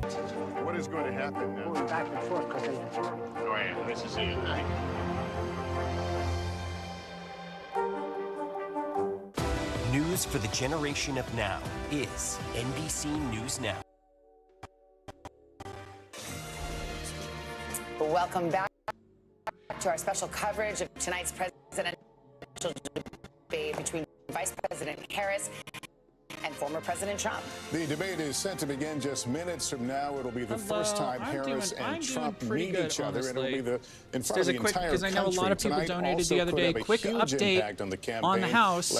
What is going to happen now? Going back and forth because they... Go ahead. This is it. News for the generation of now is NBC News Now. Welcome back to our special coverage of tonight's presidential debate between Vice President Harris and former President Trump. The debate is set to begin just minutes from now. It'll be the first time Harris and Trump meet each other, and it'll be in front of the entire country. Because I know a lot of people donated the other day. Quick update on the House.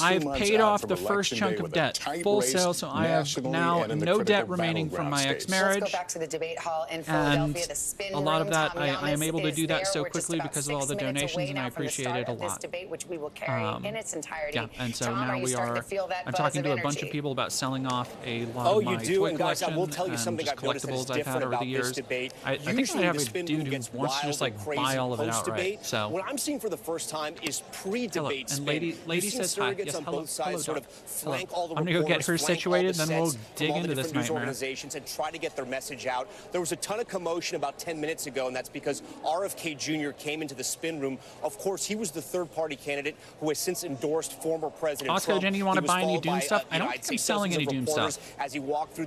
I've paid off the first chunk of debt, full sale, so I have now no debt remaining from my ex-marriage. Let's go back to the debate hall in Philadelphia. The spin a lot of room. that, Tom I am able to do that so We're just quickly about because of all the 6 minutes donations, away and I now from the appreciate start it a of this lot. debate, which we will carry in its entirety. Yeah, and so Tom, now you starting to feel that I'm buzz talking of to a bunch energy? of people about selling off a lot Oh, of my you do, toy and guys, I collection will tell you something just I've noticed that is collectibles I've different had over about the years. this debate. I think Usually I have the a spin dude room who gets wants to just wild like and crazy buy all of it post-debate. outright. So what I'm seeing for the first time is pre-debate and spin. lady You've seen says hi. surrogates Yes, on hello, both sides sort of flank all the I'm gonna go get her reporters, flank all situated, the then we'll sets dig from all the into this different news nightmare. organizations and try to get their message out. There was a ton of commotion about 10 minutes ago, and that's because RFK Jr. came into the spin room. Of course, he was the third-party candidate who has since endorsed former President Oscar, Trump. Jenny, you want to buy any Doom stuff? I don't think I'm selling any Doom stuff.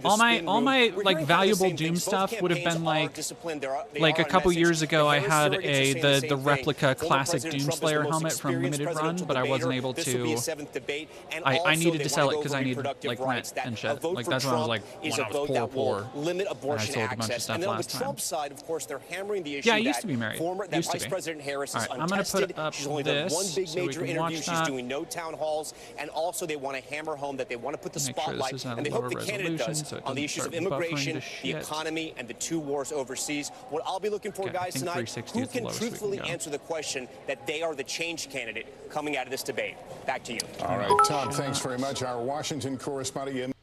All my like valuable Doom stuff would have been like a couple years ago. I had the replica classic Doomslayer helmet from Limited Run, but I wasn't able to. I needed to sell it because I needed like rent and shit. Like that's when I was like when I was poor. Limit And I abortion sold a bunch of access. stuff And then on the last time. Trump side, of course, they're hammering the issue Yeah, I used to be married. that Vice President Harris is All right, I'm gonna put untested. up She's only done one this big so we major can interview. watch She's that. doing no town halls, and also they want to hammer home that they want to put the Make sure this spotlight, is at and they lower hope the candidate does resolution so it on the doesn't issues of start buffering immigration, to the shit. economy, and the two wars overseas. What I'll be looking for, Okay, I guys, think tonight, 360 who is the can lowest we can truthfully go. answer the question that they are the change candidate coming out of this debate. Back to you. All right, Tom, thanks very much. Our Washington correspondent,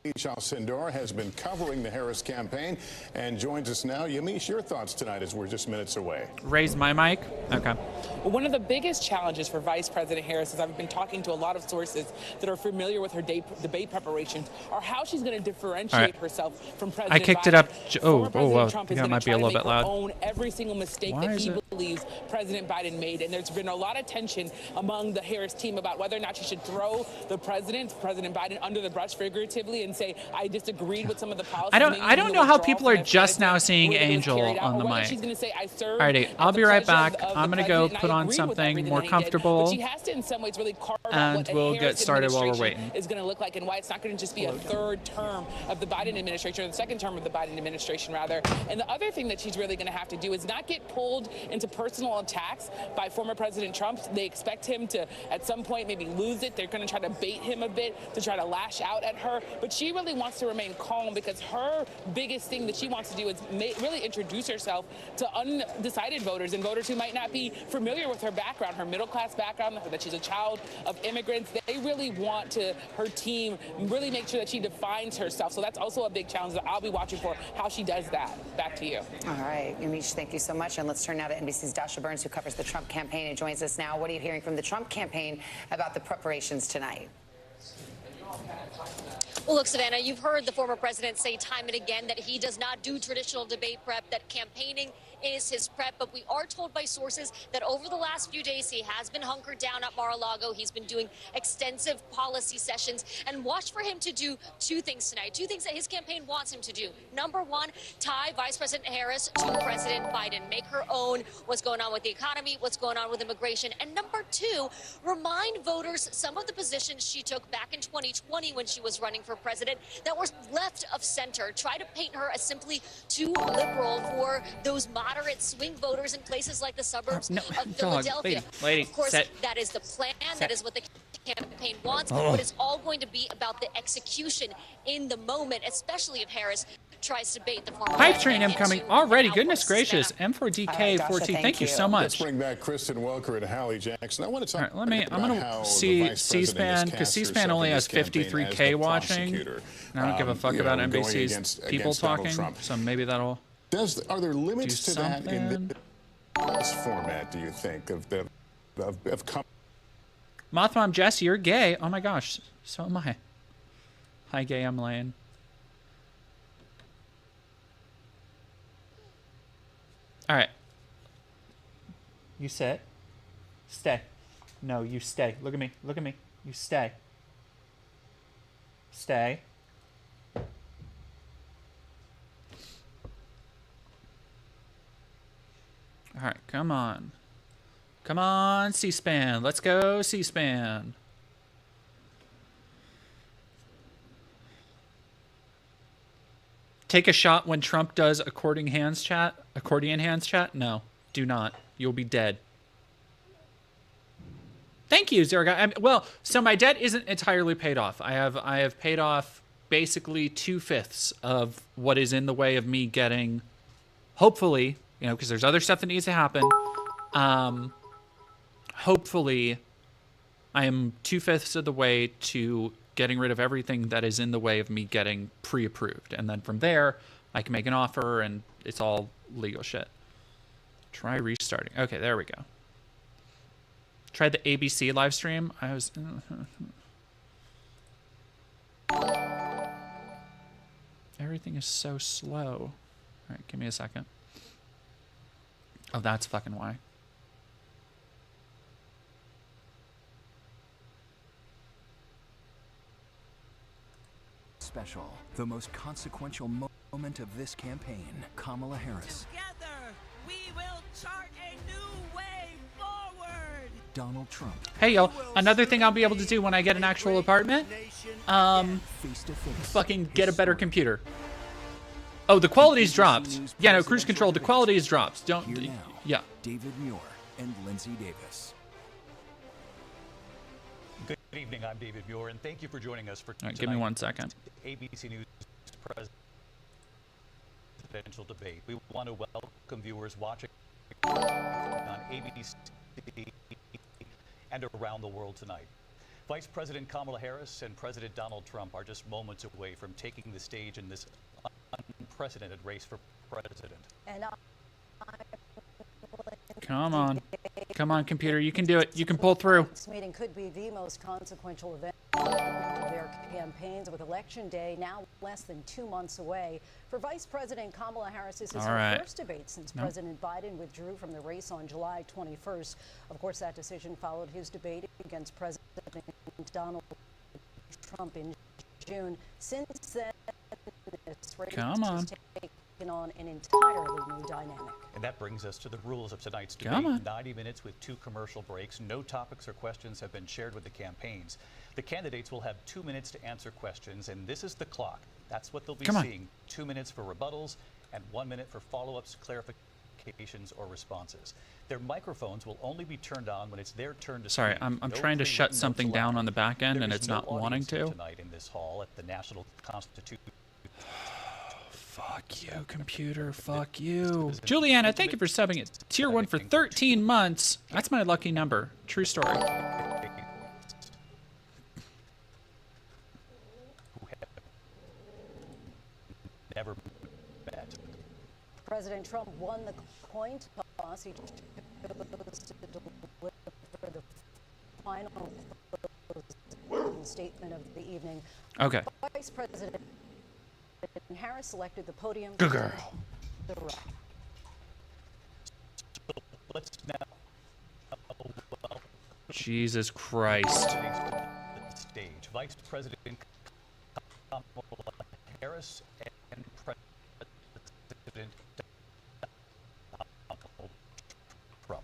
Yamiche Alcindor, has been covering the Harris campaign and joins us now. Yamiche, your thoughts tonight as we're just minutes away. Raise my mic. Okay. Well, one of the biggest challenges for Vice President Harris, is I've been talking to a lot of sources that are familiar with her debate preparations, are how she's going to differentiate herself from President I kicked Biden. it up. Oh, President Trump I is think that gonna might be try a to little make bit her loud. own every single mistake Why that is he it? believes President Biden made, and there's been a lot of tension among the Harris team about whether or not she should throw President Biden, under the brush figuratively and say, I disagreed with some of the policies. I don't know how people are just now seeing Angel on the mic. She's going to say, I served Alrighty, I'll at the be right pleasure back. of the I'm gonna go president, and I put on agreed with something everything more that he did. comfortable, But she has to, in some ways, really carve out and what a we'll get Harris started while we're administration waiting. is going to look like, and why it's not going to just be a third term of the Biden administration, or the second term of the Biden administration, rather. And the other thing that she's really going to have to do is not get pulled into personal attacks by former President Trump. They expect him to, at some point, maybe lose it. They're going to try to bait him a bit to try to lash out at her. But she really wants to remain calm, because her biggest thing that she wants to do is really introduce herself to undecided voters and voters who might not be familiar with her background, her middle-class background, that she's a child of immigrants. They really want to, her team, really make sure that she defines herself. So that's also a big challenge that I'll be watching for, how she does that. Back to you. All right, Yamiche, thank you so much. And let's turn now to NBC's Dasha Burns, who covers the Trump campaign and joins us now. What are you hearing from the Trump campaign about the preparations tonight? Well, look, Savannah, you've heard the former president say time and again that he does not do traditional debate prep, that campaigning is his prep. But we are told by sources that over the last few days, he has been hunkered down at Mar-a-Lago. He's been doing extensive policy sessions, and watch for him to do two things tonight, two things that his campaign wants him to do. Number one, tie Vice President Harris to President Biden, make her own what's going on with the economy, what's going on with immigration. And number two, remind voters some of the positions she took back in 2020 when she was running for president that were left of center. Try to paint her as simply too liberal for those moderate swing voters in places like the suburbs of Philadelphia. Lady, of course, set. that is the plan. That is what the campaign wants. Oh. But it's all going to be about the execution in the moment, especially if Harris tries to bait the former Hype train president incoming into already. an Goodness outburst. gracious. M4DK14. Thank you so much. Let's bring back Kristen Welker and Hallie Jackson. I want to talk I'm gonna see C-SPAN, because C-SPAN only has 53K watching. And I don't give a fuck about NBC's people talking, so maybe that'll Are there limits do to that in something. this format, do you think, of Mothmom Jess, you're gay. Oh my gosh, so am I. Hi, gay, I'm laying. All right. You sit. Stay. No, you stay. Look at me. Look at me. You stay. Stay. All right, come on. Come on, C-SPAN. Let's go, C-SPAN. Take a shot when Trump does accordion hands chat? No, do not. You'll be dead. Thank you, Zero Guy. Well, so my debt isn't entirely paid off. I have paid off basically 2/5 of what is in the way of me getting, hopefully, you know, because there's other stuff that needs to happen. Hopefully, I am 2/5 of the way to getting rid of everything that is in the way of me getting pre-approved. And then from there, I can make an offer and it's all legal shit. Try restarting. Okay, there we go. Tried the ABC live stream. I was... Everything is so slow. All right, give me a second. Oh, that's fucking why. Special, the most consequential moment of this campaign. Kamala Harris. Together, we will chart a new way forward. Donald Trump. Hey, y'all. Another thing I'll be able to do when I get an actual apartment, fucking get a better computer. Oh, the quality's dropped. Yeah, no, cruise control. The quality is dropped. Don't. Yeah. David Muir and Lindsay Davis. Good evening. I'm David Muir, and thank you for joining us for All right, give me 1 second. ABC News presidential debate. We want to welcome viewers watching on ABC and around the world tonight. Vice President Kamala Harris and President Donald Trump are just moments away from taking the stage in this unprecedented race for president. Come on. Come on, computer. You can do it. You can pull through. This meeting could be the most consequential event of their campaigns, with Election Day now less than 2 months away. For Vice President Kamala Harris, this is her first debate since President Biden withdrew from the race on July 21st. Of course, that decision followed his debate against President Donald Trump in June. Since then, this race has taken on an entirely new dynamic. And that brings us to the rules of tonight's debate. 90 minutes with 2 commercial breaks. No topics or questions have been shared with the campaigns. The candidates will have 2 minutes to answer questions, and this is the clock. That's what they'll be seeing. 2 minutes for rebuttals and 1 minute for follow-ups, clarifications, or responses. Their microphones will only be turned on when it's their turn to speak. Sorry, I'm trying to shut something down on the back end, and it's not wanting to. Tonight in this hall at the National Constitution. Fuck you, computer. Fuck you. Juliana, thank you for subbing it. Tier 1 for 13 months. That's my lucky number. True story. Never met. President Trump won the coin toss. He chose to deliver the final statement of the evening. Okay. Vice President Harris selected the podium. Good girl. Let's now. Jesus Christ. Stage. Vice President Kamala Harris and President Donald Trump.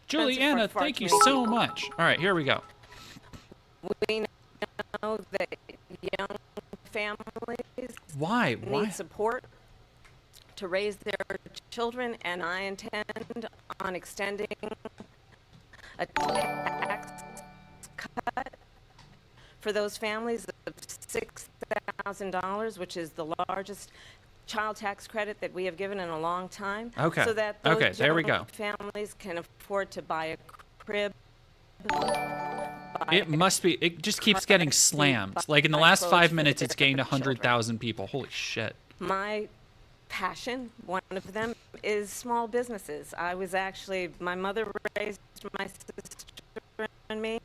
Juliana, thank you so much. All right, here we go. We know that young families need support to raise their children, and I intend on extending a tax cut for those families of $6,000, which is the largest child tax credit that we have given in a long time. Okay. So that those there we go. families can afford to buy a crib. It must be. It just keeps getting slammed. Like in the last 5 minutes, it's gained 100,000 people. Holy shit. My passion. One of them is small businesses. My mother raised my sister and me.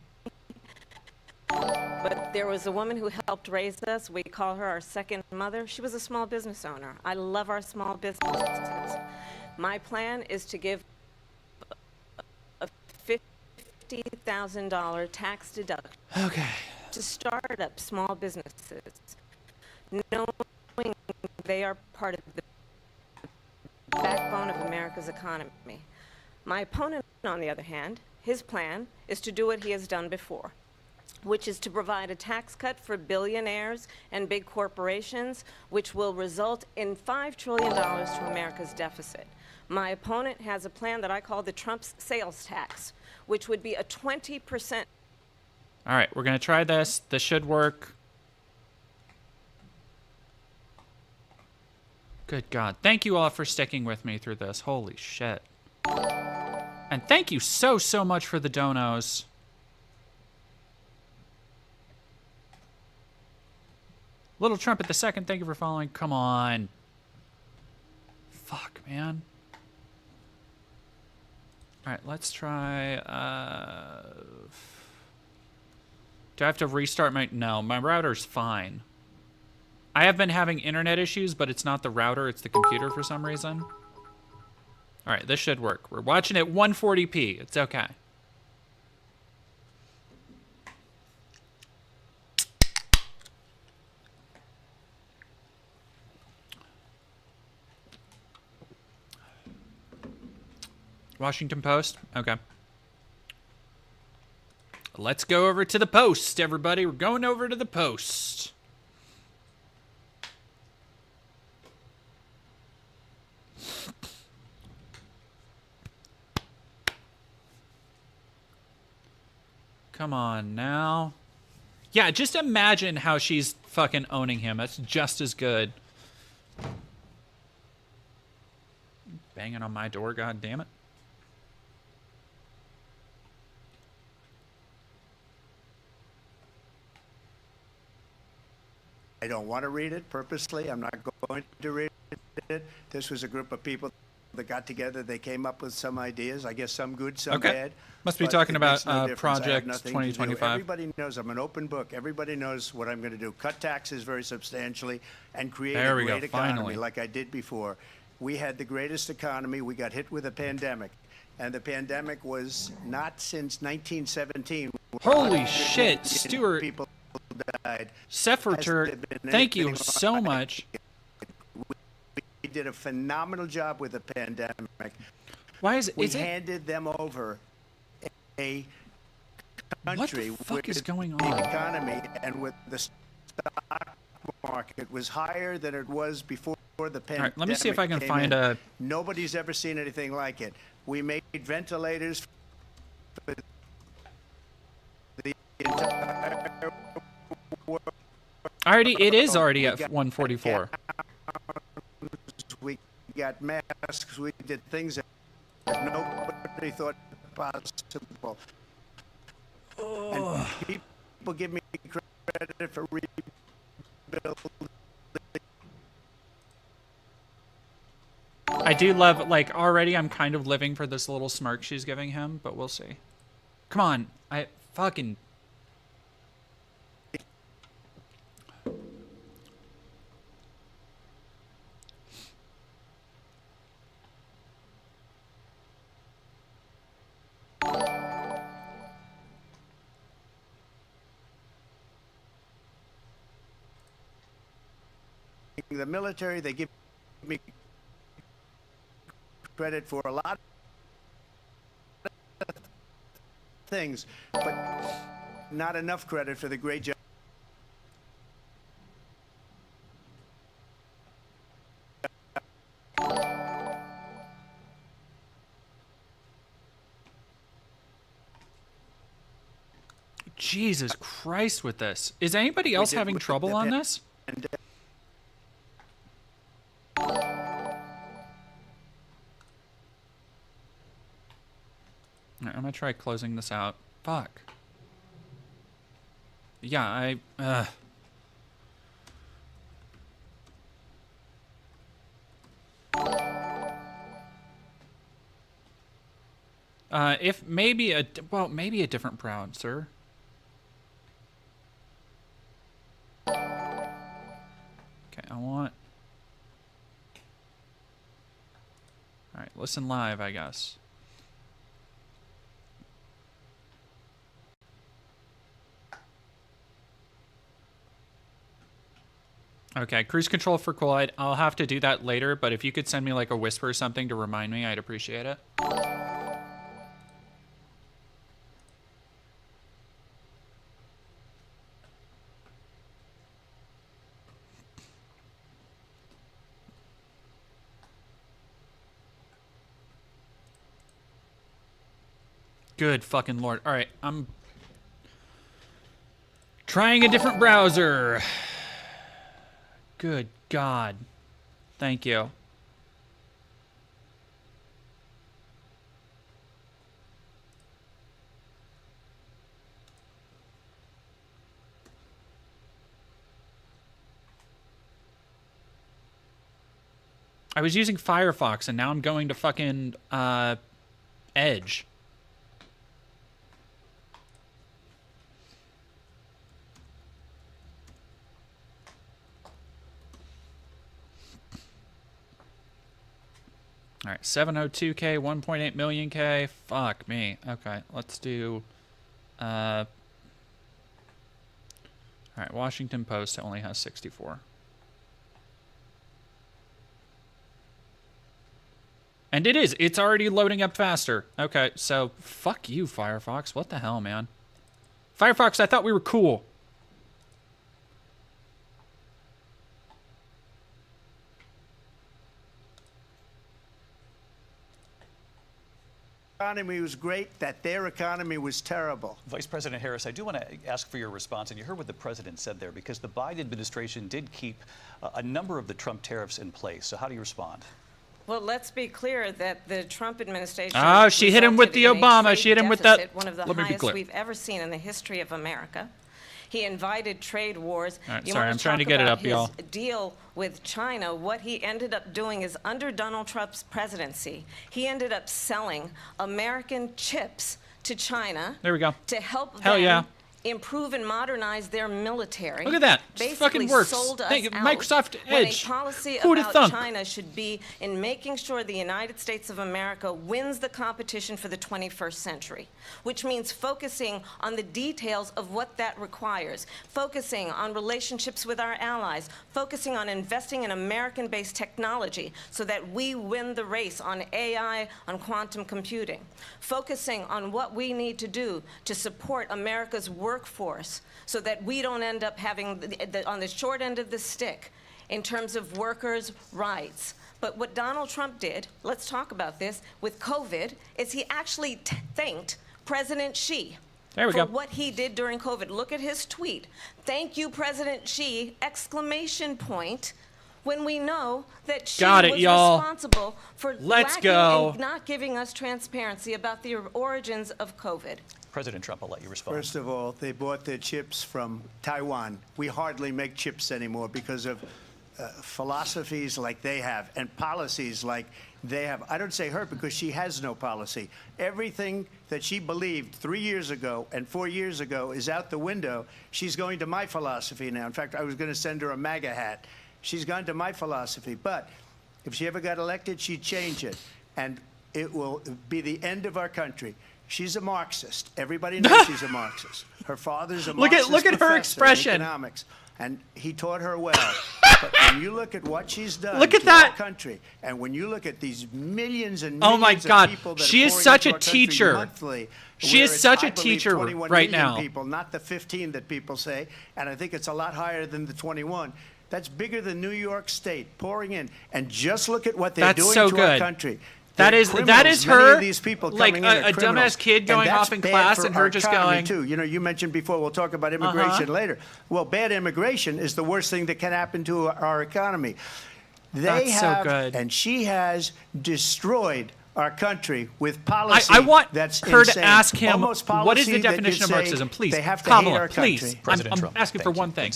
But there was a woman who helped raise us. We call her our second mother. She was a small business owner. I love our small businesses. My plan is to give a $50,000 tax deduction to start up small businesses, knowing they are part of the backbone of America's economy. My opponent, on the other hand, his plan is to do what he has done before, which is to provide a tax cut for billionaires and big corporations, which will result in $5 trillion to America's deficit. My opponent has a plan that I call the Trump's sales tax, which would be a 20%. All right, we're going to try this. This should work. Good God. Thank you all for sticking with me through this. Holy shit. And thank you so, so much for the donos. Little Trumpet the Second, thank you for following. Come on. Fuck, man. All right, let's try... Do I have to restart my... No, my router's fine. I have been having internet issues, but it's not the router, it's the computer for some reason. All right, this should work. We're watching at 140p. It's okay. Washington Post? Okay. Let's go over to the Post, everybody. We're going over to the Post. Come on now. Yeah, just imagine how she's fucking owning him. That's just as good. Banging on my door, god damn it. I don't want to read it purposely. I'm not going to read it. This was a group of people that got together. They came up with some ideas. I guess some good, some bad. Must be talking about Project 2025. Everybody knows I'm an open book. Everybody knows what I'm going to do. Cut taxes very substantially and create a great economy like I did before. We had the greatest economy. We got hit with a pandemic. And the pandemic was not since 1917. Holy shit, Stuart. People died. Sephartur, thank you so much. We did a phenomenal job with the pandemic. Why is it? We handed them over a country what the fuck is going on? The economy and with the stock market was higher than it was before the pandemic. All right, let me see if I can find a... Nobody's ever seen anything like it. We made ventilators for the entire world. It is already at 144. We got masks. We did things that nobody thought possible. And people give me credit for rebuilding. I do love, like, already I'm kind of living for this little smirk she's giving him, but we'll see. Come on. I fucking... The military, they give me credit for a lot of things, but not enough credit for the great job. Jesus Christ with this. Is anybody else having trouble on this? I'm gonna try closing this out. Fuck. Yeah, If maybe maybe a different browser. Okay, I want. All right, listen live, I guess. Okay, cruise control for Collide. I'll have to do that later, but if you could send me like a whisper or something to remind me, I'd appreciate it. Good fucking Lord. All right, I'm trying a different browser. Good God. Thank you. I was using Firefox and now I'm going to fucking Edge. All right, 702K, 1.8 million K. Fuck me. Okay, let's do. All right, Washington Post only has 64. And it is. It's already loading up faster. Okay, so fuck you, Firefox. What the hell, man? Firefox, I thought we were cool. Economy was great, that their economy was terrible. Vice President Harris, I do want to ask for your response, and you heard what the president said there, because the Biden administration did keep a number of the Trump tariffs in place. So how do you respond? Well, let's be clear that the Trump administration. Oh, she hit him with the Obama. She hit him with that. One of the highest we've ever seen in the history of America. He invited trade wars. All right, sorry, I'm trying to get it up, y'all. Deal with China, what he ended up doing is under Donald Trump's presidency, he ended up selling American chips to China. There we go. To help Hell them yeah. improve and modernize their military. Look at that. Basically It fucking works. sold us Thank you. out Microsoft Edge. When a policy Who'd have about thunk? China should be in making sure the United States of America wins the competition for the 21st century, which means focusing on the details of what that requires, focusing on relationships with our allies, focusing on investing in American-based technology so that we win the race on AI, on quantum computing, focusing on what we need to do to support America's workforce so that we don't end up having on the short end of the stick in terms of workers' rights. But what Donald Trump did, let's talk about this, with COVID, is he actually thanked President Xi for what he did during COVID. Look at his tweet. Thank you, President Xi, exclamation point, when we know that Xi was responsible for not giving us transparency about the origins of COVID. President Trump, I'll let you respond. First of all, they bought their chips from Taiwan. We hardly make chips anymore because of philosophies like they have and policies like they have. I don't say her because she has no policy. Everything that she believed 3 years ago and 4 years ago is out the window. She's going to my philosophy now. In fact, I was going to send her a MAGA hat. She's gone to my philosophy. But if she ever got elected, she'd change it. And it will be the end of our country. She's a Marxist. Everybody knows she's a Marxist. Her father's a Marxist look at her expression. In economics, and he taught her well. But when you look at what she's done look at to that. our country, and when you look at these millions and oh my millions God, of people that she are is pouring such into a our country teacher. Monthly, she is such a teacher 21 right million now. People, not the 15 that people say, and I think it's a lot higher than the 21. That's bigger than New York State pouring in, and just look at what they're doing to our country. That is her, like a dumbass kid going off in class and her just going. Too. You know, you mentioned before, we'll talk about immigration later. Well, bad immigration is the worst thing that can happen to our economy. They have, so good. And she has destroyed our country with policy I want that's her insane. to ask him, what is the definition of Marxism? Please, they have to Kamala, hate our please. country. I'm asking for one thing.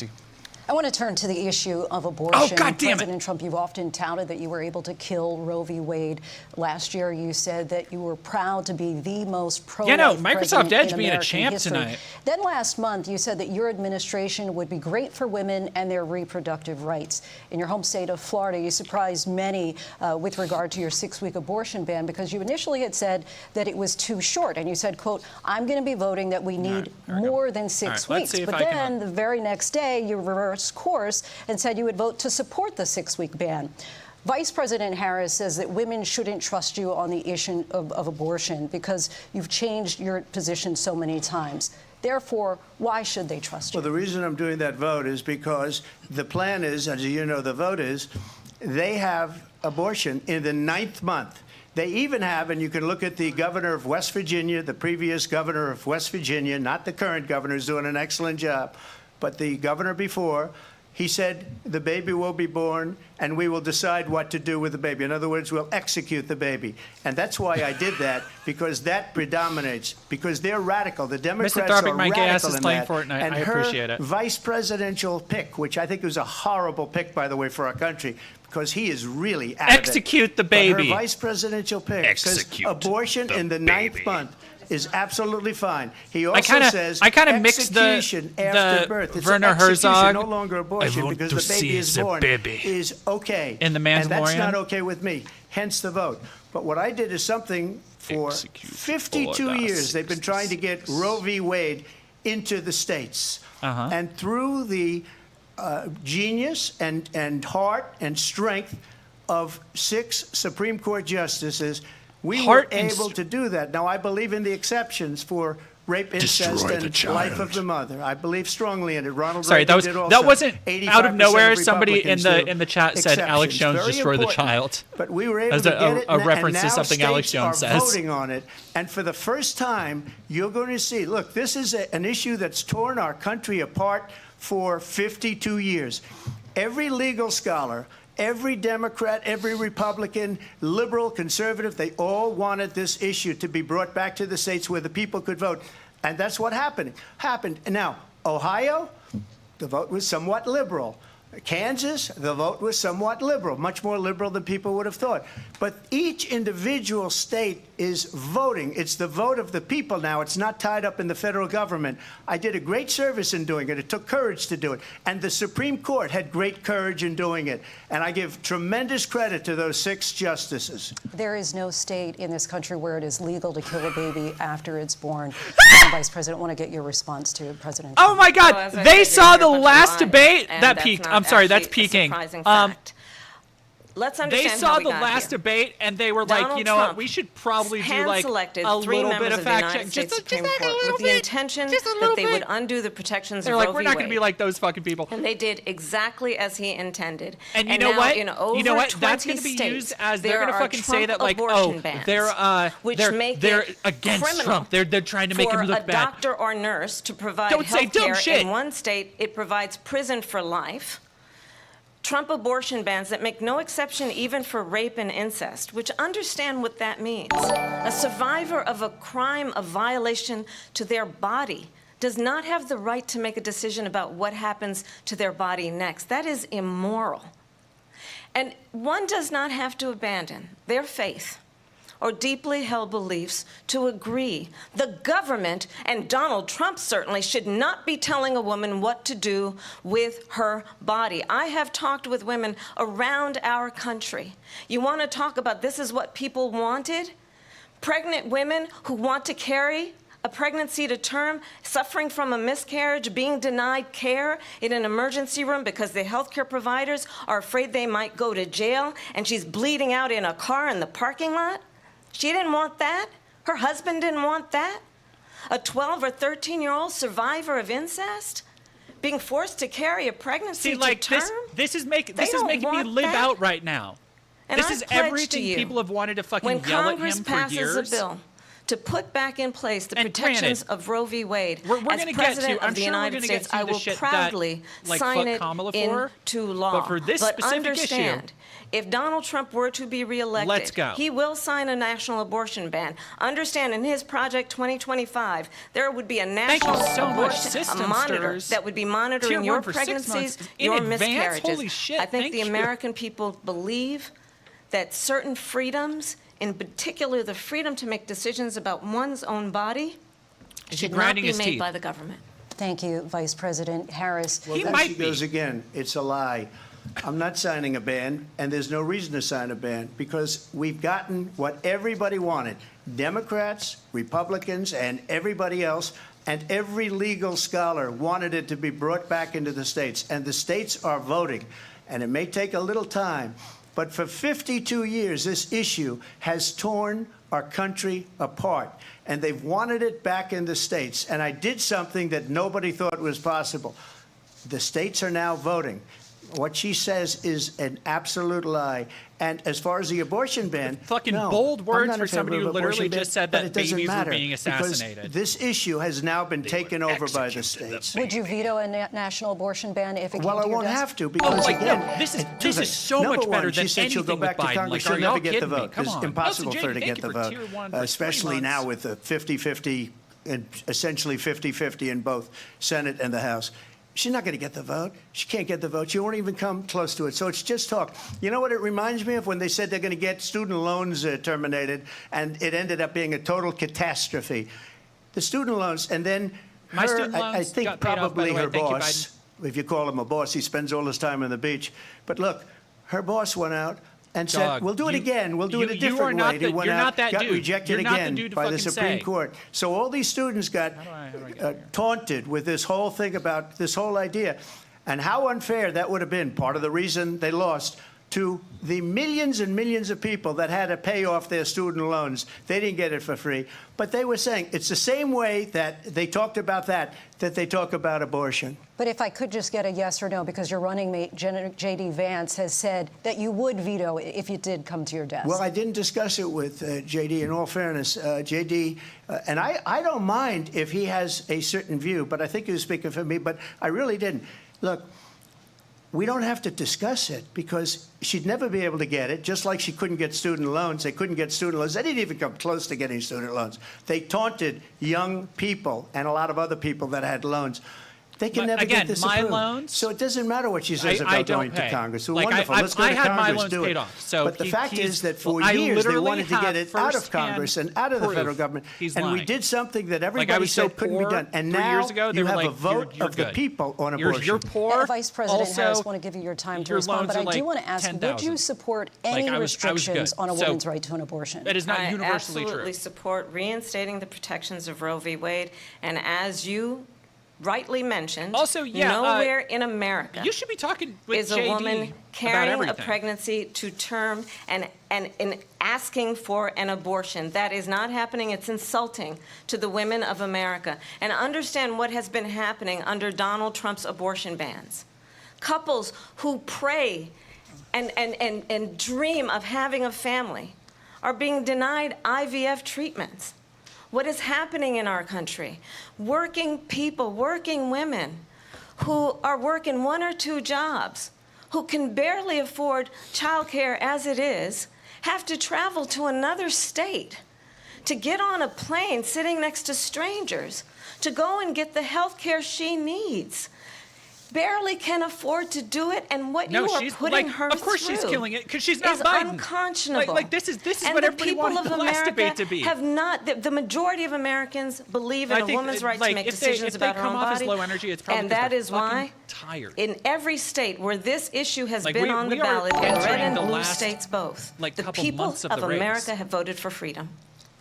I want to turn to the issue of abortion. Oh, God damn it. President Trump, you've often touted that you were able to kill Roe v. Wade. Last year, you said that you were proud to be the most pro-life Microsoft Edge being a American champ history. tonight. Then last month, you said that your administration would be great for women and their reproductive rights. In your home state of Florida, you surprised many with regard to your 6-week abortion ban because you initially had said that it was too short. And you said, quote, I'm going to be voting that we need more than 6 weeks. But then the very next day, you reversed course and said you would vote to support the 6-week ban. Vice President Harris says that women shouldn't trust you on the issue of abortion because you've changed your position so many times. Therefore, why should they trust you? Well, the reason I'm doing that vote is because the plan is, as you know, the vote is, they have abortion in the 9th month. They even have, and you can look at the governor of West Virginia, the previous governor of West Virginia, not the current governor, who's doing an excellent job, but the governor before, he said the baby will be born and we will decide what to do with the baby. In other words, we'll execute the baby. And that's why I did that, because that predominates, because they're radical. The Democrats Mr. Darby, are my radical gas is in playing that. Fortnite. And I appreciate it. vice presidential pick, which I think was a horrible pick, by the way, for our country, because he is really out Execute the baby. But her vice presidential pick says abortion in the 9th month is absolutely fine. He also says I kind of mixed execution after birth. It's Werner execution, Herzog. no longer abortion, because the baby is born is okay. In the and that's Mandalorian? not okay with me. Hence the vote. But what I did is something for 52 years. They've been trying to get Roe v. Wade into the states, and through the genius and heart and strength of 6 Supreme Court justices, we were able to do that. Now, I believe in the exceptions for rape, incest, and life of the mother. I believe strongly in it. Ronald Reagan did also. That wasn't out of nowhere. 85% Somebody in Republicans the chat said Alex Jones Very destroy the important. child. But we were able As to get it, a reference and to something now Alex states Jones are says. voting on it, and for the first time, you're going to see. Look, this is an issue that's torn our country apart for 52 years. Every legal scholar, every Democrat, every Republican, liberal, conservative, they all wanted this issue to be brought back to the states where the people could vote. And that's what happened. Now, Ohio, the vote was somewhat liberal. Kansas, the vote was somewhat liberal, much more liberal than people would have thought. But each individual state is voting. It's the vote of the people now. It's not tied up in the federal government. I did a great service in doing it. It took courage to do it. And the Supreme Court had great courage in doing it. And I give tremendous credit to those 6 justices. There is no state in this country where it is legal to kill a baby after it's born. Vice President, I want to get your response to President Trump. Oh my God! They saw the last debate that peaked. I'm sorry, that's peaking. Let's understand they saw the last debate and they were like, you know what, we should probably do like a little bit of fact check, just a little with the intention that they would undo the protections of Roe v. Wade. We're not going to be like those fucking people. And they did exactly as he intended. And you know what? You know what? That's going to be used as they're going to fucking say that like, oh, they're against Trump. They're trying to make him look bad. For a doctor or nurse to provide health care in one state, it provides prison for life. Trump abortion bans that make no exception even for rape and incest, which understand what that means. A survivor of a crime of violation to their body does not have the right to make a decision about what happens to their body next. That is immoral. And one does not have to abandon their faith or deeply held beliefs to agree. The government, and Donald Trump certainly, should not be telling a woman what to do with her body. I have talked with women around our country. You want to talk about this is what people wanted? Pregnant women who want to carry a pregnancy to term, suffering from a miscarriage, being denied care in an emergency room because the healthcare providers are afraid they might go to jail, and she's bleeding out in a car in the parking lot. She didn't want that. Her husband didn't want that. A 12 or 13-year-old survivor of incest being forced to carry a pregnancy to term. This is making me live out right now. And this is everything people have wanted to fucking yell at him for years. When Congress passes a bill to put back in place the protections of Roe v. Wade. As President of the United States, I will proudly sign it into law. But for this specific issue, if Donald Trump were to be reelected, he will sign a national abortion ban. Understand, in his Project 2025, there would be a national abortion monitor that would be monitoring your pregnancies, your miscarriages. Holy shit, I think the American people believe that certain freedoms, in particular the freedom to make decisions about one's own body, should not be made by the government. Thank you, Vice President Harris. Well, there she goes again. It's a lie. I'm not signing a ban, and there's no reason to sign a ban, because we've gotten what everybody wanted. Democrats, Republicans, and everybody else, and every legal scholar wanted it to be brought back into the states. And the states are voting. And it may take a little time, but for 52 years, this issue has torn our country apart. And they've wanted it back in the states. And I did something that nobody thought was possible. The states are now voting. What she says is an absolute lie. And as far as the abortion ban, fucking bold words for somebody who literally just said that babies were being assassinated. This issue has now been taken over by the states. Would you veto a national abortion ban if it came to your desk? Well, I won't have to, because again, this is so much better than she said she'll go back to Congress. She'll never get the vote. It's impossible for her to get the vote, especially now with the 50-50 and essentially 50-50 in both Senate and the House. She's not going to get the vote. She can't get the vote. She won't even come close to it. So it's just talk. You know what it reminds me of? When they said they're going to get student loans terminated, and it ended up being a total catastrophe. The student loans, and then I think probably her boss, if you call him a boss, he spends all his time on the beach. But look, her boss went out and said, we'll do it again. We'll do it a different way. He went out, got rejected again by the Supreme Court. So all these students got taunted with this whole thing about this whole idea. And how unfair that would have been, part of the reason they lost, to the millions and millions of people that had to pay off their student loans. They didn't get it for free. But they were saying it's the same way that they talked about that they talk about abortion. But if I could just get a yes or no, because your running mate, J.D. Vance, has said that you would veto it if it did come to your desk. Well, I didn't discuss it with J.D. In all fairness, J.D., and I don't mind if he has a certain view, but I think he was speaking for me, but I really didn't. Look, we don't have to discuss it, because she'd never be able to get it, just like she couldn't get student loans. They couldn't get student loans. They didn't even come close to getting student loans. They taunted young people and a lot of other people that had lones. They can never get this approved. Loans, so it doesn't matter what she says about going to Congress. So wonderful. Let's go to Congress, my loans do it. Off, so but the fact is that for years they wanted to get it out of Congress and out of the federal government. And we did something that everybody said couldn't be done. And now you have a vote of the people on abortion. You're poor. Vice President Harris, want to give you your time to respond, but I do want to ask, would you support any restrictions on a woman's right to an abortion? That is not universally true. I absolutely support reinstating the protections of Roe v. Wade. And as you rightly mentioned, also, nowhere in America you should be talking with is a woman carrying a pregnancy to term and asking for an abortion. That is not happening. It's insulting to the women of America. And understand what has been happening under Donald Trump's abortion bans. Couples who pray and dream of having a family are being denied IVF treatments. What is happening in our country? Working people, working women who are working 1 or 2 jobs, who can barely afford childcare as it is, have to travel to another state to get on a plane sitting next to strangers to go and get the health care she needs. Barely can afford to do it, and what you are putting her through. Of course she's killing it, because she's not Biden. Unconscionable. This is what everybody wanted the last debate to be. Have not. The majority of Americans believe in a woman's right to make decisions about her own body. Low energy, it's probably and that is why, tired. In every state where this issue has been on the ballot, in red and blue states both, the people of America have voted for freedom.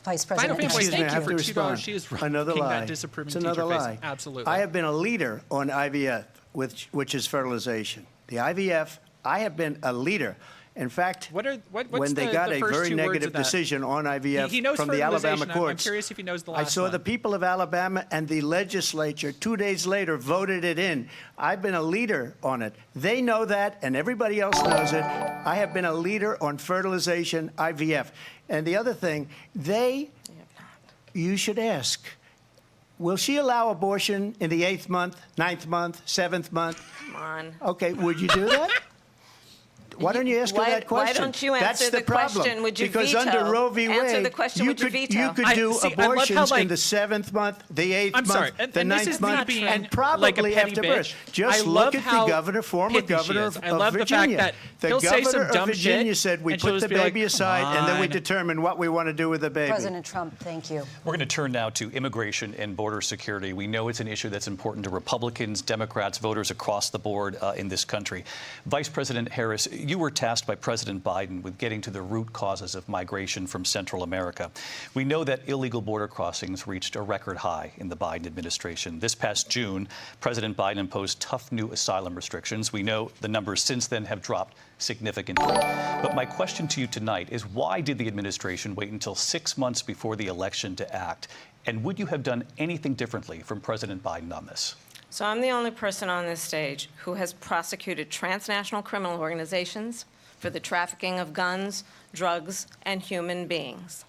Vice President, excuse me, I have to respond. Another lie. It's another lie. Absolutely. I have been a leader on IVF, which is fertilization. The IVF, I have been a leader. In fact, when they got a very negative decision on IVF from the Alabama courts, I'm curious if he knows the last I saw the people of Alabama and the legislature 2 days later voted it in. I've been a leader on it. They know that, and everybody else knows it. I have been a leader on fertilization, IVF. And the other thing, they you should ask, will she allow abortion in the 8th month, 9th month, 7th month? Come on. Okay, would you do that? Why don't you ask her that question? Why don't you answer That's the question? problem. Would you because veto? under Roe v. Answer Wade, the question. you Would you could veto? you could do abortions like, in the 7th month, the 8th month, the 9th month, and probably after birth. Just look at the governor, former governor of Virginia. The governor of Virginia said we put the baby aside and then we determine what we want to do with the baby. President Trump, thank you. We're going to turn now to immigration and border security. We know it's an issue that's important to Republicans, Democrats, voters across the board in this country. Vice President Harris, you were tasked by President Biden with getting to the root causes of migration from Central America. We know that illegal border crossings reached a record high in the Biden administration. This past June, President Biden imposed tough new asylum restrictions. We know the numbers since then have dropped significantly. But my question to you tonight is, why did the administration wait until 6 months before the election to act? And would you have done anything differently from President Biden on this? So I'm the only person on this stage who has prosecuted transnational criminal organizations for the trafficking of guns, drugs, and human beings.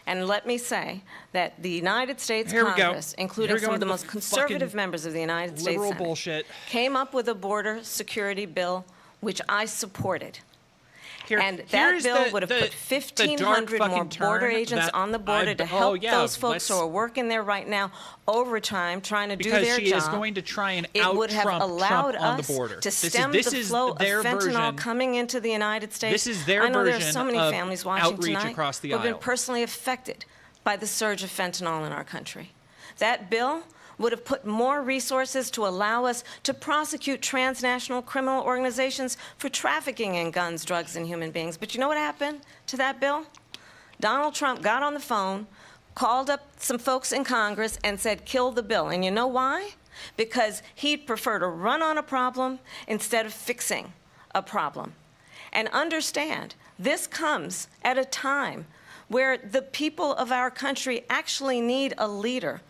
And let me say that the United States Congress, including some of the most conservative members of the United States Senate, came up with a border security bill, which I supported. And that bill would have put 1,500 more border agents on the border to help those folks who are working there right now overtime trying to do their job. Because she is going to try and it would have allowed Trump on the us border. to stem the flow of fentanyl coming into the United States. This is their version. I know there are so many families watching tonight across the who have been aisle. personally affected by the surge of fentanyl in our country. That bill would have put more resources to allow us to prosecute transnational criminal organizations for trafficking in guns, drugs, and human beings. But you know what happened to that bill? Donald Trump got on the phone, called up some folks in Congress, and said, kill the bill. And you know why? Because he'd prefer to run on a problem instead of fixing a problem. And understand, this comes at a time where the people of our country actually need a leader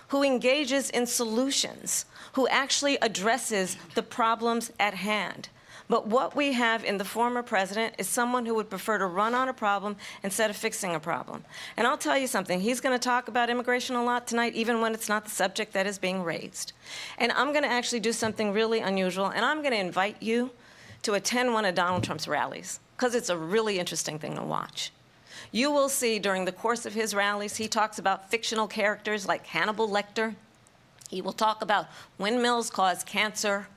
who engages in solutions, who actually addresses the problems at hand. But what we have in the former president is someone who would prefer to run on a problem instead of fixing a problem. And I'll tell you something, he's going to talk about immigration a lot tonight, even when it's not the subject that is being raised. And I'm going to actually do something really unusual, and I'm going to invite you to attend one of Donald Trump's rallies, because it's a really interesting thing to watch. You will see during the course of his rallies, he talks about fictional characters like Hannibal Lecter. He will talk about windmills cause cancer.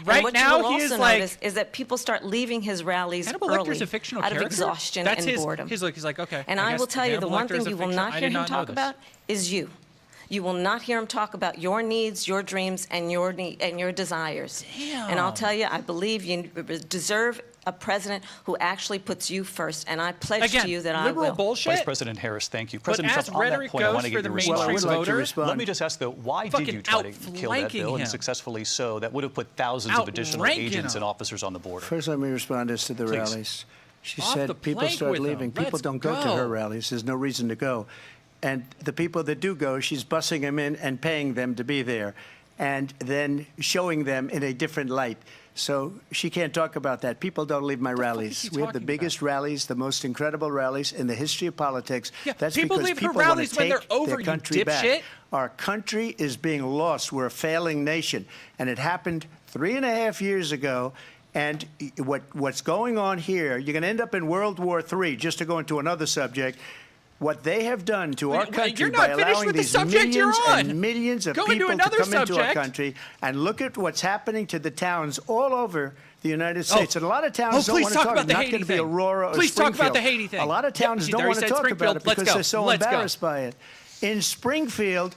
Right what now, you will he is also like notice is that people start leaving his rallies Hannibal early Lecter's a fictional out character? of exhaustion That's and his, boredom. He's like, okay. And I will tell you, the Hannibal one Lecter's thing you a will fiction. not I hear did him not know talk this. about is you. You will not hear him talk about your needs, your dreams, and your desires. Damn. And I'll tell you, I believe you deserve a president who actually puts you first, and I pledge to you that I will. Bullshit. Vice President Harris, thank you. President as Trump, on that rhetoric point, I goes want to for get your the response. mainstream voter, Let me just ask, though, why did you try to kill that bill, and successfully so? That would have put thousands of additional agents and officers on the border. First, let me respond as to the rallies. She said people start leaving. People don't go to her rallies. There's no reason to go. And the people that do go, she's bussing them in and paying them to be there, and then showing them in a different light. So she can't talk about that. People don't leave my rallies. We have the biggest rallies, the most incredible rallies in the history of politics. Yeah, that's people because leave her people want rallies to when they're take over, their you country back. dipshit. Our country is being lost. We're a failing nation. And it happened 3.5 years ago. And what's going on here, you're going to end up in World War III, just to go into another subject. What they have done to our country by allowing these millions and millions of people to come into our country, and look at what's happening to the towns all over the United States. And a lot of towns don't want to talk about it. Not going to be Aurora or Please Springfield. talk about the Haiti thing. A lot of towns don't want to talk about it because they're so embarrassed by it. In Springfield,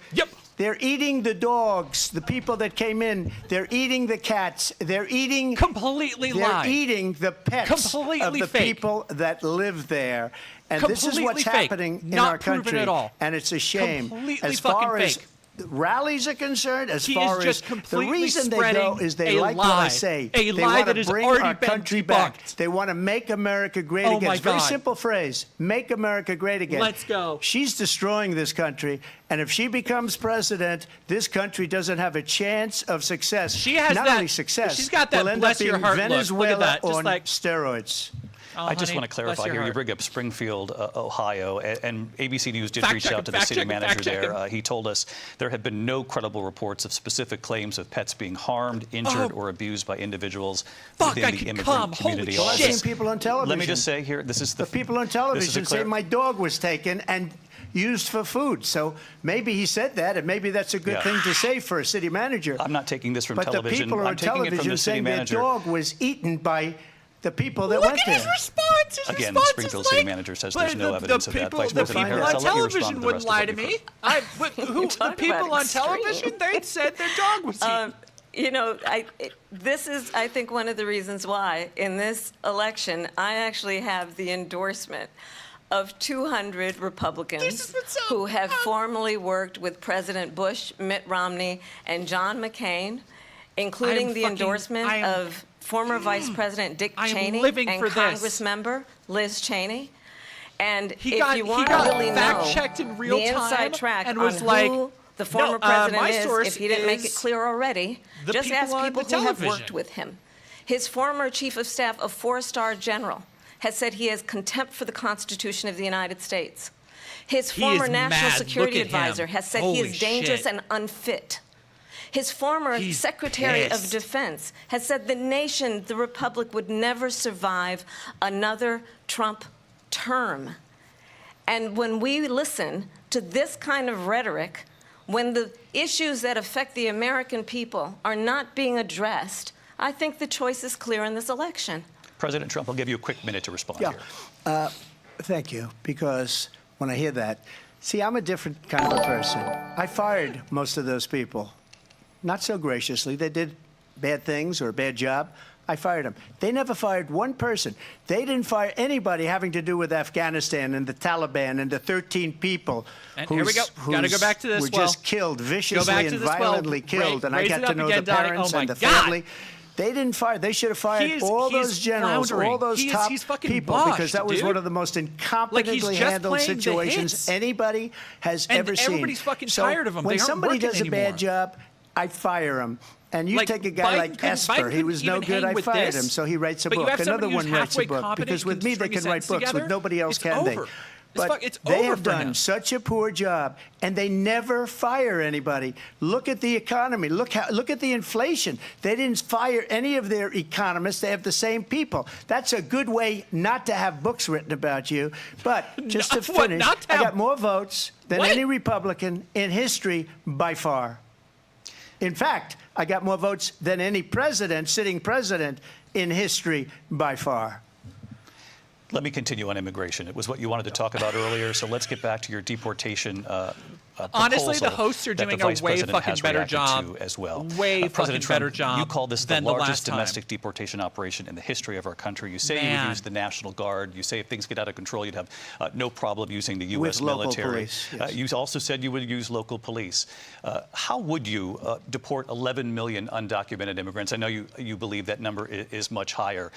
they're eating the dogs, the people that came in. They're eating the cats. They're eating... They're eating the pets of the people that live there. And this is what's happening in our country. At all. And it's a shame. Completely as far fucking as fake. Rallies are concerned, as He far is just as completely the reason they spreading go is they a like what I say. A they lie want that to has bring already our been country debunked. back. They want to make America great Oh again. my It's a very God. simple phrase. Make America great again. Let's go. She's destroying this country. And if she becomes president, this country doesn't have a chance of success. She has Not that, only success, she's got that we'll end bless up your being heart Venezuela look. Look at that. Just on like steroids. Oh, I just want to clarify here. You bring up Springfield, Ohio, and ABC News did reach out to the city manager there. He told us there have been no credible reports of specific claims of pets being harmed, injured, or abused by individuals within the immigrant community. Well, I've seen people on television. Let me just say here, this is the people on television say my dog was taken and used for food. So maybe he said that, and maybe that's a good thing to say for a city manager. I'm not taking this from but television. The people on television saying their dog was eaten by the people that went there. His response. Again, the Springfield city manager says there's no evidence of that. Vice President Harris, on television wouldn't lie to me. The people on television, they said their dog was eaten. You know, this is, I think, one of the reasons why in this election I actually have the endorsement of 200 Republicans who have formally worked with President Bush, Mitt Romney, and John McCain, including the endorsement of former Vice President Dick Cheney and Congressmember Liz Cheney. And if you want to really know the inside track on who the former president is, if he didn't make it clear already, just ask people who have worked with him. His former chief of staff, a 4-star general, has said he has contempt for the Constitution of the United States. His former national security advisor has said he is dangerous and unfit. His former Secretary of Defense has said the nation, the republic, would never survive another Trump term. And when we listen to this kind of rhetoric, when the issues that affect the American people are not being addressed, I think the choice is clear in this election. President Trump, I'll give you a quick minute to respond here. Thank you, because when I hear that, see, I'm a different kind of a person. I fired most of those people. Not so graciously. They did bad things or a bad job. I fired them. They never fired one person. They didn't fire anybody having to do with Afghanistan and the Taliban and the 13 people who here we go. Gotta go back to this. Were just killed, viciously and violently killed. And I got to know the parents and the family. They didn't fire. They should have fired all those generals, all those top people, because that was one of the most incompetently handled situations anybody has ever seen. Everybody's fucking tired of them. When somebody does a bad job, I fire him. And you take a guy like Esper, he was no good, I fired him, so he writes a book. Another one writes a book, because with me they can write books, with nobody else can they? But they have done such a poor job, and they never fire anybody. Look at the economy. Look at the inflation. They didn't fire any of their economists. They have the same people. That's a good way not to have books written about you. But just to finish, I got more votes than any Republican in history by far. In fact, I got more votes than any president, sitting president, in history by far. Let me continue on immigration. It was what you wanted to talk about earlier, so let's get back to your deportation honestly, the hosts are doing a way fucking better job as well. Way fucking better job. You call this the largest domestic deportation operation in the history of our country. You say you would use the National Guard. You say if things get out of control, you'd have no problem using the U.S. military. You also said you would use local police. How would you deport 11 million undocumented immigrants? I know you believe that number is much higher.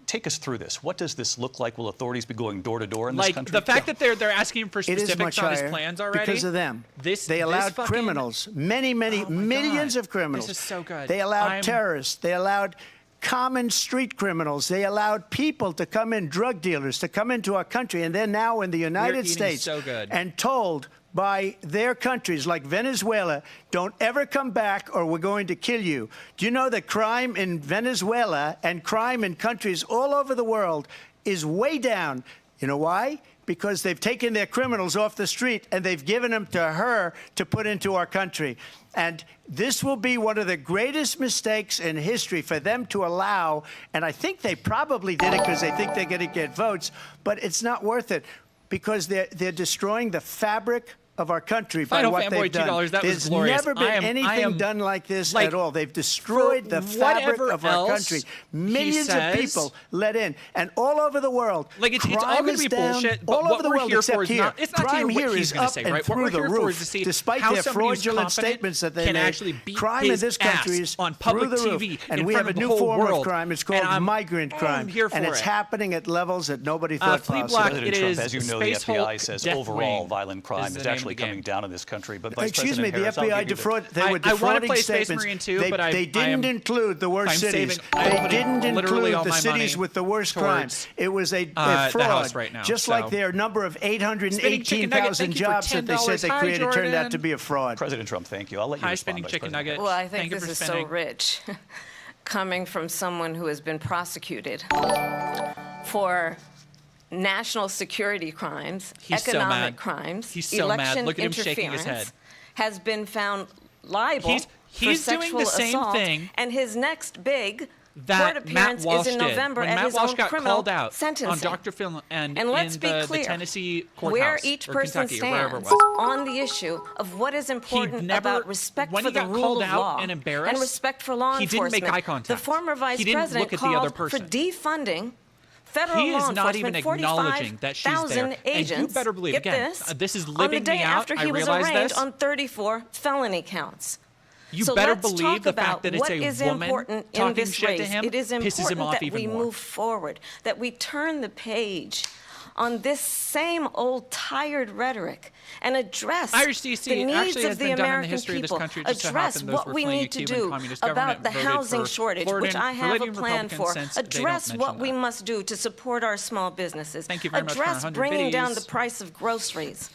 Take us through this. What does this look like? Will authorities be going door to door in this country? The fact that they're asking for specifics on his plans already. Because of them. They allowed criminals, many millions of criminals. This is so good. They allowed terrorists. They allowed common street criminals. They allowed people to come in, drug dealers, to come into our country. And they're now in the United States and told by their countries like Venezuela, don't ever come back or we're going to kill you. Do you know that crime in Venezuela and crime in countries all over the world is way down? You know why? Because they've taken their criminals off the street and they've given them to her to put into our country. And this will be one of the greatest mistakes in history for them to allow. And I think they probably did it because they think they're going to get votes. But it's not worth it because they're destroying the fabric of our country by what they've done. There's never been anything done like this at all. They've destroyed the fabric of our country. Millions of people let in, and all over the world. It's all going to be bullshit. But all over the world except here. It's not crime here here is up and through the roof, despite their fraudulent statements that they made. Crime in this country is on public through the roof, and we have a new form of crime. It's called migrant crime, and it's happening at levels that nobody thought possible. President Trump, as you know, the FBI says overall violent crime is actually definitely coming down in this country. But Vice Excuse me, President the Harris, FBI defrauded. They were defrauding I want to play statements. Space Marine too, they didn't include the worst cities. They didn't include the cities with the worst crimes. It was a fraud. Right now, just like their number of 818,000 jobs that they said they created turned out to be a fraud. President Trump, thank you. I'll let you respond, Vice President. Well, I think this is so rich, coming from someone who has been prosecuted for national security crimes, economic crimes, election Look at him shaking his head. Has been found liable for sexual assault, and his next big court appearance is in November at his own criminal sentencing. On Dr. Phil and let's be clear, the Tennessee courthouse, where each person stands on the issue of what is important about respect for the rule of law and respect for law enforcement. He didn't make eye contact. The former vice president called for defunding federal he law is not even enforcement, acknowledging that she's there. Agents, and you better believe, again, this is living me out. I On the day after he was arraigned on 34 felony counts. You so better let's believe talk the fact that it's a woman talking shit to him it is pisses him off that even we more. move forward, that we turn the page on this same old tired rhetoric and address the needs of the American people, address what we need to do about the housing shortage, which I have a plan for, address what we must do to support our small businesses, address bringing down the price of groceries.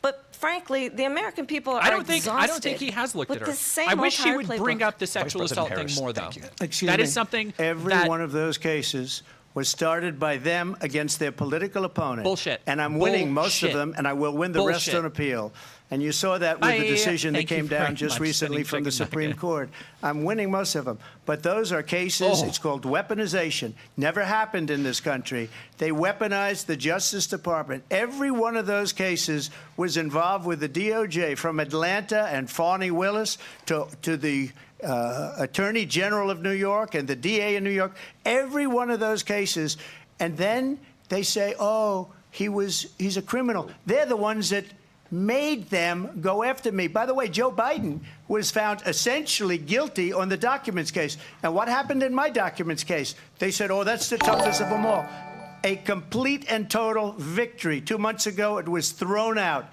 But frankly, the American people are exhausted. I don't think he has looked at her. I wish he would bring up the sexual assault thing more, though. That is something. Every one of those cases was started by them against their political opponent. Bullshit. And I'm winning most of them, and I will win the rest on appeal. And you saw that with the decision that came down just recently from the Supreme Court. I'm winning most of them. But those are cases, it's called weaponization. Never happened in this country. They weaponized the Justice Department. Every one of those cases was involved with the DOJ, from Atlanta and Fani Willis to the Attorney General of New York and the DA in New York. Every one of those cases. And then they say, oh, he's a criminal. They're the ones that made them go after me. By the way, Joe Biden was found essentially guilty on the documents case. And what happened in my documents case? They said, oh, that's the toughest of them all. A complete and total victory. 2 months ago, it was thrown out.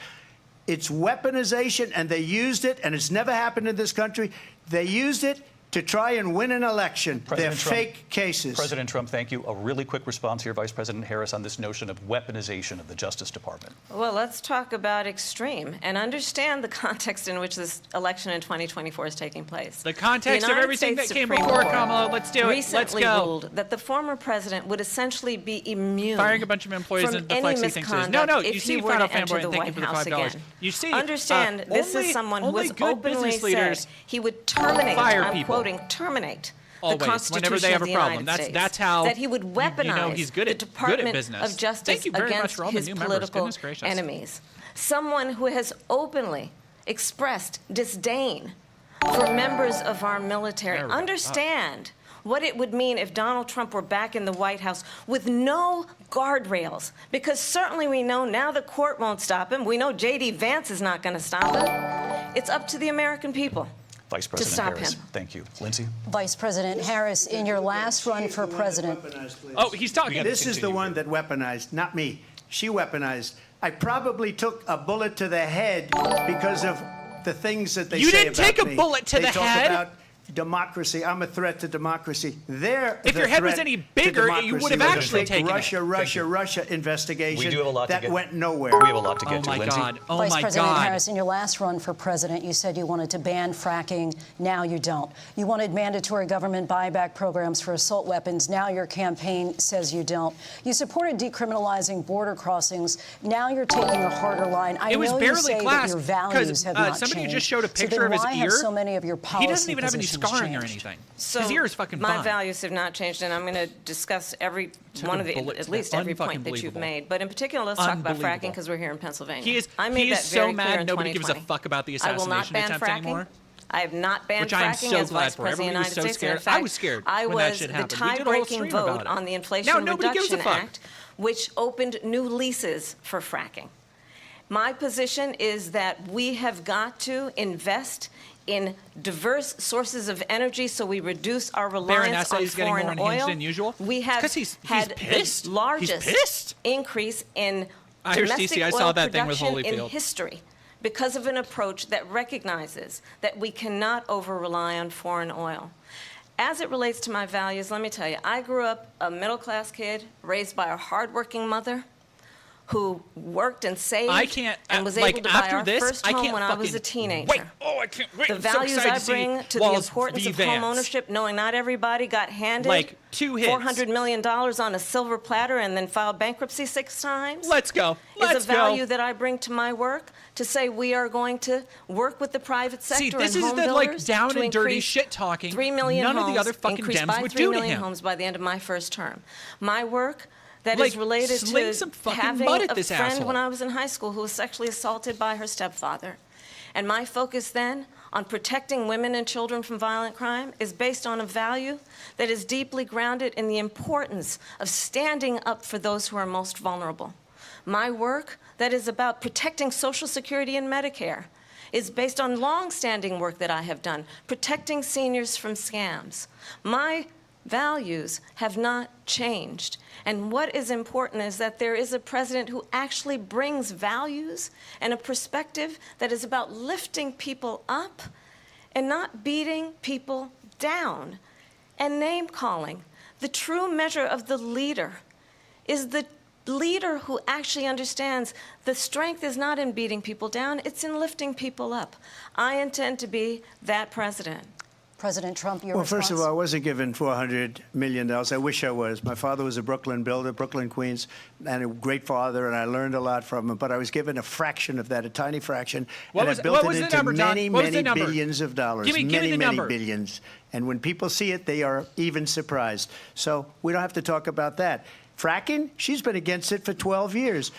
It's weaponization, and they used it, and it's never happened in this country. They used it to try and win an election. They're fake cases. President Trump, thank you. A really quick response here, Vice President Harris, on this notion of weaponization of the Justice Department. Well, let's talk about extreme and understand the context in which this election in 2024 is taking place. The context of everything that came before, Kamala. Let's do it. Let's go. Ruled that the former president would essentially be immune firing a bunch of employees into the flex he thinks is. No, you see Final Fanboy and thank you for the $5. You see, understand, this is someone who has openly said he would terminate, I'm quoting, terminate the Constitution of the United States. That's how that he would weaponize he's good at, the Department business. of Justice against his political enemies. Someone who has openly expressed disdain for members of our military. Understand what it would mean if Donald Trump were back in the White House with no guardrails. Because certainly we know now the court won't stop him. We know J.D. Vance is not going to stop him. It's up to the American people. Vice President Harris, thank you. Lindsay? Vice President Harris, in your last run for president. Oh, he's talking. This is the one that weaponized, not me. She weaponized. I probably took a bullet to the head because of the things that they say about me. You didn't take a bullet to the head? They talk about democracy. I'm a threat to democracy. If your head was any bigger, you would have actually taken it. Russia investigation. We do have a lot to get. That went nowhere. We have a lot to get to, Lindsay. Oh my God. Vice President Harris, in your last run for president, you said you wanted to ban fracking. Now you don't. You wanted mandatory government buyback programs for assault weapons. Now your campaign says you don't. You supported decriminalizing border crossings. Now you're taking a harder line. I know you say that your values have not changed. Somebody just showed a picture of his ear. Have so many of your policy he doesn't even have any scarring changed? Or anything. So his ear is fucking my fine. values have not changed, and I'm going to discuss every one of the, at least every point that you've made. But in particular, let's talk about fracking because we're here in Pennsylvania. He is so mad nobody gives a fuck about the assassination attempt anymore. I have not banned fracking as Vice President of the United States. Scared. In fact, I was scared I when that shit was the happened. tie-breaking vote on the Inflation Reduction Act, which opened new leases for fracking. My position is that we have got to invest in diverse sources of energy so we reduce our reliance on foreign oil. Than usual. We have had the largest increase in domestic oil production in history because of an approach that recognizes that we cannot over-rely on foreign oil. As it relates to my values, let me tell you, I grew up a middle-class kid raised by a hardworking mother who worked and saved and was able to buy our first home when I was a teenager. Wait, I can't wait. The values I bring to the importance of home ownership, knowing not everybody got handed like 2 hits. $400 million on a silver platter and then filed bankruptcy 6 times. Let's go. Is a value that I bring to my work to say we are going to work with the private sector. See, this and is home the builders down to and dirty increase shit talking 3 million none homes, of the other fucking increase Dems by would 3 do to million him. homes by the end of my first term. My work that Like, is related sling to some fucking having mud at a this friend asshole. when I was in high school who was sexually assaulted by her stepfather. And my focus then on protecting women and children from violent crime is based on a value that is deeply grounded in the importance of standing up for those who are most vulnerable. My work that is about protecting Social Security and Medicare is based on long-standing work that I have done, protecting seniors from scams. My values have not changed. And what is important is that there is a president who actually brings values and a perspective that is about lifting people up and not beating people down and name-calling. The true measure of the leader is the leader who actually understands the strength is not in beating people down, it's in lifting people up. I intend to be that president. President Trump, your Well, response? first of all, I wasn't given $400 million. I wish I was. My father was a Brooklyn builder, Brooklyn, Queens, and a great father, and I learned a lot from him. But I was given a fraction of that, a tiny fraction, and I built it into many, many billions of dollars. Many billions. And when people see it, they are even surprised. So we don't have to talk about that. Fracking, she's been against it for 12 years.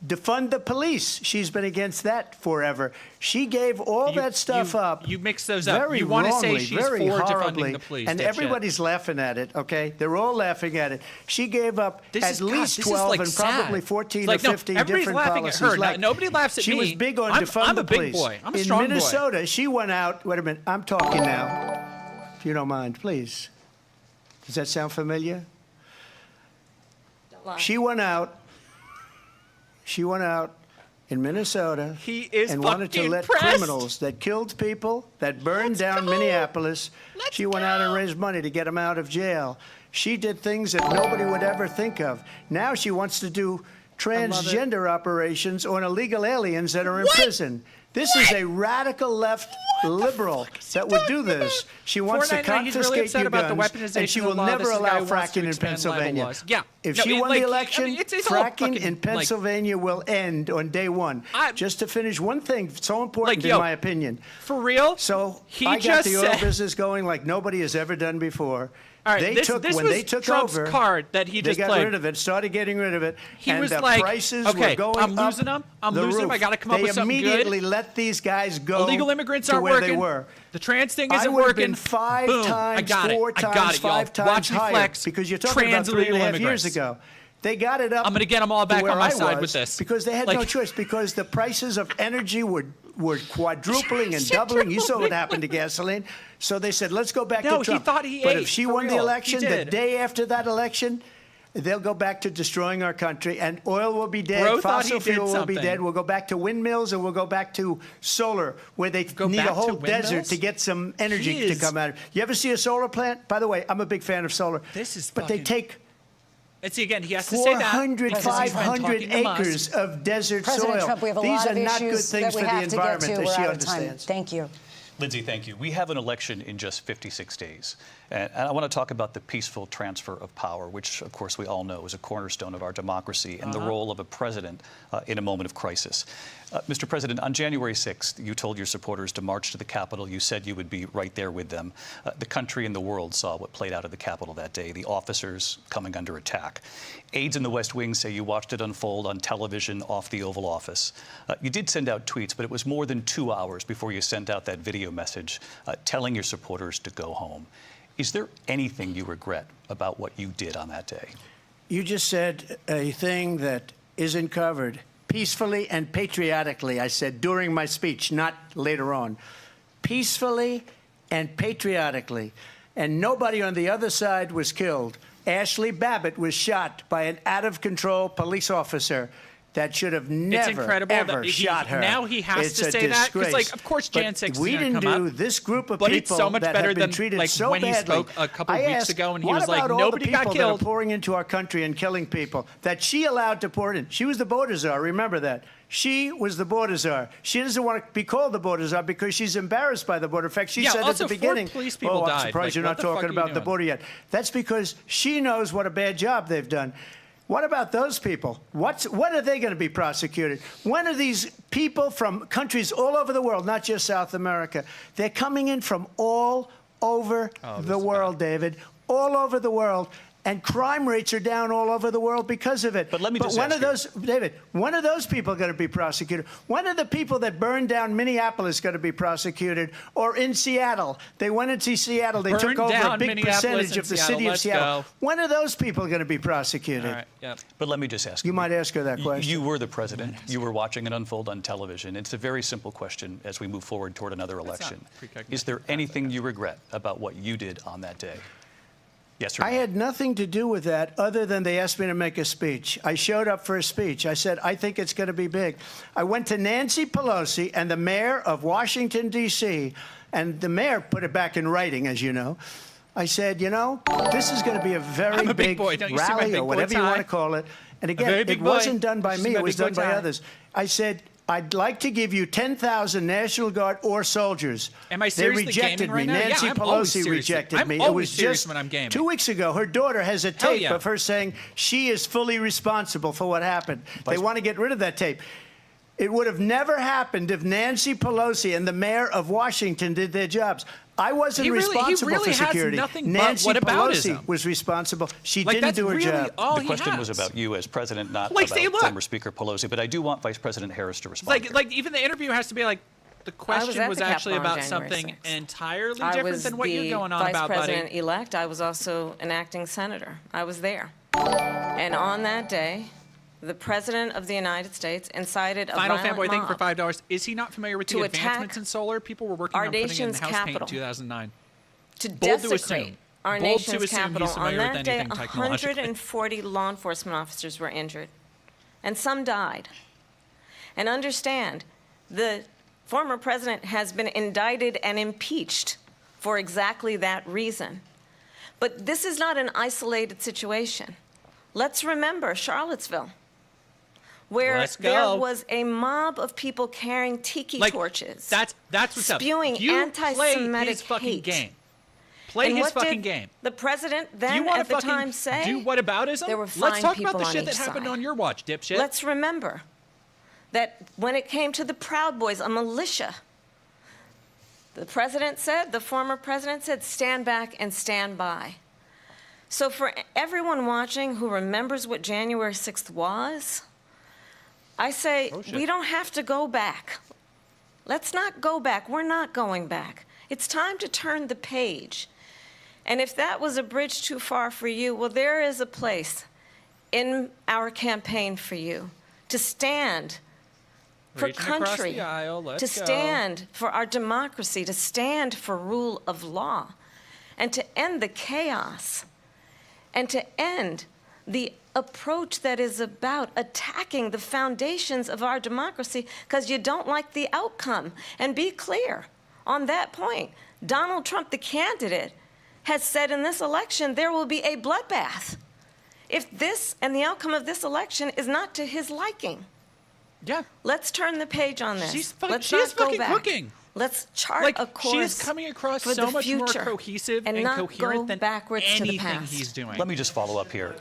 Defund the police. She's been against that forever. She gave all that stuff up. You mix those up. Very You want to say wrongly, she's very for horribly, defunding the police. and everybody's laughing at it, okay? They're all laughing at it. She gave up at least 12 and probably 14 or 15 different policies. At her. Nobody laughs at me. She was big on defund the police. I'm a big boy. I'm a strong boy. In Minnesota, she went out. Wait a minute. I'm talking now. If you don't mind, please. Does that sound familiar? Don't lie. She went out in Minnesota and wanted to let criminals that killed people, that burned down Minneapolis, she went out and raised money to get them out of jail. She did things that nobody would ever think of. Now she wants to do transgender operations on illegal aliens that are in prison. This is a radical left liberal that would do this. She wants to confiscate your guns, and she will never allow fracking in Pennsylvania. Yeah. If she won the election, fracking in Pennsylvania will end on day one. Just to finish one thing, so important in my opinion. For real? So I got the oil business going like nobody has ever done before. All right, when they took Trump's over, card that he just they got played. rid of it, started getting rid of it, He and was the like, prices okay, were going I'm losing up them. I'm the losing them. roof. I got to come up with something good. They immediately let these guys go. Illegal immigrants to aren't where working. They were. The trans thing isn't I would have working. been five Boom. times, I got four it. times, I got it, y'all. five times Watch me higher, flex. because you're talking about Trans illegal 3.5 immigrants. years ago. They got it up. I'm going to get them all back where on my I side was with this. because they had no choice. Because the prices of energy were quadrupling and doubling. You saw what happened to gasoline. So they said, let's go back to Trump. he thought he But ate, if she for won the real. election, He the did. day after that election, they'll go back to destroying our country, and oil will be dead, Bro thought he fossil did fuel will be something. dead. We'll go back to windmills, and we'll go back to solar, where they need back a to whole desert windmills? to get some energy to come out of it. You ever see a solar plant? By the way, I'm a big fan of solar. This is But they fucking- take And see, again, he has to say that. 400, because he's been 500 talking to us. acres of desert President soil. Trump, we have a These lot are of not good issues things that we for the have to get environment to. that We're she out of time. understands. Thank you. Lindsay, thank you. We have an election in just 56 days. And I want to talk about the peaceful transfer of power, which, of course, we all know is a cornerstone of our democracy and the role of a president in a moment of crisis. Mr. President, on January 6th, you told your supporters to march to the Capitol. You said you would be right there with them. The country and the world saw what played out at the Capitol that day, the officers coming under attack. Aides in the West Wing say you watched it unfold on television off the Oval Office. You did send out tweets, but it was more than 2 hours before you sent out that video message telling your supporters to go home. Is there anything you regret about what you did on that day? You just said a thing that isn't covered. Peacefully and patriotically, I said during my speech, not later on. Peacefully and patriotically. And nobody on the other side was killed. Ashley Babbitt was shot by an out-of-control police officer. that should have never, ever shot her. Now he has to say that because, like, of course, Jan 6 we didn't do this group of people it's so much that better have been than treated like so when badly. he spoke a couple of weeks ago and he was like, nobody got That are killed. pouring into our country and killing people that she allowed to pour in. She was the border czar. Remember that. She was the border czar. She doesn't want to be called the border czar because she's embarrassed by the border. In fact, she said at the beginning, police people I'm died. surprised you're not talking about the border yet. That's because she knows what a bad job they've done. What about those people? When are they going to be prosecuted? When are these people from countries all over the world, not just South America, they're coming in from all over the world, David, all over the world. And crime rates are down all over the world because of it. But let me just when ask are those, David, when are those people going to be prosecuted? When are the people that burned down Minneapolis going to be prosecuted? Or in Seattle? They went into Seattle. They took over a big percentage of the city of Seattle. When are those people going to be prosecuted? All right, yep. But let me just ask you. You might ask her that question. You were the president. You were watching it unfold on television. It's a very simple question as we move forward toward another election. Is there anything you regret about what you did on that day? Yes, sir. I had nothing to do with that other than they asked me to make a speech. I showed up for a speech. I said, I think it's going to be big. I went to Nancy Pelosi and the mayor of Washington, D.C., and the mayor put it back in writing, as you know. I said, you know, this is going to be a very big rally or whatever you want to call it. And again, it wasn't done by me. It was done by others. I said, I'd like to give you 10,000 National Guard or soldiers. Am I seriously They rejected gaming right me. now? Nancy Yeah, Pelosi rejected me. It was just when I'm gaming. 2 weeks ago. Her daughter has a tape of her saying she is fully responsible for what happened. They want to get rid of that tape. It would have never happened if Nancy Pelosi and the mayor of Washington did their jobs. I wasn't responsible for security. Nancy Pelosi was responsible. She didn't do her job. The question was about you as president, not about former Speaker Pelosi. But I do want Vice President Harris to respond. Like even the interview has to be like, the question was actually about something entirely different than what you're going on about, buddy. I was the Vice President-elect. I was also an acting senator. I was there. And on that day, the President of the United States incited a violent mob. Final fanboy thing for $5. Is he not familiar with the advancements in solar? People were working on putting in the House paint in 2009. To desecrate our nation's capital. On that day, 140 law enforcement officers were injured, and some died. And understand, the former president has been indicted and impeached for exactly that reason. But this is not an isolated situation. Let's remember Charlottesville, where there was a mob of people carrying tiki torches. That's what's up. Spewing anti-Semitic hate. Game. Play his fucking game. The president then at the time say? Do whataboutism? There were fine Let's talk people about the on shit each that happened side. on your watch, dipshit. Let's remember that when it came to the Proud Boys, a militia, the president said, the former president said, stand back and stand by. So for everyone watching who remembers what January 6th was, I say we don't have to go back. Let's not go back. We're not going back. It's time to turn the page. And if that was a bridge too far for you, well, there is a place in our campaign for you to stand for country, to stand for our democracy, to stand for rule of law, and to end the chaos, and to end the approach that is about attacking the foundations of our democracy because you don't like the outcome. And be clear on that point. Donald Trump, the candidate, has said in this election there will be a bloodbath if this and the outcome of this election is not to his liking. Yeah. Let's turn the page on this. She's Let's not go back. cooking. Let's chart a course. She is coming across for so the much more future cohesive and not coherent than backwards to the anything past. he's doing. Let me just follow up here.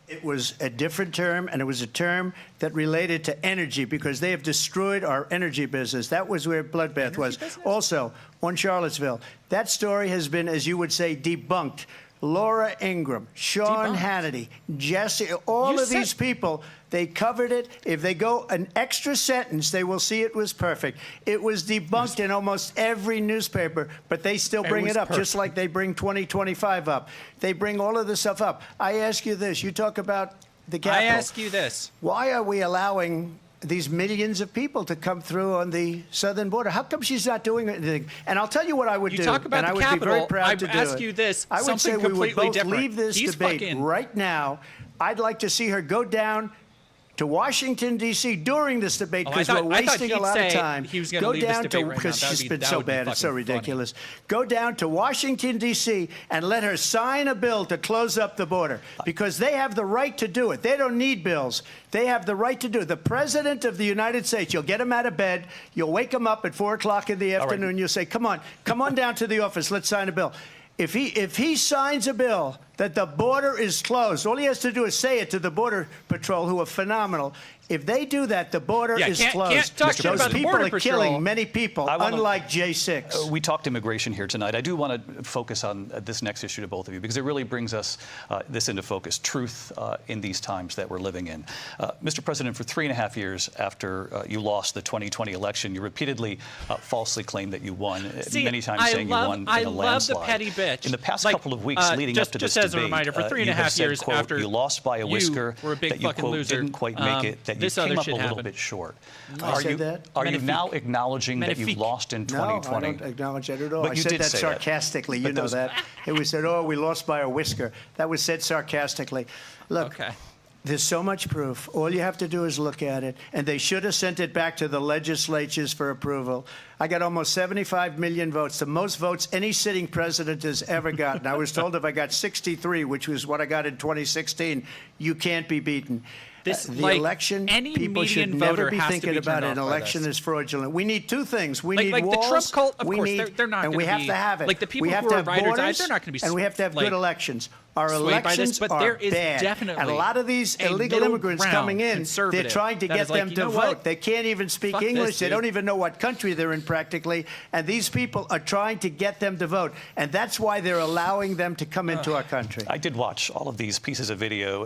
It was a different term, and it was a term that related to energy because they have destroyed our energy business. That was where bloodbath was. Also, on Charlottesville, that story has been, as you would say, debunked. Laura Ingraham, Sean Hannity, Jesse, all of these people, they covered it. If they go an extra sentence, they will see it was perfect. It was debunked in almost every newspaper, but they still bring it up, just like they bring 2025 up. They bring all of this stuff up. I ask you this. You talk about the Capitol. I ask you this. Why are we allowing these millions of people to come through on the southern border? How come she's not doing anything? And I'll tell you what I would do. You talk about and the I would Capitol. be very proud to do ask you this. I would say we would both leave this He's debate right now. I'd like to see her go down to Washington, D.C. during this debate, because we're wasting a lot of time. He was go down to, because it's been so bad, it's so ridiculous. Go down to Washington, D.C. and let her sign a bill to close up the border, because they have the right to do it. They don't need bills. They have the right to do it. The President of the United States, you'll get him out of bed, you'll wake him up at 4 o'clock in the afternoon, you'll say, come on down to the office, let's sign a bill. If he signs a bill that the border is closed, all he has to do is say it to the Border Patrol, who are phenomenal. If they do that, the border is closed. Those people are killing many people, unlike J6. We talked immigration here tonight. I do want to focus on this next issue to both of you, because it really brings us this into focus, truth in these times that we're living in. Mr. President, for 3.5 years after you lost the 2020 election, you repeatedly falsely claimed that you won, many times saying you won in a landslide. I love the petty bitch. In the past couple of weeks leading up to this debate, as a reminder, for 3.5 years quote, after you lost by a whisker, you were a big that you, fucking quote, loser. didn't quite make it, that you came up a little bit short. Are you now acknowledging that you lost in 2020? No, I don't acknowledge that at all. But I said that sarcastically. You know that. It was said, oh, we lost by a whisker. That was said sarcastically. Look, there's so much proof. All you have to do is look at it. And they should have sent it back to the legislatures for approval. I got almost 75 million votes, the most votes any sitting president has ever gotten. I was told if I got 63, which was what I got in 2016, you can't be beaten. The election, people should never be thinking about it. An election is fraudulent. We need two things. We need walls. The Trump cult, of course, they're not going to be. And we have to have it. Like the people who are ride or die, borders, they're not going to be. And we have to have good elections. Our elections but are there is bad. Definitely and a lot of these illegal immigrants coming in, they're trying to get them to vote. They can't even speak English. They don't even know what country they're in practically. And these people are trying to get them to vote. And that's why they're allowing them to come into our country. I did watch all of these pieces of video.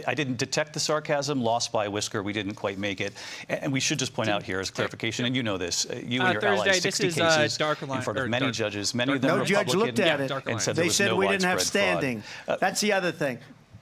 I didn't detect the sarcasm. Lost by a whisker. We didn't quite make it. And we should just point out here as clarification, and you know this, you and your allies, 60 cases in front of many judges, many of them No judge looked at it. And said they said no we didn't have widespread standing. That's the other thing.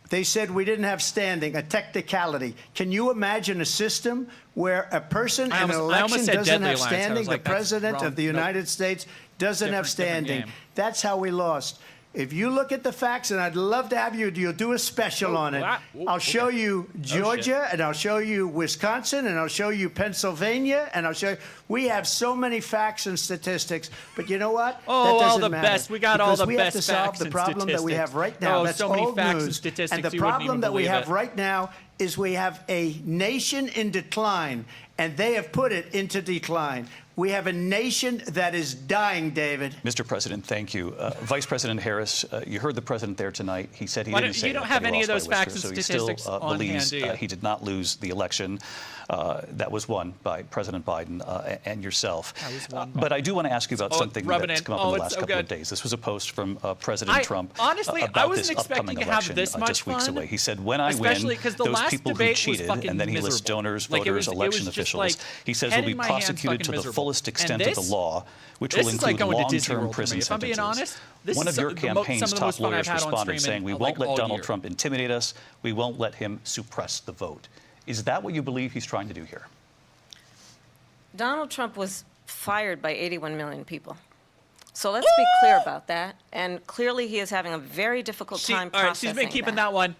They said we didn't have standing, a technicality. Can you imagine a system where a person in an election doesn't have standing? The President of the United States doesn't have standing. That's how we lost. If you look at the facts, and I'd love to have you'll do a special on it. I'll show you Georgia, and I'll show you Wisconsin, and I'll show you Pennsylvania, and I'll show you. We have so many facts and statistics, but you know what? Oh, that all the matter. best. We got all the we have best to solve facts the problem and that we have right now. That's so many old facts news. and statistics. And the problem that we have right now is we have a nation in decline, and they have put it into decline. We have a nation that is dying, David. Mr. President, thank you. Vice President Harris, you heard the president there tonight. He said he didn't say you don't have any of those facts and statistics so he still on believes hand, do you? he did not lose the election that was won by President Biden and yourself. But I do want to ask you about something that's come up in the last couple of days. This was a post from President Trump honestly, about I wasn't this upcoming expecting to have election this much just weeks fun, away. He said, when I win, those people who cheated, and then he lists donors, voters, election officials, he says will be prosecuted to the fullest extent of the law, which will include long-term prison sentences. If I'm being honest, one of your campaign's top lawyers responded saying, we won't let Donald Trump intimidate us, we won't let him suppress the vote. Is that what you believe he's trying to do here? Donald Trump was fired by 81 million people. So let's be clear about that. And clearly he is having a very difficult time processing she's been keeping that one.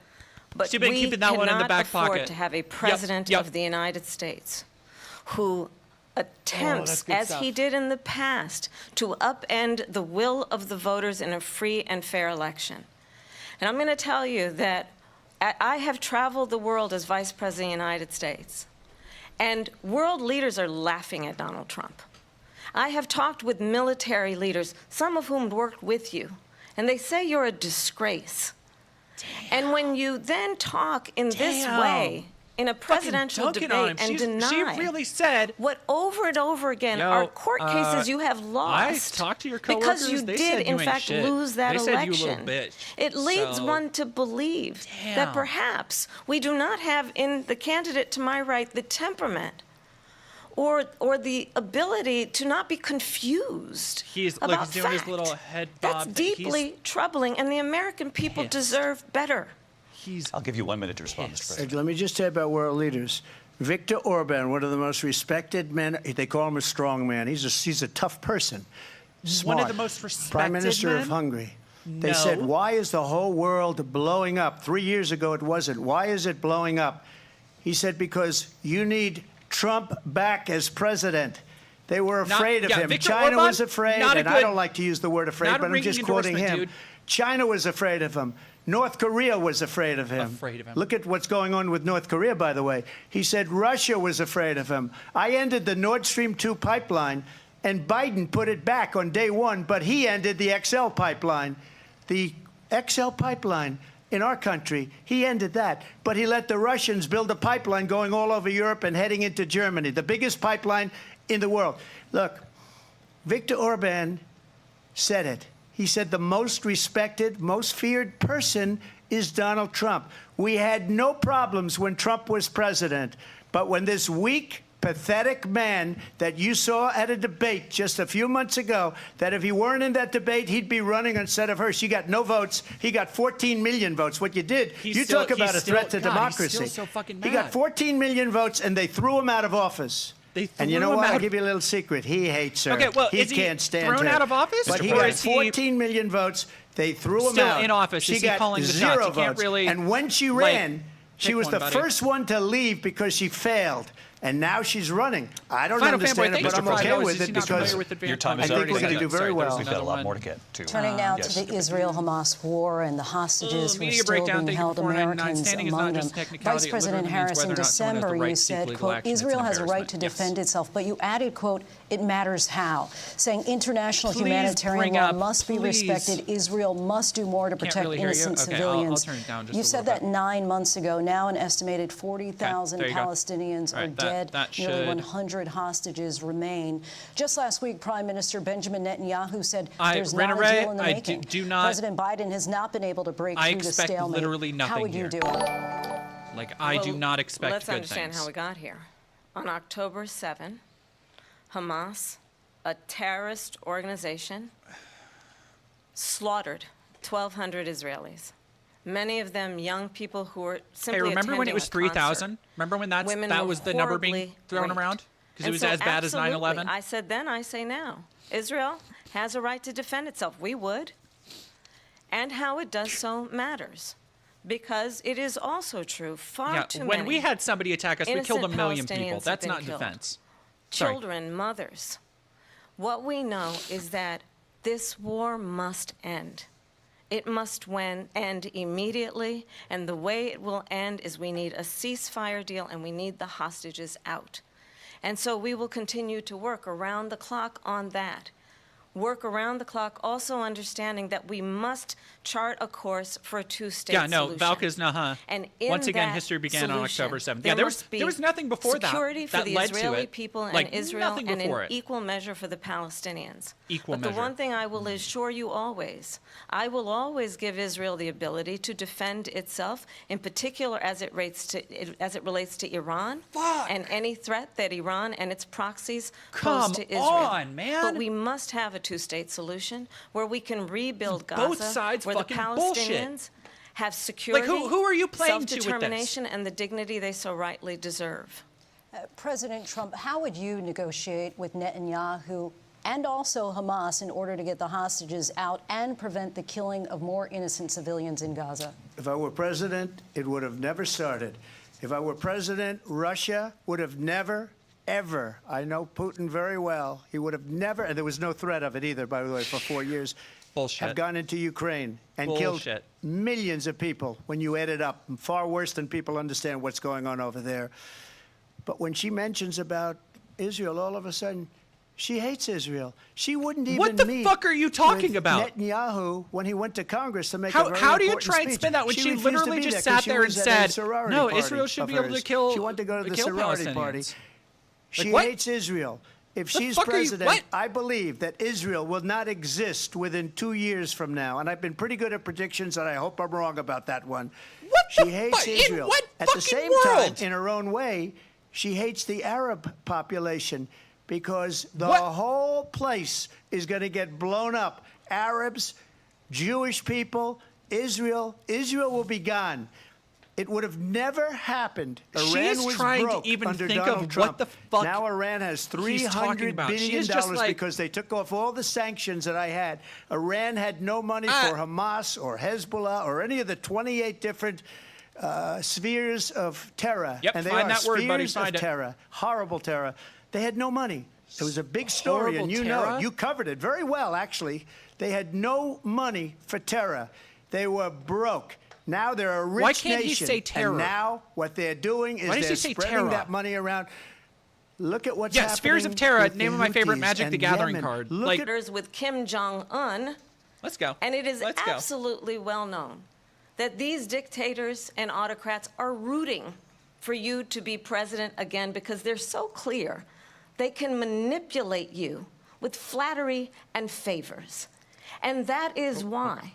But she's been keeping that one in the back pocket. We cannot afford to have a president of the United States who attempts, as he did in the past, to upend the will of the voters in a free and fair election. And I'm going to tell you that I have traveled the world as Vice President of the United States, and world leaders are laughing at Donald Trump. I have talked with military leaders, some of whom worked with you, and they say you're a disgrace. And when you then talk in this way, in a presidential debate, and deny she really said what over and over again are court cases you have lost. I talked to your coworkers, because you did in fact lose that election. It leads one to believe that perhaps we do not have in the candidate to my right the temperament or the ability to not be confused about he's doing his little head bob. That's deeply troubling, and the American people deserve better. I'll give you 1 minute to respond, Mr. President. Let me just tell you about world leaders. Viktor Orban, one of the most respected men, they call him a strong man. He's a tough person. Smart. One of the most respected Prime Minister of Hungary. They said, why is the whole world blowing up? 3 years ago it wasn't. Why is it blowing up? He said, because you need Trump back as president. They were afraid of him. Victor China Orban, was afraid, and I don't like to use the word afraid, but I'm just quoting him. Dude. China was afraid of him. North Korea was afraid of him. Look at what's going on with North Korea, by the way. He said Russia was afraid of him. I ended the Nord Stream 2 pipeline, and Biden put it back on day one, but he ended the XL pipeline. The XL pipeline in our country, he ended that. But he let the Russians build a pipeline going all over Europe and heading into Germany, the biggest pipeline in the world. Look, Viktor Orban said it. He said the most respected, most feared person is Donald Trump. We had no problems when Trump was president. But when this weak, pathetic man that you saw at a debate just a few months ago, that if he weren't in that debate, he'd be running instead of her. She got no votes. He got 14 million votes. What you did, you talk about a threat to democracy. He's still so fucking mad. He got 14 million votes, and they threw him out of office. And you know what? I'll give you a little secret. He hates her. Okay, well, he is he can't stand thrown her. out of office? But he got 14 million votes. They threw him out. Still in office. She Is he got calling the zero shots? You can't votes. really, and when she ran, she was the first one to leave because she failed. And now she's running. I don't understand it, but I'm okay with it because your time is I up. think we're going to do very well. We've got a lot more to get to. Turning now to the Israel-Hamas war and the hostages who are still being held, Americans among them. Vice President Harris, in December, you said, quote, Israel has a right to defend itself, but you added, quote, it matters how, saying international humanitarian law must be respected. Israel must do more to protect innocent civilians. You said that 9 months ago. Now an estimated 40,000 Palestinians are dead. Nearly 100 hostages remain. Just last week, Prime Minister Benjamin Netanyahu said there's not a deal in the making. President Biden has not been able to break through the stalemate. Literally nothing. How would you do it? Like, I do not expect let's good understand things. how we got here. On October 7, Hamas, a terrorist organization, slaughtered 1,200 Israelis. Many of them young people who were simply Hey, remember when it was attending a 3,000? Remember when that was the number being thrown around? Because it was as bad as 9/11? I said then, I say now. Israel has a right to defend itself. We would. And how it does so matters. Because it is also true, far too many. When we had somebody attack us, we killed 1 million people. Palestinians That's have not been killed. defense. Children, mothers. What we know is that this war must end. It must end immediately, and the way it will end is we need a ceasefire deal and we need the hostages out. And so we will continue to work around the clock on that. Work around the clock, also understanding that we must chart a course for a two-state solution. Yeah, no, Valka's Naha. And in Once again, that history began on solution, October 7th. Yeah, there was nothing before that. Security for the led to Israeli it. people and Like, Israel, nothing and before an it. equal measure for the Palestinians. Equal but measure. the one thing I will assure you always, I will always give Israel the ability to defend itself, in particular as it relates to Iran and any threat that Iran and its proxies pose to Israel. Come on, man. But we must have a two-state solution where we can rebuild Gaza, Both sides where the fucking Palestinians bullshit. have security, who are you playing to with this? self-determination, and the dignity they so rightly deserve. President Trump, how would you negotiate with Netanyahu and also Hamas in order to get the hostages out and prevent the killing of more innocent civilians in Gaza? If I were president, it would have never started. If I were president, Russia would have never, ever, I know Putin very well, he would have never, and there was no threat of it either, by the way, for 4 years, have gone into Ukraine and killed millions of people when you add it up, far worse than people understand what's going on over there. But when she mentions about Israel, all of a sudden, she hates Israel. She wouldn't even What the meet fuck are you talking with about? Netanyahu when he went to Congress to make a very How do you important try and speech. spin that when she refused literally to be just there 'cause sat she there and was at a said, sorority no, party Israel should of be able to hers. kill She wanted to go to the kill sorority party. Palestinians. She what? hates Israel. If The she's fuck are you- president, what? I believe that Israel will not exist within 2 years from now. And I've been pretty good at predictions, and I hope I'm wrong about that one. She hates Israel. In what At the fucking same world? time, in her own way, she hates the Arab population because the whole place is going to get blown up. Arabs, Jewish people, Israel will be gone. It would have never happened. Iran was broke to even under think Donald of Trump. what the fuck Now Iran has $300 billion because they took off all the sanctions that I had. Iran had no money for Hamas or Hezbollah or any of the 28 different spheres of terror. Yep, and they find are that word, spheres buddy. of Find it. terror, horrible terror. They had no money. It was a big story, Horrible and you terror? know it. You covered it very well, actually. They had no money for terror. They were broke. Now they're a rich nation. Why can't he say terror? And now what they're doing is they're spreading that money around. Look at what's happening. Spheres of Terror, with name the of my favorite Houthis Magic the and Gathering Yemen. card. Look Leaders with Kim Jong-un. Let's go. And it is Let's go. absolutely well known that these dictators and autocrats are rooting for you to be president again because they're so clear they can manipulate you with flattery and favors. And that is why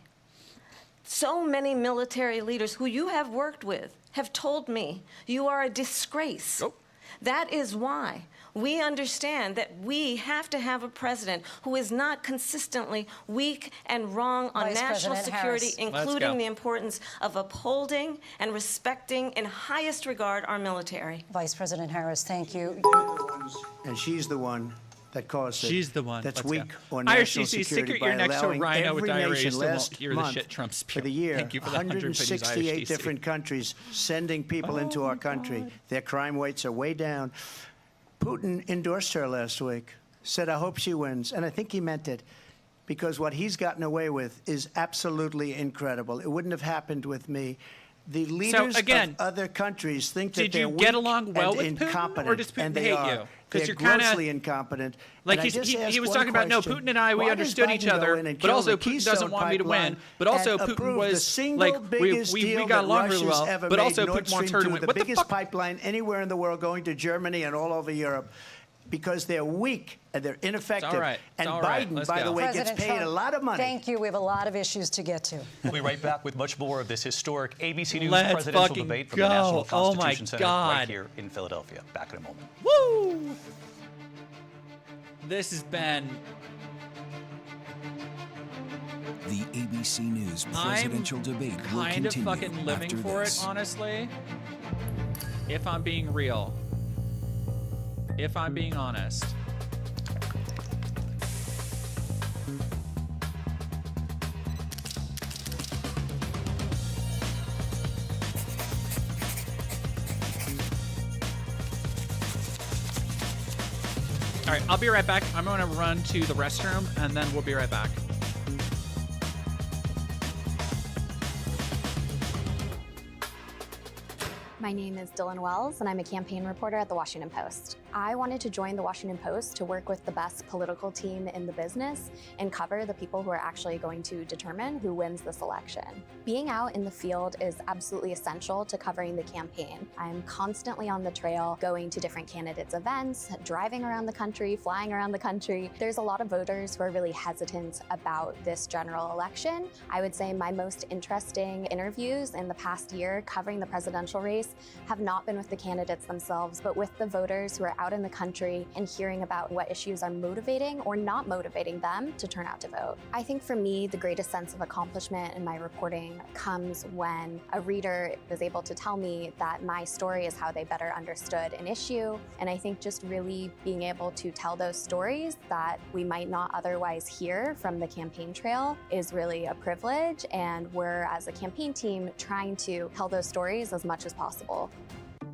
so many military leaders who you have worked with have told me you are a disgrace. That is why we understand that we have to have a president who is not consistently weak and wrong on Vice national President security, Harris. including the importance of upholding and respecting in highest regard our military. Vice President Harris, thank you. And she's the one that caused it. She's the one. That's Let's weak go. on national IRCC, security stick your by ear next to a allowing rhino with every diarrhea nation so won't last hear the month shit Trump spew. for the year. Thank you for the 168 IRCC. different countries sending people into our country. Their crime rates are way down. Putin endorsed her last week, said, I hope she wins. And I think he meant it, because what he's gotten away with is absolutely incredible. It wouldn't have happened with me. The leaders of other countries think that they're weak get along well and with Putin, incompetent, or does Putin and they hate are. you? Because They're you're kind grossly of incompetent. like And I just he asked was one talking about, no, question. Putin and I, we Why does understood Biden each go other, in and but kill also the Putin Keystone doesn't want me to pipeline win. But also and Putin approve the was single like, biggest we deal got that along really Russia's well, ever but made, also Nord Putin wants Stream her to 2, win. the What the biggest fuck? pipeline anywhere in the world, going to Germany and all over Europe, because they're weak and they're ineffective. And Biden, by the way, gets paid a lot of money. Thank you. We have a lot of issues to get to. We'll be right back with much more of this historic ABC News Let's presidential fucking debate from go. the National Oh my Constitution Center right God. here in Philadelphia. Back in a moment. Woo! This has been The ABC News presidential debate will kind of continue fucking living after for this. it, honestly. If I'm being real. If I'm being honest. All right, I'll be right back. I'm going to run to the restroom, and then we'll be right back. My name is Dylan Wells, and I'm a campaign reporter at The Washington Post. I wanted to join The Washington Post to work with the best political team in the business and cover the people who are actually going to determine who wins this election. Being out in the field is absolutely essential to covering the campaign. I'm constantly on the trail, going to different candidates' events, driving around the country, flying around the country. There's a lot of voters who are really hesitant about this general election. I would say my most interesting interviews in the past year covering the presidential race have not been with the candidates themselves, but with the voters who are out in the country and hearing about what issues are motivating or not motivating them to turn out to vote. I think for me, the greatest sense of accomplishment in my reporting comes when a reader is able to tell me that my story is how they better understood an issue. And I think just really being able to tell those stories that we might not otherwise hear from the campaign trail is really a privilege. And we're, as a campaign team, trying to tell those stories as much as possible.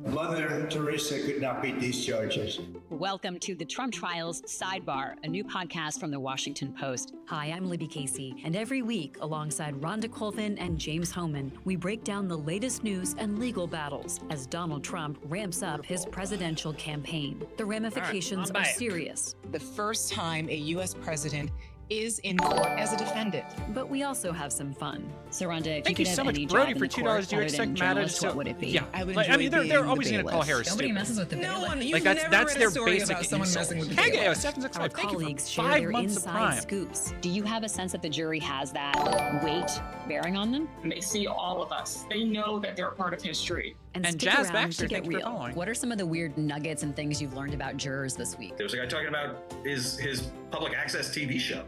Mother Teresa could not beat these charges. Welcome to the Trump Trials Sidebar, a new podcast from the Washington Post. Hi, I'm Libby Casey, and every week, alongside Rhonda Colvin and James Hohman, we break down the latest news and legal battles as Donald Trump ramps up his presidential campaign. The ramifications are serious. The first time a U.S. president is in court as a defendant. But we also have some fun. So, Rhonda, if Thank you you could so have much, any Brody, job for in the $2. court Do you other than expect Matt journalist, to? what would it be? Yeah, I would like, I mean, they're always going to call bailiff. Harris Nobody stupid. messes with the No bailiff. one. You've Like never that's read their a story basic about someone insult. messing with the Hey, bailiff. 765. Our Thank you colleagues for share 5 their months of inside Prime. scoops. Do you have a sense that the jury has that weight bearing on them? And they see all of us. They know that they're part of history. And stick Jazz around Baxter, to get thank you for real. following. What are some of the weird nuggets and things you've learned about jurors this week? There was a guy talking about his public access TV show.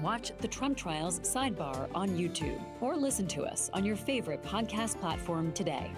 Watch the Trump Trials Sidebar on YouTube or listen to us on your favorite podcast platform today.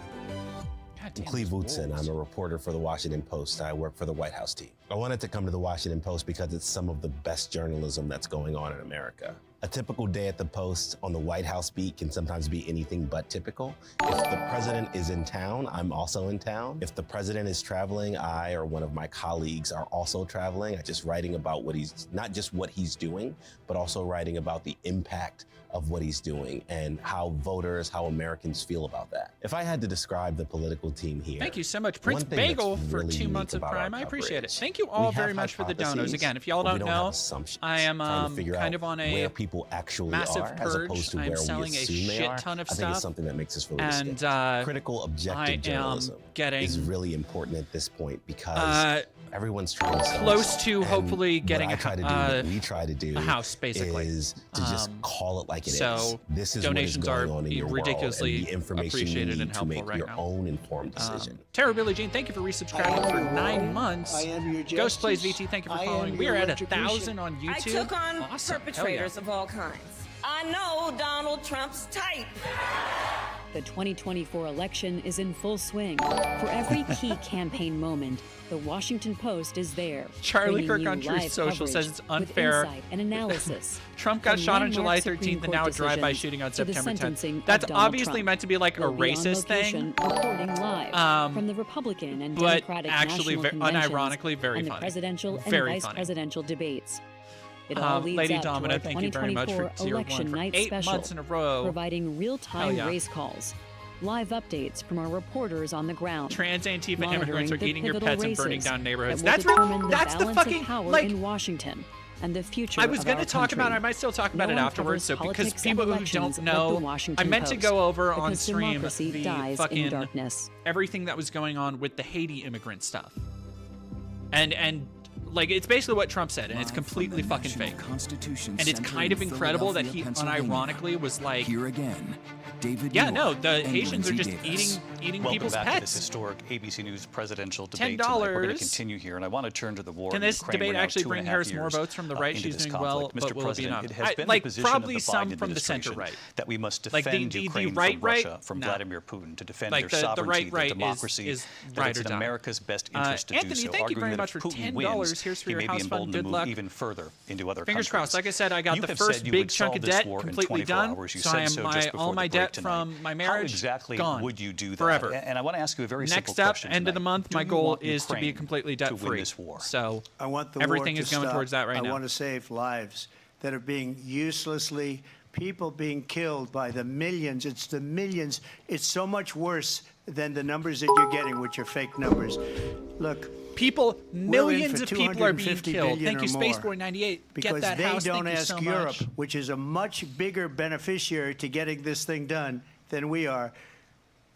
I'm Cleve Wootson. I'm a reporter for the Washington Post. I work for the White House team. I wanted to come to the Washington Post because it's some of the best journalism that's going on in America. A typical day at the Post on the White House beat can sometimes be anything but typical. If the president is in town, I'm also in town. If the president is traveling, I or one of my colleagues are also traveling, just writing about not just what he's doing, but also writing about the impact of what he's doing and how voters, how Americans feel about that. If I had to describe the political team here. Thank you so much, Prince Bagel, for really 2 months of Prime. I appreciate it. Thank you all very much for the donos. Again, if y'all don't know, I am kind of on a where people actually massive are, purge. as opposed to I'm where selling we a assume they shit are. ton of I think stuff. it's something that makes us really And critical, objective journalism is really important at this point because everyone's trying to close to hopefully getting what we try to do a house, basically, is to just call it like it is. So this is donations what is going on in your ridiculously world, and the information appreciated you and need to helpful make right your now. own informed decision. Tara Billie Jean, thank you for resubscribing for 9 months. I am your justice. Ghost Plays VT, thank you for following. We are at 1,000 on YouTube. I took on Awesome. perpetrators of all kinds. I know Donald Trump's type. The 2024 election is in full swing. For every key campaign moment, the Washington Post is there. Charlie bringing Kirk on you Truth live Social says coverage it's unfair. with insight and analysis. Trump got From shot on landmark July Supreme 13th and Court now a drive-by decisions shooting on to the September sentencing 10th. of That's Donald obviously Trump. meant to be like a We'll be on racist location, thing. Reporting live from the Republican and but Democratic actually, national conventions unironically, very and the funny. presidential and Very vice funny. presidential debates. It all leads Lady up Domina, to our thank you very much for 2024 tier 1 election for night 8 special, months in a row. providing real-time yeah. race calls, live updates from our reporters on the ground. Trans Antifa monitoring immigrants are the eating your pivotal pets and burning races down neighborhoods. that That's will determine that's the the balance fucking of power like. in Washington and the future. I was of going our to talk about it. country. I might still talk about No it one afterwards. So covers because politics people and who elections don't like the know, Washington I meant to Post, go over on because stream democracy the dies fucking in darkness. everything that was going on with the Haiti immigrant stuff, and like it's basically what Trump said, and it's completely fucking fake. And it's kind of incredible that he unironically was like, here again, David. Yeah, no, the Haitians are just eating Welcome people's back to this pets. historic ABC News presidential debate $10. tonight. We're going to continue here, and I want to turn to the war Can in this Ukraine. debate We're now actually 2.5 bring Harris more years, votes from the right? into She's this doing well, conflict. but Mr. will it be President, enough? it has been Like, the position probably of the some Biden from the administration center-right. that we must Like, defend the Ukraine right, from Russia, from no. Vladimir Putin, to defend Like, their the sovereignty, right their democracy, is that right it's or in die. America's best interest to Anthony, do so, thank you very arguing much that for if Putin $10. wins, Here's for he your may be house fund. emboldened to Good move luck. even further into other Fingers countries. crossed. Like I said, I got You the have first said you big would chunk solve of this debt war in completely 24 done. hours. You So said I am so just before all the my break debt tonight. from my marriage How exactly gone would you do that? forever. And I want to ask you a very simple Next up, question end of the tonight. month, Do my you goal want is to be Ukraine completely to win debt-free. this war? So I want the everything war is to going stop. towards that right now. I want to save lives that are being uselessly, people being killed by the millions. It's the millions. It's so much worse than the numbers that you're getting, which are fake numbers. Look. People, millions of people are being killed. Thank you, or more, Spaceboy98. Because Get that they house. don't Thank you ask so Europe, much. which is a much bigger beneficiary to getting this thing done than we are.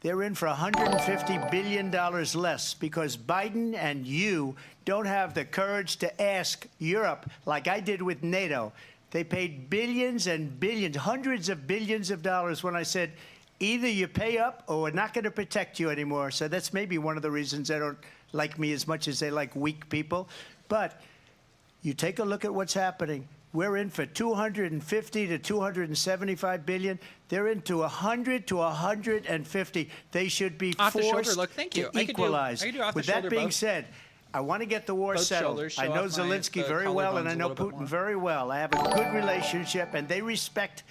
They're in for $150 billion less because Biden and you don't have the courage to ask Europe like I did with NATO. They paid billions and billions, hundreds of billions of dollars when I said, either you pay up or we're not going to protect you anymore. So that's maybe one of the reasons they don't like me as much as they like weak people. But you take a look at what's happening. We're in for 250 to 275 billion. They're into 100 to 150. They should be Off the shoulder forced look. Thank you. to equalize. I could do off the With that shoulder being both. said, I want to get the war Both settled. shoulders show I know off the Zelensky very well, and I collarbones a know little bit Putin more. very well. I have a good relationship, and they respect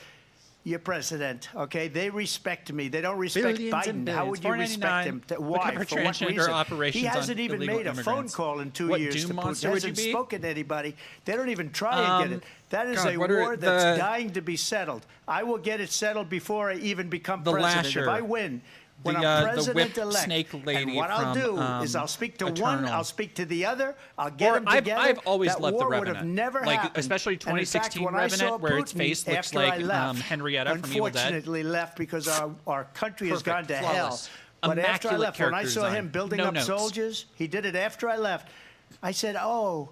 your president, okay? They respect me. They don't respect Billions and Biden. How billions. would you respect him? Why? Look up For for what transgender reason? operations He hasn't on even illegal made a phone immigrants. call in 2 What years doom to monster Putin. would you Hasn't be? spoken to anybody. They don't even try and get it. That is God, a what are war that's the- dying to be settled. I will get it settled before I even become The president. lasher. If I win, when The, I'm the president whip elect, snake lady and what I'll from, do is I'll speak to one, Eternal. I'll speak to the other, I'll get them I've together. always that loved the war would Revenant. have never Like, happened. especially And in fact, 2016 when I saw Revenant, where its Putin face looks after I like, left, Henrietta from Evil Dead. unfortunately left because our country has gone Perfect, to hell. flawless. But after I Immaculate left, when I character saw him design. building No up notes. soldiers, he did it after I left. I said, oh,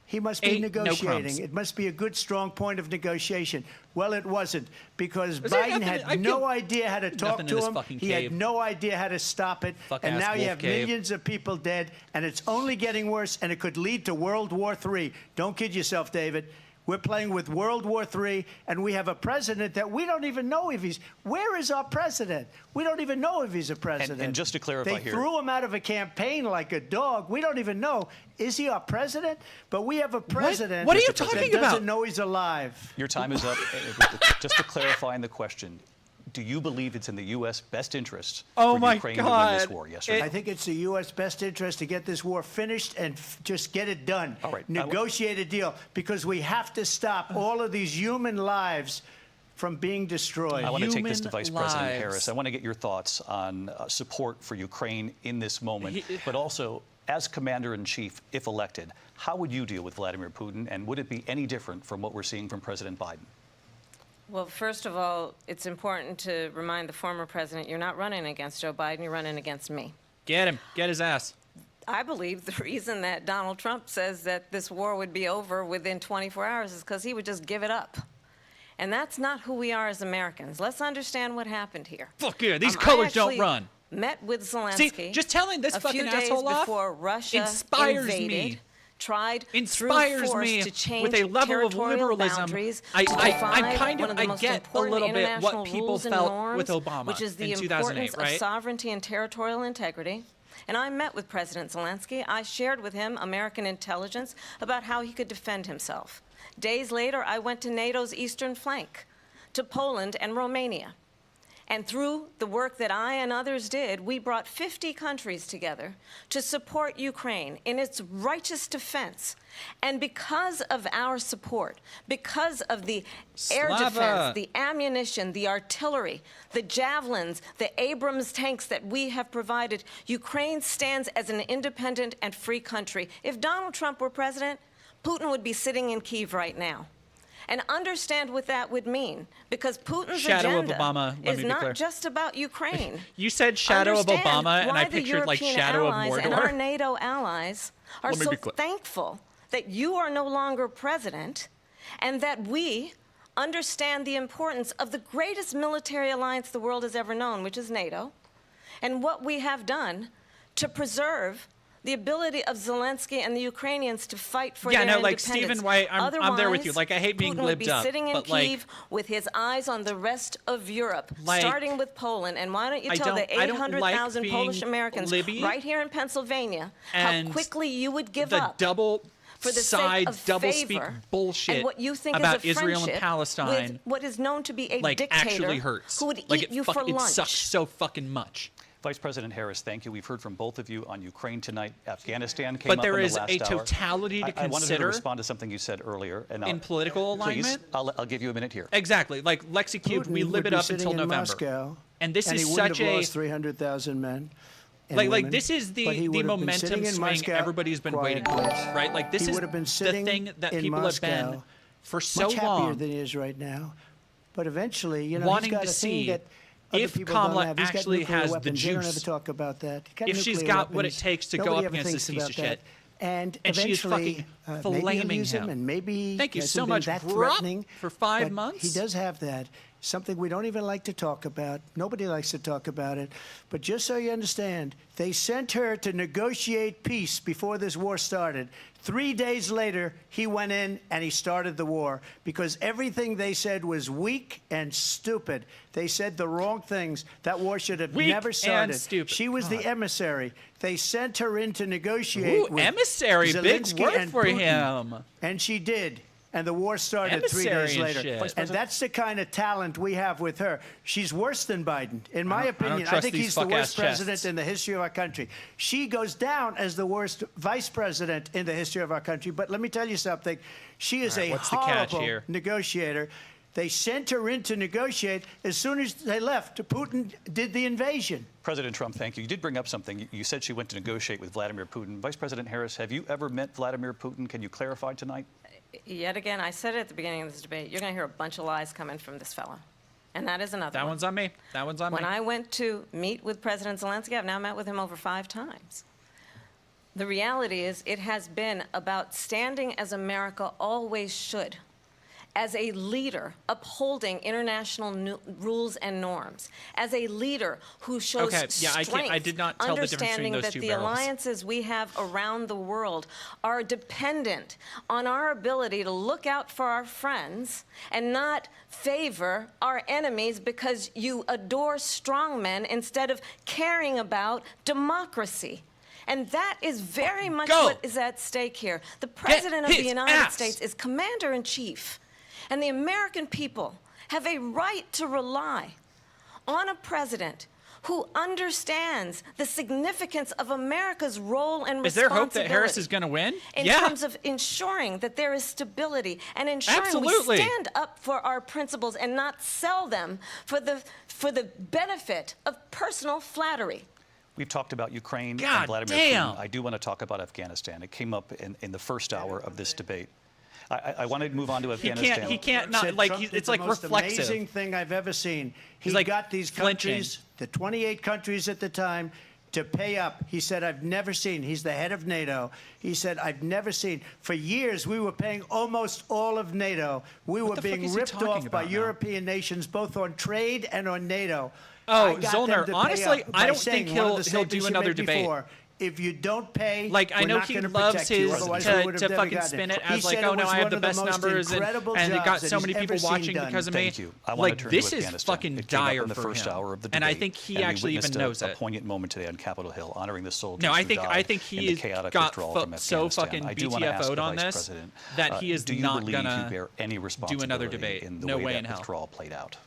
he must be Ain't no crumbs. negotiating. It must be a good, strong point of negotiation. Well, it wasn't, because Is there Biden nothing- I had feel no idea how to talk nothing in to this him. fucking He cave. had no idea how to stop it. And Fuck-ass now you wolf have cave. millions of people dead, and it's only getting worse, and it could lead to World War III. Don't kid yourself, David. We're playing with World War III, and we have a president that we don't even know if he's... Where is our president? We don't even know if he's a president. And just to clarify they threw him out of a campaign like a dog. We don't even know. Is he our president? But we have a president What are you talking that about? doesn't know he's alive. Your time is up. Just to clarify the question, do you believe it's in the U.S. best interest for Ukraine to win this war? Yes or no? I think it's the U.S. best interest to get this war finished and just get it done. All right. Negotiate a deal, because we have to stop all of these human lives from being destroyed. I want to take this to Vice President Harris. I want to get your thoughts on support for Ukraine in this moment, but also as Commander-in-Chief, if elected, how would you deal with Vladimir Putin, and would it be any different from what we're seeing from President Biden? Well, first of all, it's important to remind the former president you're not running against Joe Biden, you're running against me. Get him. Get his ass. I believe the reason that Donald Trump says that this war would be over within 24 hours is because he would just give it up. And that's not who we are as Americans. Let's understand what happened here. Fuck yeah, these colors don't run. Met with Zelensky. See, just telling this fucking asshole a few days off before Russia inspires invaded, me. Tried Inspires through force me to change with a level of territorial liberalism. boundaries, I to get a little bit what people felt with Obama which is the in 2008, importance right? of sovereignty and territorial integrity. And I met with President Zelensky. I shared with him American intelligence about how he could defend himself. Days later, I went to NATO's eastern flank, to Poland and Romania. And through the work that I and others did, we brought 50 countries together to support Ukraine in its righteous defense. And because of our support, because of the air defense, the ammunition, the artillery, the javelins, the Abrams tanks that we have provided, Ukraine stands as an independent and free country. If Donald Trump were president, Putin would be sitting in Kyiv right now. And understand what that would mean, because Putin's agenda is not just about Ukraine. You said shadow of Obama, and I pictured like shadow of Mordor. And our NATO allies are so thankful that you are no longer president, and that we understand the importance of the greatest military alliance the world has ever known, which is NATO, and what we have done to preserve the ability of Zelensky and the Ukrainians to fight for their independence. Like Stephen White, I'm there with you. Like, I hate being Putin would libbed be up, sitting in but Kyiv with his eyes on the rest of Europe, like, starting with Poland. And why don't you tell the 800,000 Polish Americans right here in Pennsylvania how quickly you would give up for the sake of favor bullshit and what you think about is a Israel and Palestine with what is known to be a dictator actually hurts. Who would like eat you for lunch. It sucks so fucking much. Vice President Harris, thank you. We've heard from both of you on Ukraine tonight. Afghanistan came up in the last hour. But there is a totality to consider. I wanted to respond to something you said earlier. And in political alignment? Please, I'll give you a minute here. Exactly. Like Lexi Cube, we live it up until November. Moscow, and this and is he such have a... lost 300,000 men. Like this is the momentum swing everybody's been waiting for, right? Like this is the thing that people have been for so much long. Happier than he is right now. But eventually, you know, wanting he's got to a see that if Kamala actually has the juice. They don't ever talk about that. If she's got what it takes to go up against this piece of shit. And she's fucking flaming him. And maybe thank you so much, that threatening for 5 months. He does have that. Something we don't even like to talk about. Nobody likes to talk about it. But just so you understand, they sent her to negotiate peace before this war started. 3 days later, he went in and he started the war because everything they said was weak and stupid. They said the wrong things. That war should have never started. And stupid. She was the emissary. They sent her in to negotiate with emissary, Zelensky big word and for Putin. him. And she did. And the war started 3 days later. And that's the kind of talent we have with her. She's worse than Biden. In my opinion, I think he's the worst president in the history of our country. She goes down as the worst vice president in the history of our country. But let me tell you something. She is a horrible negotiator. They sent her in to negotiate. As soon as they left, Putin did the invasion. President Trump, thank you. You did bring up something. You said she went to negotiate with Vladimir Putin. Vice President Harris, have you ever met Vladimir Putin? Can you clarify tonight? Yet again, I said it at the beginning of this debate, you're going to hear a bunch of lies coming from this fellow. And that is another That one's on me. That one's on me. When I went to meet with President Zelensky, I've now met with him over 5 times. The reality is it has been about standing as America always should as a leader upholding international rules and norms, as a leader who shows strength, I did not tell the difference between understanding those that two the barrels. alliances we have around the world are dependent on our ability to look out for our friends and not favor our enemies because you adore strongmen instead of caring about democracy. And that is very much what is at stake here. The President of the United States is Commander-in-Chief, and the American people have a right to rely on a president who understands the significance of America's role and responsibility. Is there hope that Harris is going to win? In terms of ensuring that there is stability and ensuring we stand up for our principles and not sell them for the benefit of personal flattery. We've talked about Ukraine and Vladimir Putin. I do want to talk about Afghanistan. It came up in the first hour of this debate. I want to move on to Afghanistan. He can't not, like, it's like reflexive. The most amazing thing I've ever seen. He got these countries, the 28 countries at the time, to pay up. He said, I've never seen, he's the head of NATO. He said, I've never seen. For years, we were paying almost all of NATO. We were being ripped off by European nations, both on trade and on NATO. Oh, Zollner, honestly, I don't think he'll do another debate. If you don't pay, like, I know he loves his to fucking spin it as like, oh no, I have the best numbers and it got so many people watching because of me. Like, this is fucking dire for him, and I think he actually even knows it. A poignant moment today on Capitol Hill honoring the soldiers. No, I think he got so fucking BTFO'd on this that he is not gonna do another debate. No way in hell. Withdrawal played out.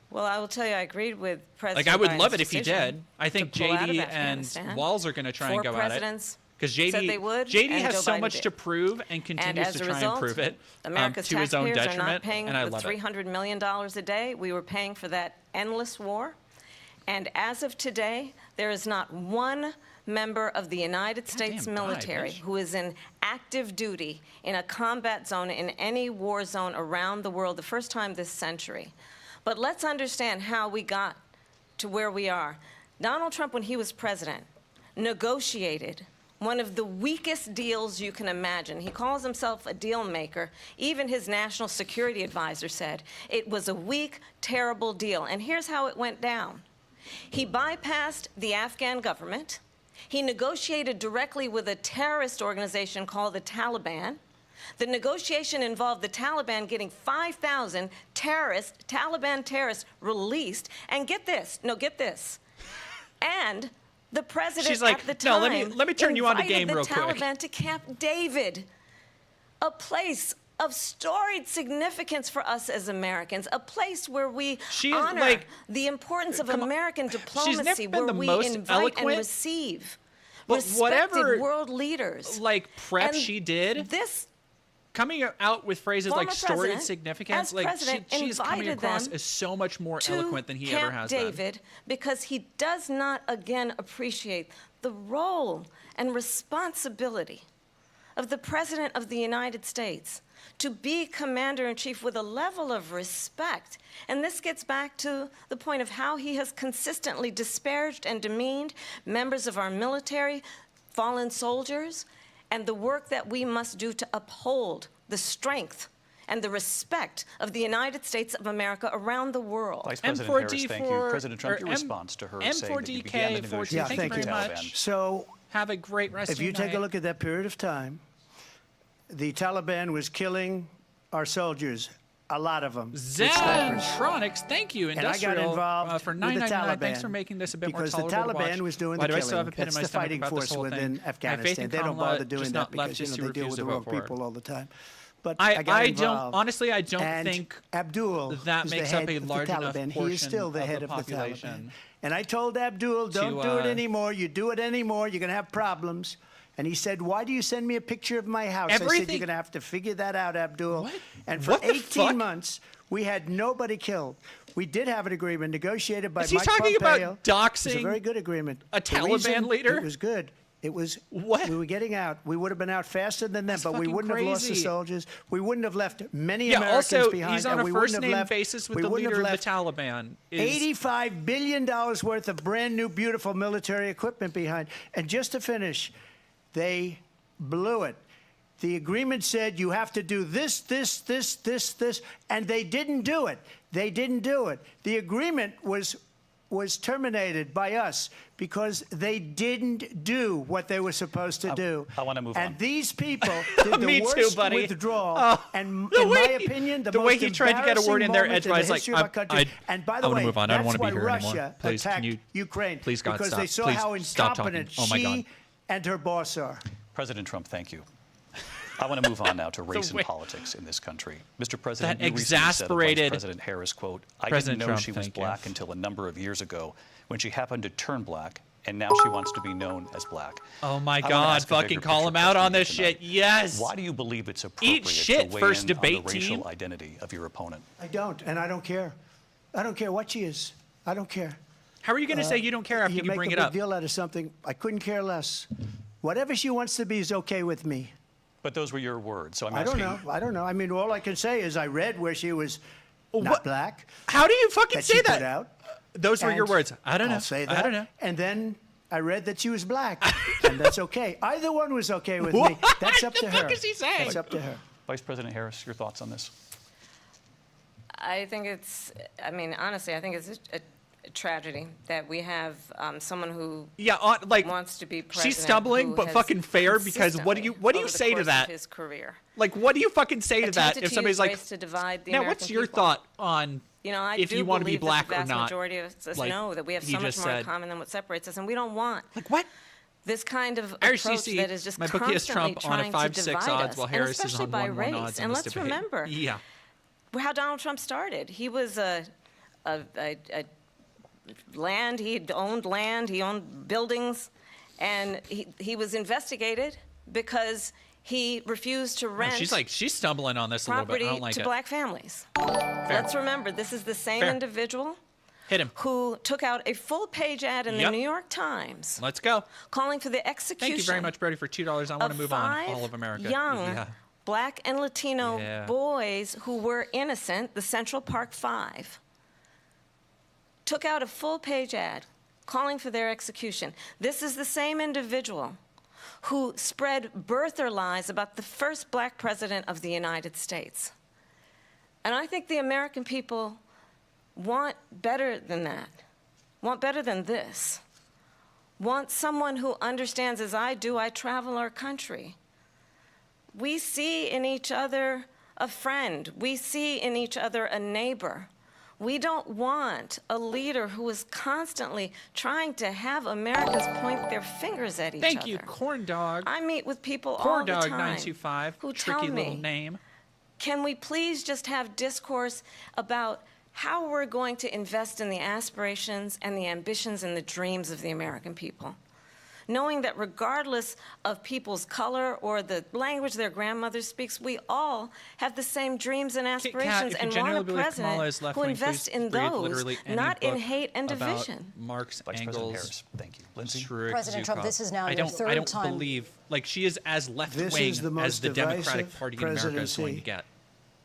Well, I will tell you, I agreed with President Like, I would Biden's love it if he decision did. I think JD and Walls are going to try and go at it. Because JD has so much to prove and continues to try and prove it America's to his own taxpayers are detriment, not paying and I the love $300 million a day. We were paying for that endless war. And as of today, there is not one member of the United States military who is in active duty in a combat zone in any war zone around the world, the first time this century. But let's understand how we got to where we are. Donald Trump, when he was president, negotiated one of the weakest deals you can imagine. He calls himself a deal maker. Even his national security advisor said it was a weak, terrible deal. And here's how it went down. He bypassed the Afghan government. He negotiated directly with a terrorist organization called the Taliban. The negotiation involved the Taliban getting 5,000 Taliban terrorists released. And get this, and the president at the time let me turn you on to game real quick. invited the Taliban to Camp David, a place of storied significance for us as Americans, a place where we honor the importance of American diplomacy, where we invite and receive respected world leaders. Like prep she did. Coming out with phrases like storied significance, like she's coming across as so much more eloquent than he ever has been. David, because he does not again appreciate the role and responsibility of the President of the United States to be Commander-in-Chief with a level of respect. And this gets back to the point of how he has consistently disparaged and demeaned members of our military, fallen soldiers, and the work that we must do to uphold the strength and the respect of the United States of America around the world. Vice President Harris, thank you. President Trump, your response to her saying that you began the negotiations with the Taliban. So, have a great rest of your night. If you take a look at that period of time, the Taliban was killing our soldiers, a lot of them. Zentronics, thank you, Industrial, and I got involved for with the $9.99. Taliban. Thanks for making this a bit more tolerable because the Taliban was doing the killing. That's the fighting force within Afghanistan. They don't bother doing that because they deal with the wrong people all the time. But I don't honestly. I don't think Abdul that makes up a large enough portion he is still the head of the Taliban. And I told Abdul, don't do it anymore. You do it anymore, you're going to have problems. And he said, why do you send me a picture of my house? I said, you're going to have to figure that out, Abdul. What? And for 18 months, we had nobody killed. We did have an agreement negotiated by Mike Pompeo. Is he talking about doxing? It was a very good agreement. A Taliban leader? It was good. It was, what? We were getting out. We would have been out faster than them, but we wouldn't have lost the soldiers. We wouldn't have left many Americans also, behind. He's on a first-name basis with the leader of the Taliban. $85 billion worth of brand new, beautiful military equipment behind. And just to finish, they blew it. The agreement said you have to do this, this, this, this, this, and they didn't do it. They didn't do it. The agreement was terminated by us because they didn't do what they were supposed to do. I want to move on. And these people did the worst withdrawal. And in my opinion, the way most he tried to get a word in there edgewise, like, and by the way, move on. I don't want that's to why be here anymore. Russia Please, attacked can you, Ukraine please, God, because stop. they saw Please, how stop talking. incompetent Oh my God. she and her boss are. President Trump, thank you. I want to move on now to race and politics in this country. Mr. President, you recently said of Vice President Harris, quote, I didn't know she was black until a number of years ago when she happened to turn black, and now she wants to be known as black. Oh my God, fucking call him out on this shit. Yes. Why do you believe it's appropriate to weigh in on the racial identity of your opponent? I don't, and I don't care. I don't care what she is. I don't care. How are you going to say you don't care after you bring it up? You make a big deal out of something. I couldn't care less. Whatever she wants to be is okay with me. But those were your words, so I'm asking. I don't know. I mean, all I can say is I read where she was not black. How do you fucking say that? Put out, those were your words. I don't know. I'll say that. I don't know. And then I read that she was black, and that's okay. Either one was okay with me. That's up to her. What the fuck is he saying? That's up to her. Vice President Harris, your thoughts on this? I think it's, I mean, honestly, I think it's a tragedy that we have someone who wants to be president. She's stumbling, but fucking fair, because what do you say to that? His career. Like, what do you fucking say to that if somebody's like, to divide the now, American what's your people. thought on if you want to be black the or vast not? Majority of us like know that we have so much more in common than what separates us, and we don't want what this kind of approach RCC, that is just my bookie has constantly Trump on a trying to 5-6 divide odds, us, while and Harris is especially on by 1-1 race. odds in And this let's debate. remember how Donald Trump started. He was he owned land, he owned buildings, and he was investigated because he refused to rent. She's stumbling on this a little bit. I don't like to it. black families. Fair. Let's remember, this is the same individual Hit him. who took out a full-page ad in the New York Times. Let's go. Calling for the execution. Thank you very much, Brody, for $2. I want to move on. All of America. Young black and Latino boys who were innocent, the Central Park Five, took out a full-page ad calling for their execution. This is the same individual who spread birther lies about the first black president of the United States. And I think the American people want better than that, want better than this, want someone who understands, as I do, I travel our country. We see in each other a friend. We see in each other a neighbor. We don't want a leader who is constantly trying to have Americans point their fingers at each other. Thank you, Corn Dog. I meet with people all the time. Corn Dog 925. Who tricky tell me, little name. Can we please just have discourse about how we're going to invest in the aspirations and the ambitions and the dreams of the American people? Knowing that regardless of people's color or the language their grandmother speaks, we all have the same dreams and aspirations and want a president who invests in those, not in hate and division. Marx, Engels, thank you. Lindsay? President Trump, this is now your third time. I don't believe, like, she is as left-wing as the Democratic Party in America is going to get.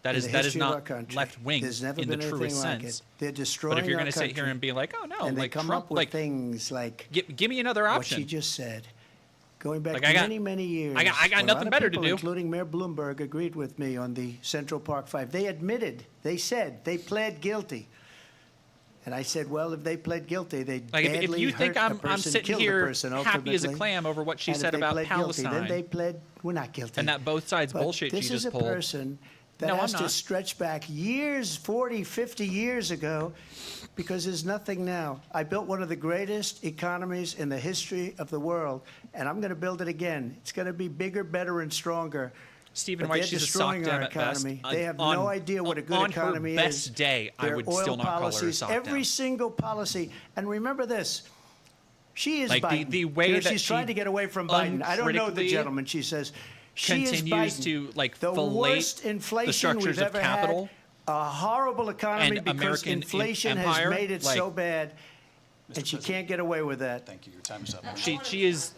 That is not left-wing in the truest sense. They're destroying But if you're going going to sit here and be like, oh no, and like they come Trump, up with like things like give me another option. What she just said, going back like many years. I got nothing better to do. Including Mayor Bloomberg agreed with me on the Central Park Five. They admitted, they said, they pled guilty. And I said, well, if they pled guilty, they badly if you think hurt a person, I'm sitting killed here a person, happy as a ultimately. clam over what she And said if they about pled Palestine, guilty, then they pled, we're not guilty. and that both sides But bullshit this she is just a pulled. person that has to stretch back years, 40, 50 years ago, because there's nothing now. I built one of the greatest economies in the history of the world, and I'm going to build it again. It's going to be bigger, better, and stronger. Stephen But White, they're she's a destroying sock our dev at best. economy. They have no idea what a good economy is. On her best day, I would still not call her a sock dev. Every single policy. And remember this. She is like Biden. The way that she's trying to get away from Biden. I don't know the gentleman. She says she continues is Biden. to like the worst inflation the structures we've of ever capital. Had. A horrible economy and because American inflation empire, has made it like, so bad, and she can't get away with that. Thank you. Your time is up. She is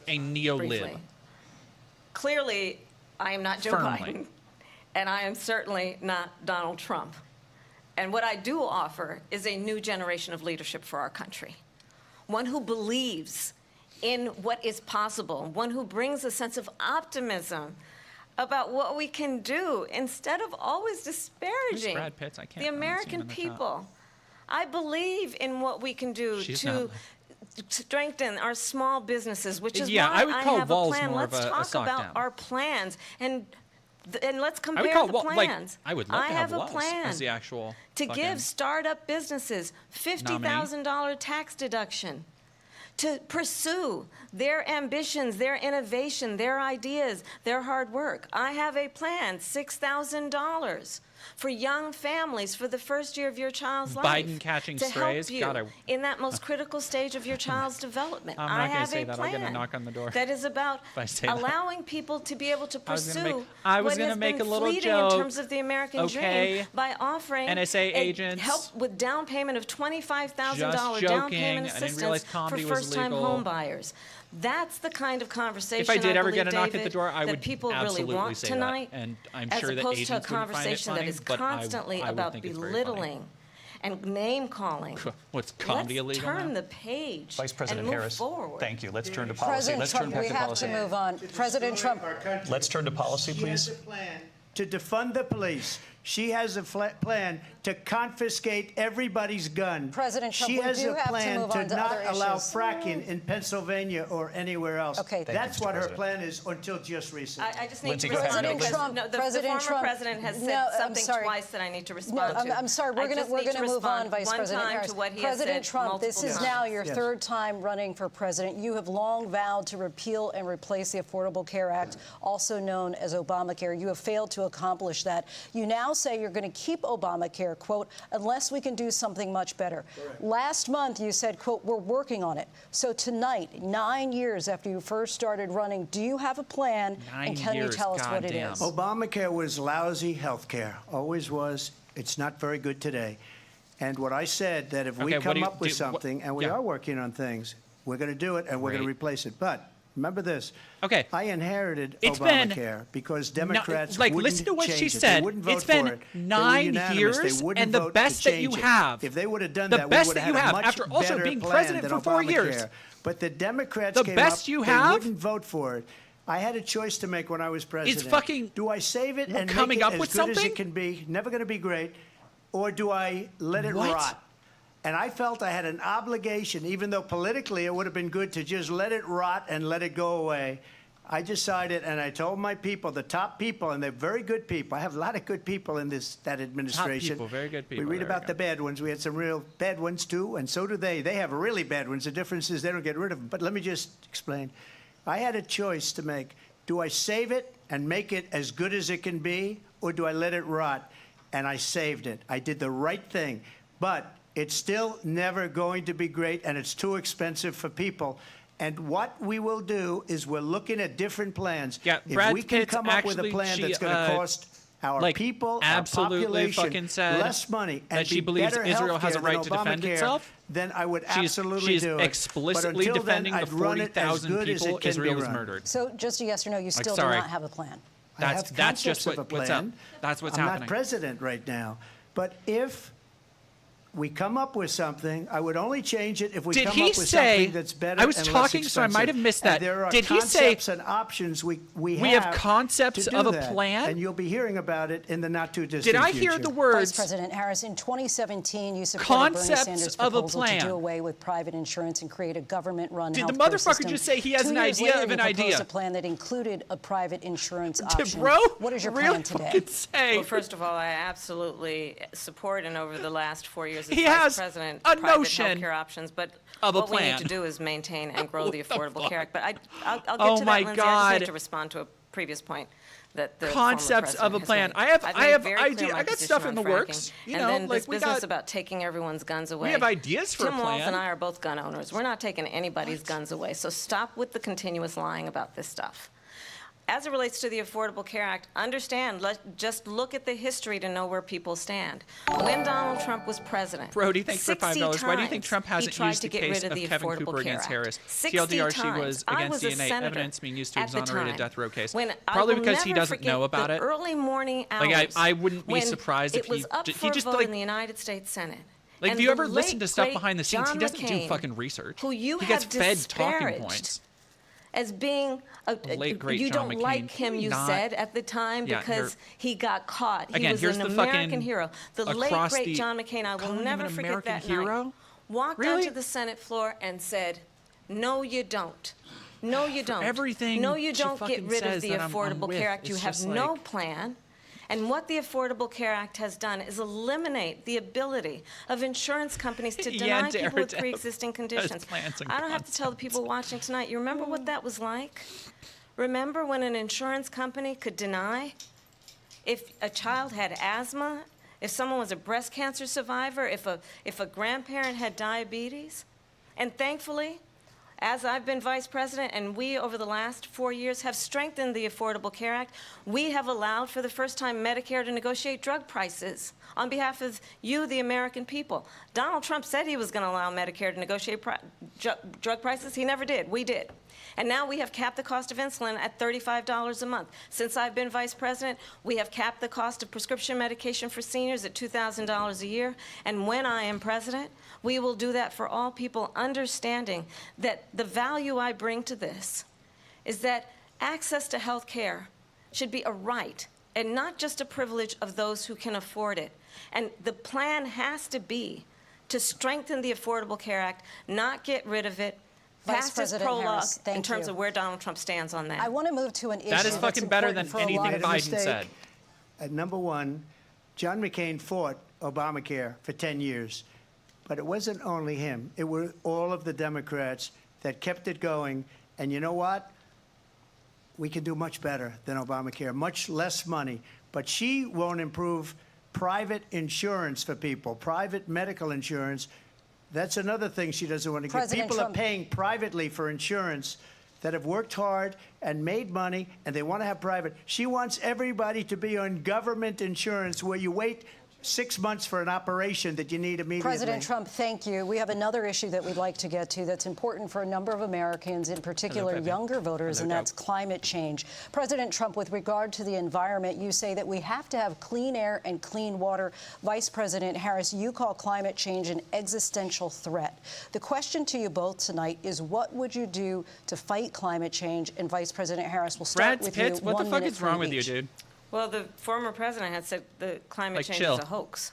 a neo-lib. Briefly. Clearly, I am not Joe Biden, and I am certainly not Donald Trump. And what I do offer is a new generation of leadership for our country, one who believes in what is possible, one who brings a sense of optimism about what we can do instead of always disparaging Brad Pitts? I can't the American people. I believe in what we can do to strengthen our small businesses, which is why I have a plan. Let's talk about our plans and let's compare the plans. I would love to have a plan as the actual to give startup businesses $50,000 tax deduction, to pursue their ambitions, their innovation, their ideas, their hard work. I have a plan, $6,000 for young families for the first year of your child's life. Biden catching strays. To help you in that most critical stage of your child's development. I'm not going to say that. I'll get a knock on the door. That is about allowing people to be able to pursue I was going to make a little joke in terms of the American dream by offering NSA agents help with down payment of $25,000 down payment assistance for first-time home buyers. That's the kind of conversation if I did ever believe, get a knock David, at the door, I would that people absolutely really want say tonight, that. And I'm as sure that opposed agents to a would find it conversation funny, that is but constantly I about think it's very belittling and name-calling. What's comedy Let's illegal turn now? the page Vice President and move Harris, forward. thank you. Let's turn to policy. President Let's Trump, turn we back to have policy. to move on. President Trump. Let's turn to policy, please. She has a plan to defund the police. She has a plan to confiscate everybody's gun. President Trump, she has a plan to not other allow issues. fracking in Pennsylvania or anywhere else. Okay, that's what her plan is until just recently. I just need Lindsay, to go ahead. respond. President Trump, No, the President former Trump, president has said something twice that I need to respond to. I'm sorry. We're going to move on, Vice President Harris. President Trump, this is now your third time running for president. You have long vowed to repeal and replace the Affordable Care Act, also known as Obamacare. You have failed to accomplish that. You now say you're going to keep Obamacare, quote, unless we can do something much better. Correct. Last month, you said, quote, we're working on it. So tonight, 9 years after you first started running, do you have a plan? And can you tell us what it is? Obamacare was lousy health care. Always was. It's not very good today. And what I said, that if we come up with something, and we are working on things, we're going to do it, and we're going to replace it. But remember this. Okay. I inherited Obamacare because Democrats wouldn't listen to what change she it. said. They wouldn't vote It's been for it. 9 years, and the best that you have. If they would have done the that, best we would that have you had have a much after also better being plan president than for 4 years. Obamacare. But the Democrats the came best up, you they have wouldn't vote for it. I had a choice to make when I was president. It's fucking. Do I save it and coming make up it with as good something? as it can be? Never going to be great. Or do I let it rot? And I felt I had an obligation, even though politically it would have been good to just let it rot and let it go away. I decided, and I told my people, the top people, and they're very good people. I have a lot of good people in that administration. Top people, very good people. We read about the bad ones. We had some real bad ones, too, and so do they. They have really bad ones. The difference is they don't get rid of them. But let me just explain. I had a choice to make. Do I save it and make it as good as it can be, or do I let it rot? And I saved it. I did the right thing. But it's still never going to be great, and it's too expensive for people. And what we will do is we're looking at different plans. Yeah, if Brad we can Pitt's come up with a actually, plan that's going to cost our people, absolutely our population, fucking said less money, and that she believes better Israel has a healthcare right than to defend Obamacare, itself. then I would absolutely do it. She's explicitly but until defending then, the I'd run it as 40,000 good as people it can Israel be has run. murdered. So just a yes or no, you still do not have a plan. That's just what's up. That's what's happening. I'm not president right now. But if we come up with something, I would only change it if we come up with something that's better. I was and talking, less so I might have missed that. And there are Did he say concepts and options we have concepts to do of a that, plan? and you'll be hearing about it in the not too distant Did I future. hear the words? Vice President Harris, in 2017, you supported Bernie Sanders' proposal to do away with private insurance and create a government-run health care system. Did the motherfucker just say he has an idea of an idea? You proposed a plan that included a private insurance option. Bro, what is your really plan today? Well, first of all, I absolutely support, and over the last 4 years as He Vice has President, a private notion healthcare options. But of a what we plan. need to do is maintain and grow the Affordable Care Act. But I'll get Oh to my that, Lindsay. I God. just need to respond to a previous point that the Concepts former of a president plan. has made. I have I've made very idea. clear my I got position stuff on in the fracking. works. You And know, then like this we business got. about taking everyone's guns away. We have ideas for Tim a plan. Walz and I are both gun owners. We're not taking anybody's guns away. So stop with the continuous lying about this stuff. As it relates to the Affordable Care Act, understand, just look at the history to know where people stand. When Donald Trump was president, Brody, thanks for $5. Why do you think Trump he hasn't tried used to the get case rid of the Kevin Affordable Cooper Care against Act. Harris? 60 TLDR, she times. was I against was a DNA senator evidence being used to at the exonerate a time. death row case. When I Probably will because he never doesn't forget know about the it. early morning hours. Like I wouldn't be when surprised if it was up he for just a vote like in the United States Senate. Like, And if you the ever listen late, to stuff great behind the scenes, John he doesn't do McCain, fucking research. who you he have gets fed talking disparaged points. as being Late, great you John don't McCain. like him, Can you not- said at the time, Yeah, because he got caught. He Again, was here's an the American fucking hero. The late, across great the- John McCain, I will calling him never an forget American that hero? night, walked Really? onto the Senate floor and said, "No, you don't. No, you don't. everything No, you she don't get fucking rid of says the that I'm Affordable with, Care Act. You it's have just no like- plan." And what the Affordable Care Act has done is eliminate the ability of insurance companies to Yeah, deny people with Jared, pre-existing conditions. plans and I don't have to tell the people watching tonight, you remember what that was like? Remember when an insurance company could deny if a child had asthma, if someone was a breast cancer survivor, if a grandparent had diabetes? And thankfully, as I've been vice president, and we, over the last 4 years, have strengthened the Affordable Care Act, we have allowed, for the first time, Medicare to negotiate drug prices on behalf of you, the American people. Donald Trump said he was going to allow Medicare to negotiate drug prices. He never did. We did. And now we have capped the cost of insulin at $35 a month. Since I've been vice president, we have capped the cost of prescription medication for seniors at $2,000 a year. And when I am president, we will do that for all people, understanding that the value I bring to this is that access to health care should be a right and not just a privilege of those who can afford it. And the plan has to be to strengthen the Affordable Care Act, not get rid of it, Vice President Harris, in terms of where Donald Trump stands on that. I want to move to an issue That is fucking better than important for a lot anything of Biden said. At number one, John McCain fought Obamacare for 10 years. But it wasn't only him. It were all of the Democrats that kept it going. And you know what? We can do much better than Obamacare, much less money. But she won't improve private insurance for people, private medical insurance. That's another thing she doesn't want to give. People are paying privately for insurance that have worked hard and made money, and they want to have private. She wants everybody to be on government insurance where you wait 6 months for an operation that you need immediately. President Trump, thank you. We have another issue that we'd like to get to that's important for a number of Americans, in particular younger voters, and that's climate change. President Trump, with regard to the environment, you say that we have to have clean air and clean water. Vice President Harris, you call climate change an existential threat. The question to you both tonight is, what would you do to fight climate change? And Vice President Harris, we'll start with you. What the fuck is wrong with you, dude? Well, the former president had said the climate change chill. is a hoax.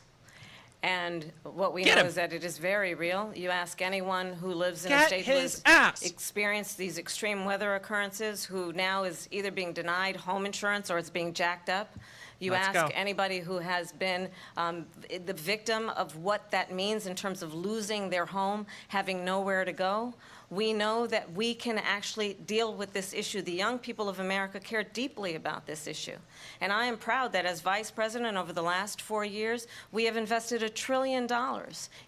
And what we know is that it is very real. You ask anyone who lives in a state who has experienced these extreme weather occurrences, who now is either being denied home insurance or it's being jacked up. You ask anybody who has been the victim of what that means in terms of losing their home, having nowhere to go. We know that we can actually deal with this issue. The young people of America care deeply about this issue. And I am proud that as vice president over the last 4 years, we have invested $1 trillion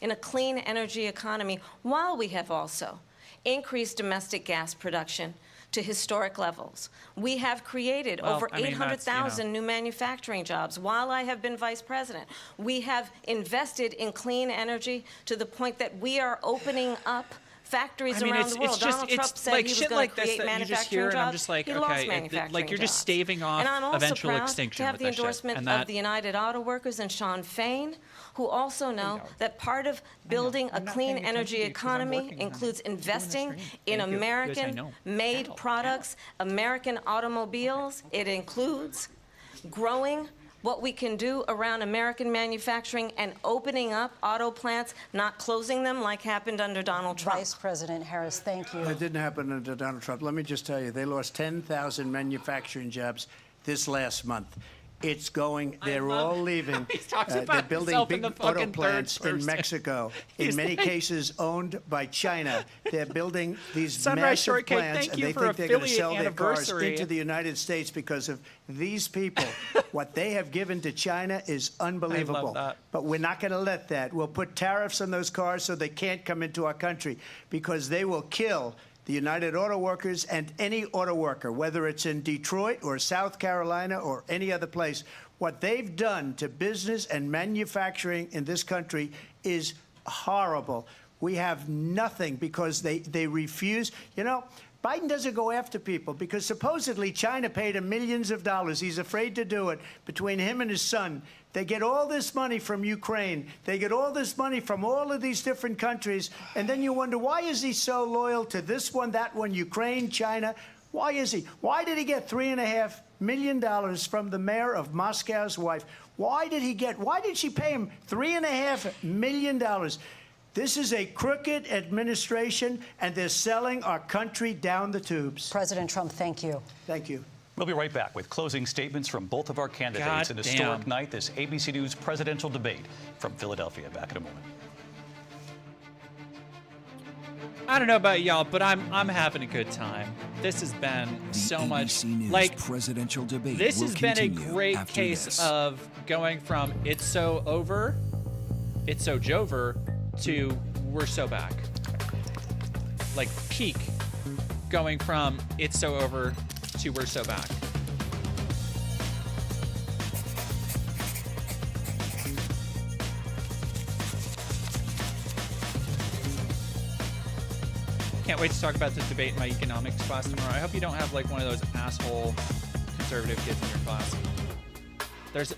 in a clean energy economy, while we have also increased domestic gas production to historic levels. We have created over 800,000 new manufacturing jobs while I have been vice president. We have invested in clean energy to the point that we are opening up factories around the world. Donald Trump said he was going to create manufacturing jobs. He lost manufacturing like you're just staving off and I'm also eventual proud extinction to have with the that shit. endorsement And of the United Auto Workers and Sean Fain, who also know that part of building a clean energy economy includes investing in American-made products, American automobiles. It includes growing what we can do around American manufacturing and opening up auto plants, not closing them like happened under Donald Trump. Vice President Harris, thank you. It didn't happen under Donald Trump. Let me just tell you, they lost 10,000 manufacturing jobs this last month. It's going, they're all leaving. They're building big auto plants in Mexico, in many cases owned by China. They're building these massive plants, and they think they're going to sell their cars into the United States because of these people. What they have given to China is unbelievable. But we're not going to let that. We'll put tariffs on those cars so they can't come into our country, because they will kill the United Auto Workers and any auto worker, whether it's in Detroit or South Carolina or any other place. What they've done to business and manufacturing in this country is horrible. We have nothing because they refuse. You know, Biden doesn't go after people because supposedly China paid him millions of dollars. He's afraid to do it. Between him and his son, they get all this money from Ukraine. They get all this money from all of these different countries. And then you wonder, why is he so loyal to this one, that one, Ukraine, China? Why is he? Why did he get $3.5 million from the mayor of Moscow's wife? Why did she pay him $3.5 million? This is a crooked administration, and they're selling our country down the tubes. President Trump, thank you. Thank you. We'll be right back with closing statements from both of our candidates. An historic night, this ABC News presidential debate from Philadelphia. Back in a moment. I don't know about y'all, but I'm having a good time. This has been so much like presidential debate. This has been a great case of going from it's so over, it's so Jover to we're so back. Like peak going from it's so over to we're so back. Can't wait to talk about this debate in my economics class tomorrow. I hope you don't have like one of those asshole conservative kids in your class.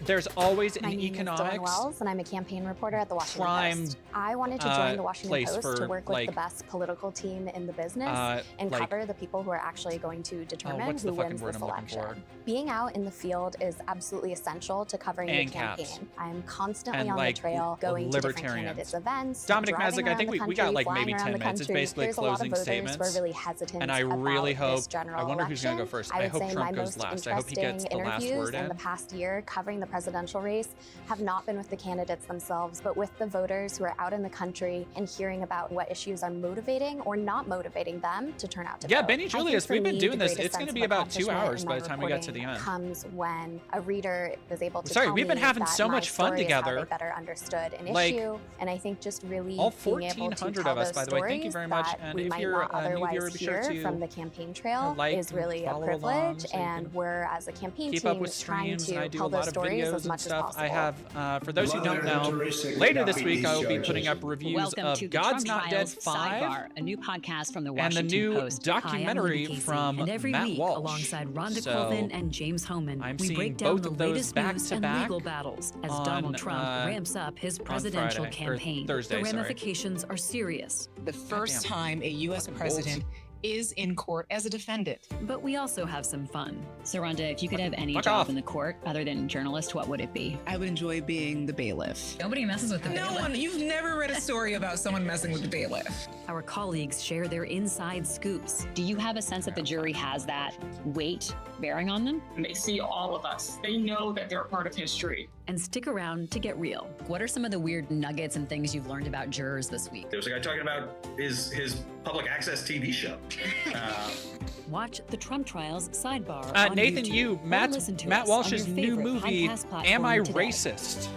There's always an economics. My name is Dylan Wells, and I'm a campaign reporter at the Washington Post. I wanted to join the Washington Post to work with the best political team in the business and cover the people who are actually going to determine who wins this election. Being out in the field is absolutely essential to covering the campaign. I'm constantly on the trail, going to different candidates' events. Dominic Mazzik, I think we got like maybe 10 minutes. It's basically closing statements. Who are really hesitant and I really hope. I wonder who's going to go first. I hope say Trump my goes most last. I hope he gets the last word in the past year covering the presidential race have not been with the candidates themselves, but with the voters who are out in the country and hearing about what issues are motivating or not motivating them to turn out to vote. Yeah, Benny Julius, we've been doing this. It's going to be about 2 hours by the time we get to the end. Comes when a reader is able to we've been having so much fun together. They better understood an like, issue, and I think just really all 1,400 of us, by the way, thank you very much. And if you're a new viewer, be sure to from the campaign trail is really a privilege, and we're as a campaign keep team up with streams, trying to and I do a tell lot those of stories videos as much and stuff. as possible. I have, for those who don't know, later this week I will be putting up reviews of God's Not Dead 5, Sidebar, a new podcast from the and the Washington new Post. documentary from and every Matt week, Walsh. alongside Rhonda Colvin and James Homan, I'm we break seeing down both the of those latest back news to and back legal battles as on, Donald Trump ramps up his presidential campaign. Thursday, the ramifications are serious. The first time a U.S. president is in court as a defendant. But we also have some fun. So Rhonda, if you could have any Fuck job off. in the court other than journalist, what would it be? I would enjoy being the bailiff. Nobody messes with the No bailiff. one, you've never read a story about someone messing with the bailiff. Our colleagues share their inside scoops. Do you have a sense that the jury has that weight bearing on them? And they see all of us. They know that they're part of history. And stick around to get real. What are some of the weird nuggets and things you've learned about jurors this week? There was a guy talking about his public access TV show. Watch the Trump trials sidebar on Nathan, YouTube. Matt Walsh's new movie, Am I Racist?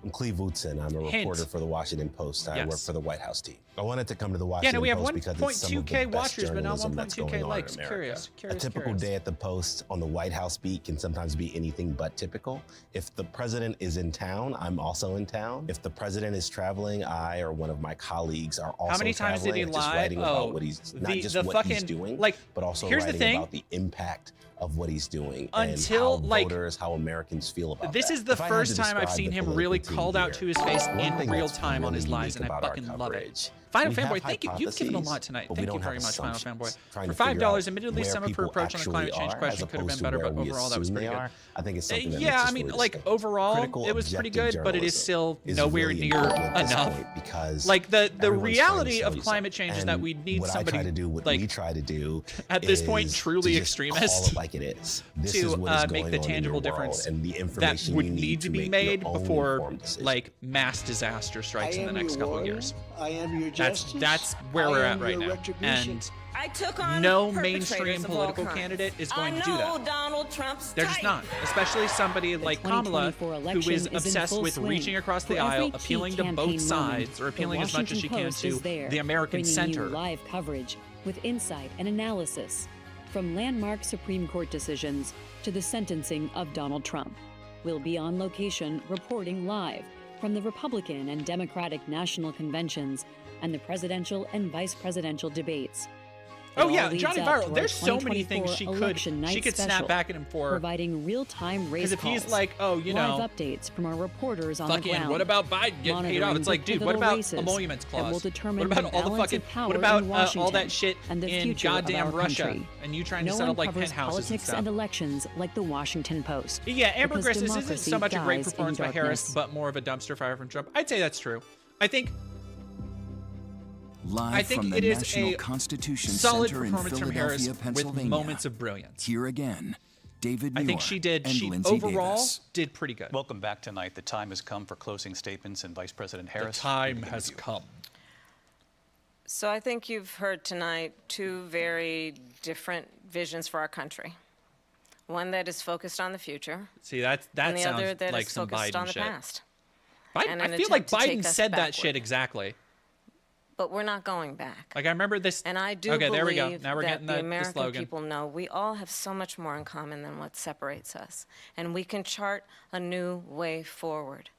I'm Cleve Wootson. I'm a reporter for the Washington Post. I work for the White House team. I wanted to come to the Washington we have Post because it's some of the 1.2K best watchers, but not journalism that's 1.2K going on likes. in America. Curious. A typical day at the Post on the White House beat can sometimes be anything but typical. If the president is in town, I'm also in town. If the president is traveling, I or one of my colleagues are also How many times did he traveling, just lie? writing about what he's not just what he's doing, but also here's the writing thing. about the impact of what he's doing Until, and how voters, how Americans feel about This that. is the If I had first to time I've describe seen the him political really team called out here, to his face one in thing real that's time on really his lies, unique and I about our fucking love it. coverage, Final we Fanboy, have thank you. You've given a lot hypotheses, tonight. but Thank we you don't very have much, Final assumptions. Fanboy. Trying For to figure out $5, admittedly, where some of her people approach on the climate actually change are, question as could have been opposed to better, but where we overall, that was assume pretty they good. are. I think it's something that Yeah, makes I us mean, really like distinct. overall, Critical, it was pretty objective good, but it is journalism still is nowhere really near important at this enough. point because Like the everyone's reality trying to of sell you climate change is something. that we need what somebody I try to do, what like we try to do at this point is truly to just call extremist it like it is. This to is what is make going the on in tangible your difference world, and the that information would you need to be make made your own before informed decision. like mass disaster strikes in the next couple of years. I am your justice. That's where we're I at am right your now. retribution. And I took on no perpetrators mainstream of all political kinds. candidate is going I to do know that. Donald Trump's They're just not, especially somebody like Kamala, who is obsessed with reaching across the aisle, appealing to both sides, or appealing as much as she can to the American center. Live coverage with insight and analysis, from landmark Supreme Court decisions to the sentencing of Donald Trump. We'll be on location reporting live from the Republican and Democratic national conventions and the presidential and vice presidential debates. Oh yeah, Johnny Viral. There's so many things she could snap back at him for. Providing real-time race calls. Because if he's like, oh, you know, live updates from our reporters on the ground. What about Biden getting paid off? It's like, dude, what about emoluments clause? What about all the fucking? What about all that shit in goddamn Russia? And you trying to set up like penthouses and stuff? And elections like the Washington Post. Yeah, Amber Grace, this isn't so much a great performance by Harris, but more of a dumpster fire from Trump. I'd say that's true. I think from the it is National a Constitution solid Center in performance from Harris Philadelphia, Pennsylvania. with moments of brilliance. Here again, David Muir I think she did. and She Lindsay overall Davis. did pretty good. Welcome back tonight. The time has come for closing statements, and Vice President Harris. The time has come. So I think you've heard tonight two very different visions for our country. One that is focused on the future. See, that and the sounds other that like is some focused Biden on the shit. past. Biden, I feel like Biden said that shit exactly. But we're not going back. Like I remember this. And I do okay, there we go. believe Now we're that getting the the American slogan. people know we all have so much more in common than what separates us. And we can chart a new way forward.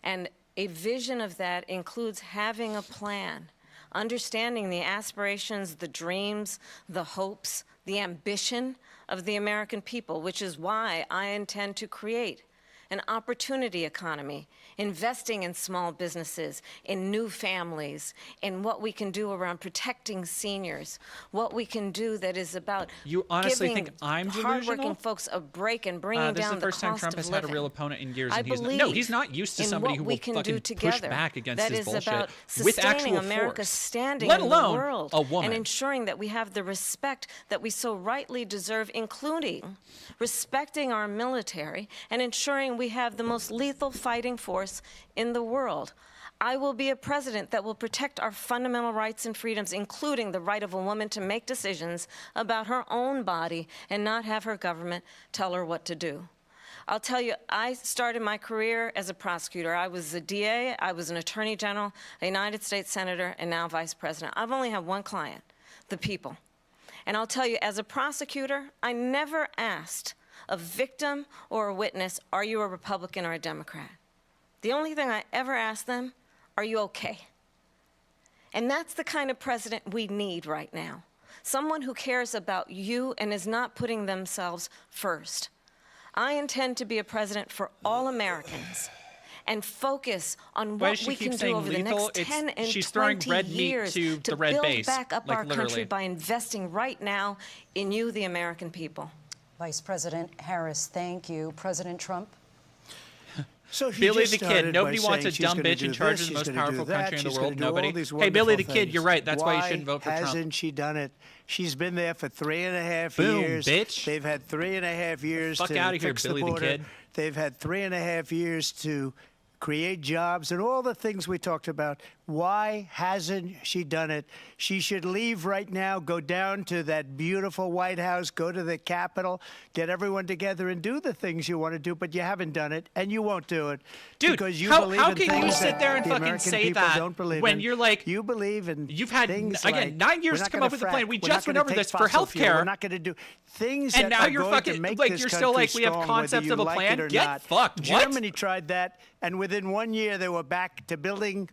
And a vision of that includes having a plan, understanding the aspirations, the dreams, the hopes, the ambition of the American people, which is why I intend to create an opportunity economy, investing in small businesses, in new families, in what we can do around protecting seniors, what we can do that is about You honestly giving think I'm hardworking delusional? folks a break and bringing This is down the first time cost Trump of has had a living. real opponent in years. I And he's believe no, he's not used to in somebody what who we will can fucking do push together back against that his is bullshit about with sustaining actual America's force. standing Let in alone the world a woman. and ensuring that we have the respect that we so rightly deserve, including respecting our military and ensuring we have the most lethal fighting force in the world. I will be a president that will protect our fundamental rights and freedoms, including the right of a woman to make decisions about her own body and not have her government tell her what to do. I'll tell you, I started my career as a prosecutor. I was a DA, I was an attorney general, a United States senator, and now vice president. I've only had one client, the people. And I'll tell you, as a prosecutor, I never asked a victim or a witness, are you a Republican or a Democrat? The only thing I ever asked them, are you okay? And that's the kind of president we need right now. Someone who cares about you and is not putting themselves first. I intend to be a president for all Americans and focus on what we can do over the next 10 and 20 years to build back up our country by investing right now in you, the American people. Vice President Harris, thank you. President Trump? So Billy the Kid. Nobody wants a dumb bitch in charge of the most powerful country in the world. Nobody. Hey, Billy the Kid, you're right. That's why you shouldn't vote for Trump. Hasn't she done it? She's been there for 3.5 Boom, years. bitch. They've had 3.5 years Fuck to out of here, fix Billy the the border. Kid. They've had 3.5 years to create jobs and all the things we talked about. Why hasn't she done it? She should leave right now, go down to that beautiful White House, go to the Capitol, get everyone together and do the things you want to do, but you haven't done it, and you won't do it. Dude, because you how believe in can you things sit that there and the fucking American say people that don't believe when in. you're like, you believe in you've had, things again, like, 9 years we're to come not up with a gonna plan. We frack, just we're went not over gonna this take for fossil fuel, healthcare. We're not going to do things And that now are you're going fucking to make like this you're still country like we have strong, concepts whether of a you like plan. it or Get not. fucked. What? Germany tried that, and within 1 year they were back to building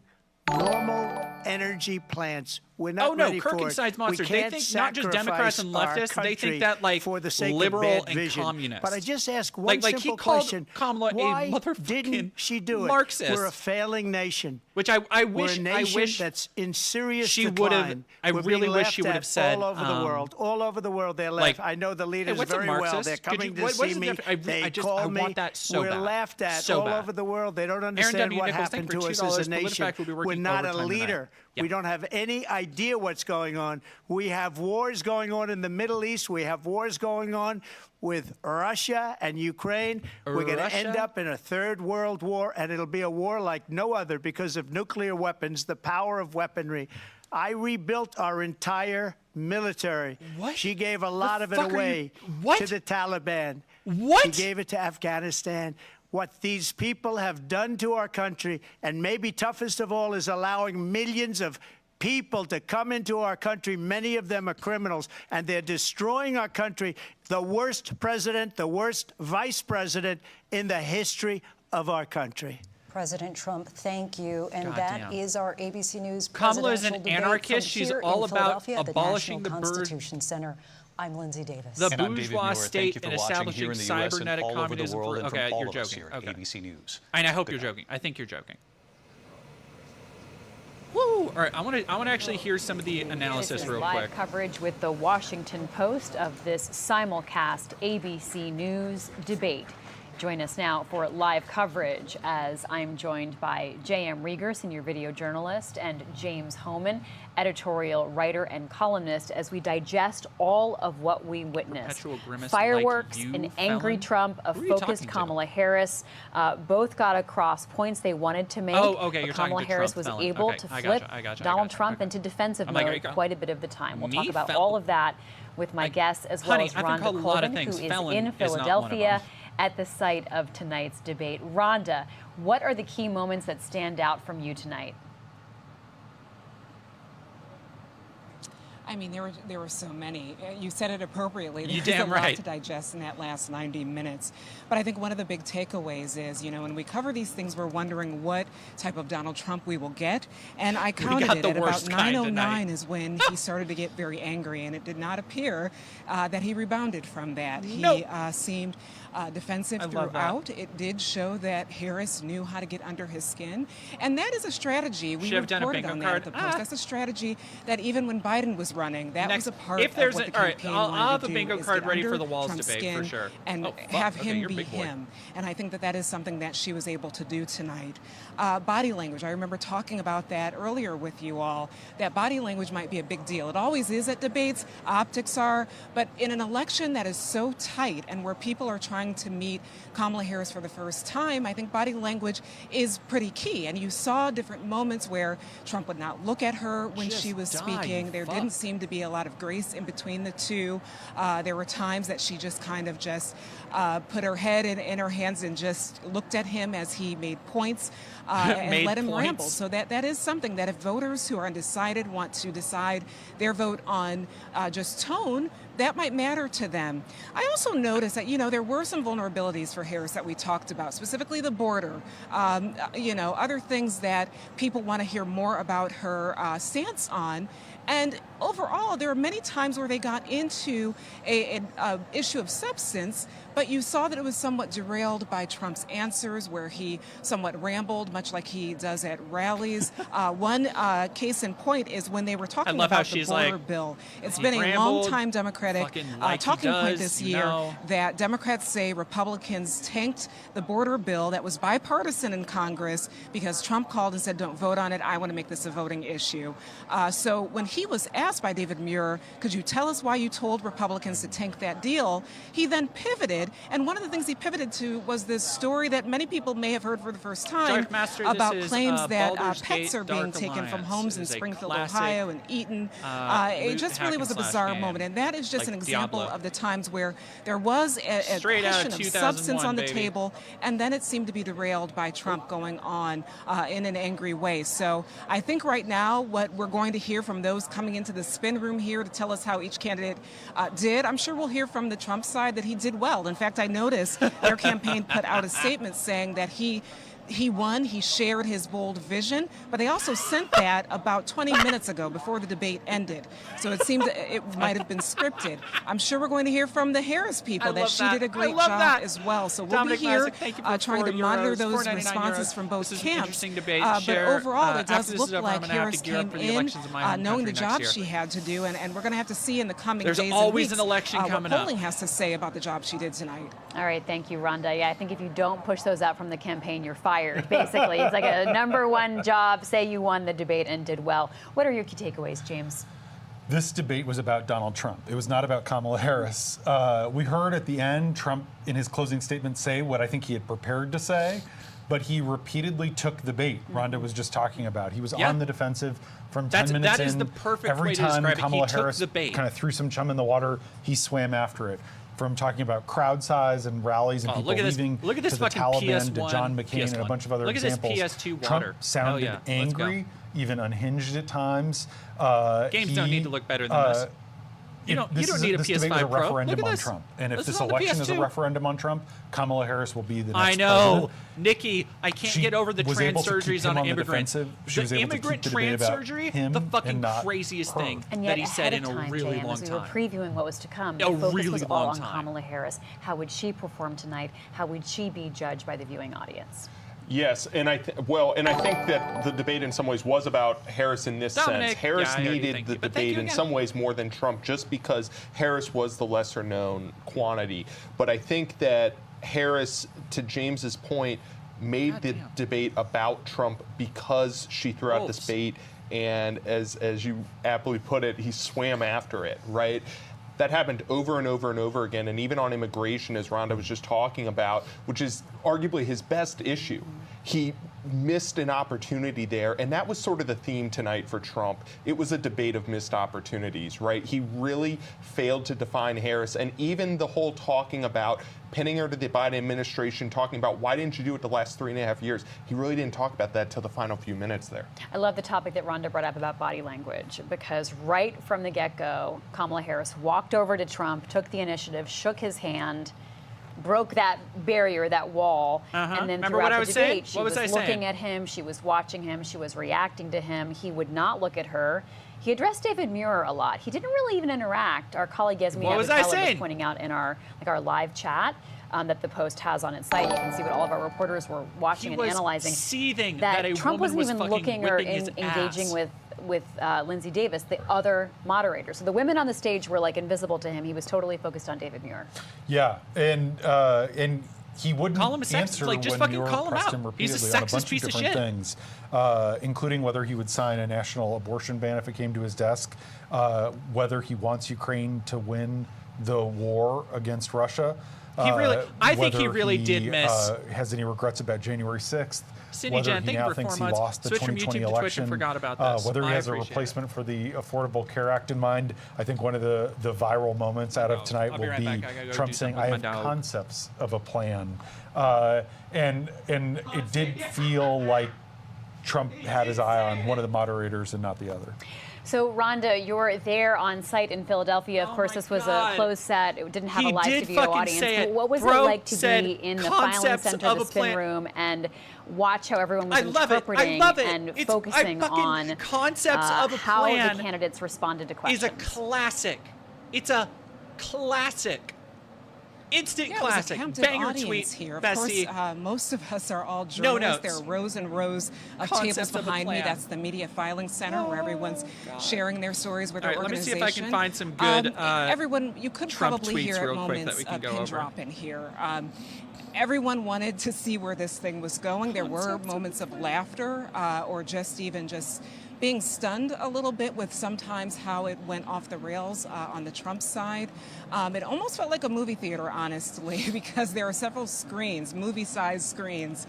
normal energy plants. We're not ready for it. Kirk-sized monster. We They can't think not just Democrats and sacrifice leftists. our They think country that like for the sake liberal of bad and vision. communist. But I just ask one like simple he called question: Kamala why a motherfucking didn't she do it? Marxist. We're a failing nation. Which I We're wish a nation I wish that's in serious she decline. would have. I We're really being wish she laughed would at have said all over the world. All over the world, they're like, laughed. I know the leaders what's a very well. Marxist? They're Could coming you- what to is see the me. difference? I just call I me. want that so We're bad. laughed at So all bad. over the world. They don't Aaron understand W. what Nichols, thank happened you to for us as a $2. nation. PolitiFact will be working We're not a overtime tonight. leader. Yeah. We don't have any idea what's going on. We have wars going on in the Middle East. We have wars going on with Russia and Ukraine. We're going to end up in a third world war, and it'll be a war like no other because of nuclear weapons, the power of weaponry. I rebuilt our entire military. What? She gave a lot of it away to the Taliban. What? She gave it to Afghanistan. What these people have done to our country, and maybe toughest of all, is allowing millions of people to come into our country. Many of them are criminals, and they're destroying our country. The worst president, the worst vice president in the history of our country. President Trump, thank you. And that is our ABC News Kamala is presidential an anarchist. debate She's from all here in about Philadelphia at the abolishing National the Constitution Center. I'm Lindsay Davis. The And I'm David bourgeois Muir. state Thank you and for watching establishing here in the US and cybernetic all over the communism. world and from Okay, all you're of us joking. here at Okay. ABC News. And I hope you're joking. I think you're joking. Woo! All right, I want to actually hear some of the analysis real live quick. Coverage with the Washington Post of this simulcast ABC News debate. Join us now for live coverage as I'm joined by J.M. Rieger, senior video journalist, and James Hohmann, editorial writer and columnist, as we digest all of what we witnessed. Fireworks, like an angry Trump, a Who are you focused talking to? Kamala Harris. Both got across points they wanted to make. Oh, okay, but you're talking Kamala to Harris Trump was felon. able Okay, to I flip gotcha, I gotcha, Donald I gotcha. Trump into defensive I'm like, mode are you quite a bit of the time. We'll talk Me? about Fel- all of that with my guests, as well Honey, as I've been Rhonda called a lot of Colvin, who things. is Felon in is not one of Philadelphia them. at the site of tonight's debate. Rhonda, what are the key moments that stand out from you tonight? I mean, there were so many. You said it appropriately. You There's damn a lot right. to digest in that last 90 minutes. But I think one of the big takeaways is, when we cover these things, we're wondering what type of Donald Trump we will get. And I counted got it the at about worst kind 9:09 tonight. is when he started to get very angry, and it did not appear that he rebounded from that. Nope. He seemed defensive I love that. throughout. It did show that Harris knew how to get under his skin, and that is a strategy. We Should have done a reported bingo on that card. at the Post. That's a strategy that even when Biden was running, that was a part if there's of what a, the all right, campaign I'll wanted have to a do, bingo is card get ready for under the Walls Trump's debate skin for sure. and Oh, fuck. have Okay, him you're be big boy. him. And I think that is something that she was able to do tonight. Body language. I remember talking about that earlier with you all, that body language might be a big deal. It always is at debates, optics are, but in an election that is so tight and where people are trying to meet Kamala Harris for the first time, I think body language is pretty key. And you saw different moments where Trump would not look at her when Just she was die, speaking. you There fuck. didn't seem to be a lot of grace in between the two. There were times that she just kind of just put her head in her hands and just looked at him as he made points and Made let him points. ramble. So that is something that if voters who are undecided want to decide their vote on just tone, that might matter to them. I also noticed that, there were some vulnerabilities for Harris that we talked about, specifically the border, other things that people want to hear more about her stance on. And overall, there are many times where they got into an issue of substance, but you saw that it was somewhat derailed by Trump's answers, where he somewhat rambled, much like he does at rallies. One case in point is when they were talking love how about the she's border like, bill. It's he been a rambled, long-time Democratic fucking like he talking point does, this you year know. that Democrats say Republicans tanked the border bill that was bipartisan in Congress because Trump called and said, don't vote on it. I want to make this a voting issue. So when he was asked by David Muir, could you tell us why you told Republicans to tank that deal? He then pivoted. And one of the things he pivoted to was this story that many people may have heard for the first time Dark Master, this about is, claims that Baldur's pets Gate are being Dark taken from Alliance. homes It in is a Springfield, classic, Ohio, and Eaton. It loot just really hack was a and slash bizarre game, moment. And that is just like an example Diablo. of the times where there was a Straight out of question of substance 2001, on the baby. table, and then it seemed to be derailed by Trump going on in an angry way. So I think right now what we're going to hear from those coming into the spin room here to tell us how each candidate did, I'm sure we'll hear from the Trump side that he did well. In fact, I noticed their campaign put out a statement saying that he won, he shared his bold vision, but they also sent that about 20 minutes ago before the debate ended. So it seemed it might have been scripted. I'm sure we're going to hear from the Harris people that she did a great job as well. So we'll Dominic be here Masick, thank you for trying to €4, monitor those €4.99 responses from both This is an camps. interesting debate. But Share, overall, it after does this look is over, I'm like gonna have Harris to gear up came for the in elections in my home knowing the country next job year. she had to do, and we're going to have to see in the coming There's days always and weeks an election coming what up. polling has to say about the job she did tonight. All right, thank you, Rhonda. Yeah, I think if you don't push those out from the campaign, you're fired, basically. It's like a number one job, say you won the debate and did well. What are your key takeaways, James? This debate was about Donald Trump. It was not about Kamala Harris. We heard at the end Trump, in his closing statement, say what I think he had prepared to say, but he repeatedly took the bait Rhonda was just talking about. He was on the defensive from 10 minutes in. That is the perfect Every way to time describe it. Kamala He took Harris the bait. kind of threw some chum in the water, he swam after it. From talking about crowd size and rallies and people leaving look at this to the fucking Taliban, PS1, to John McCain, and a PS1. bunch of other Look at examples. this PS2 water. Trump Hell sounded yeah. Let's angry, even unhinged at times. Games don't need to look better than this. You don't need a this PS5 debate was a Pro. referendum Look at on this. Trump. And if This this is on the election is a PS2. referendum on Trump, Kamala Harris will be the next I know. president. Nikki, I can't get over the was trans able to keep surgeries him on the immigrants. defensive. She was The able to immigrant keep the debate trans about surgery, him the fucking and not craziest her. thing And yet, that he said in a really JM, long as we were time. previewing what was to come, A the focus really was all long on time. Kamala Harris. How would she perform tonight? How would she be judged by the viewing audience? Yes, and I think that the debate in some ways was about Harris in this sense. Harris needed the debate in some ways more than Trump, just because Harris was the lesser known quantity. But I think that Harris, to James's point, made the debate about Trump because she threw out this bait, and as you aptly put it, he swam after it, right? That happened over and over and over again, and even on immigration, as Rhonda was just talking about, which is arguably his best issue. He missed an opportunity there, and that was sort of the theme tonight for Trump. It was a debate of missed opportunities, right? He really failed to define Harris, and even the whole talking about pinning her to the Biden administration, talking about why didn't you do it the last 3.5 years? He really didn't talk about that till the final few minutes there. I love the topic that Rhonda brought up about body language, because right from the get-go, Kamala Harris walked over to Trump, took the initiative, shook his hand, broke that barrier, that wall, and then Remember throughout what I the was debate, saying? she What was was I looking saying? at him, she was watching him, she was reacting to him. He would not look at her. He addressed David Muir a lot. He didn't really even interact. Our colleague Yasmina was pointing out in our live chat that the Post has on its site. You can see what all of our reporters were watching and analyzing. Seething that a Trump woman wasn't was even fucking looking or whipping his engaging ass. with Lindsay Davis, the other moderator. So the women on the stage were like invisible to him. He was totally focused on David Muir. Yeah, and he wouldn't Call him a sexist, answer like, just when fucking Muir call him pressed out. him He's a repeatedly on a sexist bunch piece of of different shit. things, including whether he would sign a national abortion ban if it came to his desk, whether he wants Ukraine to win the war against Russia. I think he whether really did miss. Has any regrets about January 6th? Cindy Whether Jen, he thank now you for thinks 4 he months. lost the Switch from 2020 YouTube to Twitch election. and forgot about this. Whether he I has a appreciate replacement for the Affordable Care Act in mind. I think one of the viral moments out of tonight I'll be will right be back. I gotta go Trump do saying, something "I with have my dog." concepts of a plan," and it did feel like Trump had his eye on one of the moderators and not the other. So, Rhonda, you're there on site in Philadelphia. Of course, this was a closed set. It didn't have a live studio audience. What was it like to be in the filing center, the spin room, and watch how everyone was interpreting and focusing on concepts of a how plan the candidates responded to questions? Is a classic. It's a classic. Instant classic. Banger tweet. Here. Of Bessie. course, most of us are all journalists. There are rows and rows of tables behind me. That's the Media Filing Center where everyone's sharing their stories with their organization. Let me see if I can find some good everyone, you could Trump probably tweets hear real quick moments that we can of go pin over. drop in here. Everyone wanted to see where this thing was going. There were moments of laughter or just being stunned a little bit with sometimes how it went off the rails on the Trump side. It almost felt like a movie theater, honestly, because there are several screens, movie-sized screens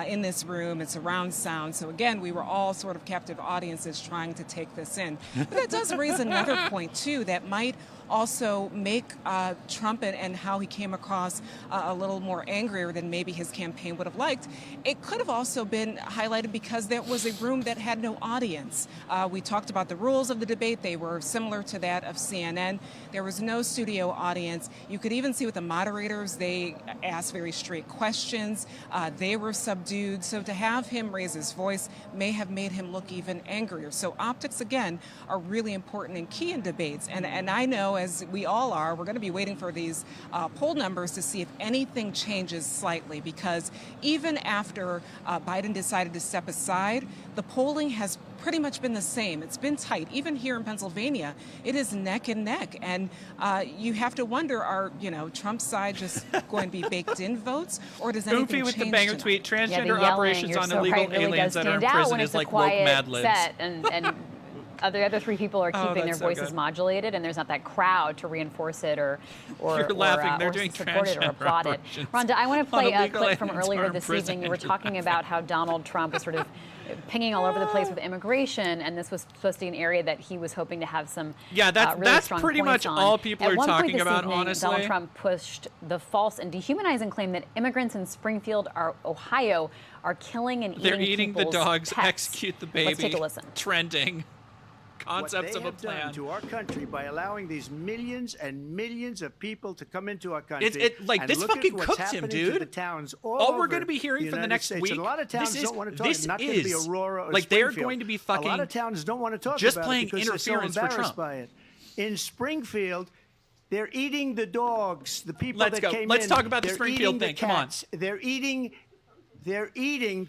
in this room. It's surround sound. So again, we were all sort of captive audiences trying to take this in. But that does raise another point, too, that might also make Trump and how he came across a little more angrier than maybe his campaign would have liked. It could have also been highlighted because there was a room that had no audience. We talked about the rules of the debate. They were similar to that of CNN. There was no studio audience. You could even see with the moderators, they asked very straight questions. They were subdued. So to have him raise his voice may have made him look even angrier. So optics, again, are really important and key in debates. And I know, as we all are, we're going to be waiting for these poll numbers to see if anything changes slightly, because even after Biden decided to step aside, the polling has pretty much been the same. It's been tight. Even here in Pennsylvania, it is neck and neck. And you have to wonder, are Trump's side just going to be baked in votes, or does anything change? Goofy with the banger tonight? tweet. Transgender the operations yelling, on so illegal right, really aliens does that are in stand out prison when is it's a like woke quiet Mad Libs. set and the other three people are keeping their that's so voices good. modulated, and there's not that crowd to reinforce it or You're laughing. They're doing support it or transgender applaud it. operations Rhonda, I want to play on a illegal clip from aliens earlier who are in this prison, evening. You were and you're talking about how Donald Trump was sort of pinging all over the place with immigration, and this was supposed to be an area that he was hoping to have some really that's strong pretty points much on. all people At are one point talking this about, evening, honestly. Donald Trump pushed the false and dehumanizing claim that immigrants in Springfield, Ohio, are killing and They're eating the people's dogs, pets. execute the baby. Let's take a listen. Trending. concepts of a what they have plan. done to our country by allowing these millions and millions of people to come into our country. Like, and this look fucking at what's cooks him, happening to dude. the towns All we're going to be hearing for the next States. week. And a lot of towns don't want to talk. It's not going to be Aurora or like they're Springfield. going to be fucking. A lot of towns don't want to talk just about playing it because interference they're so for embarrassed Trump. by it. In Springfield, they're eating the dogs. The people Let's that go. came in. Let's talk about the they're Springfield eating thing. the Come on. cats. They're eating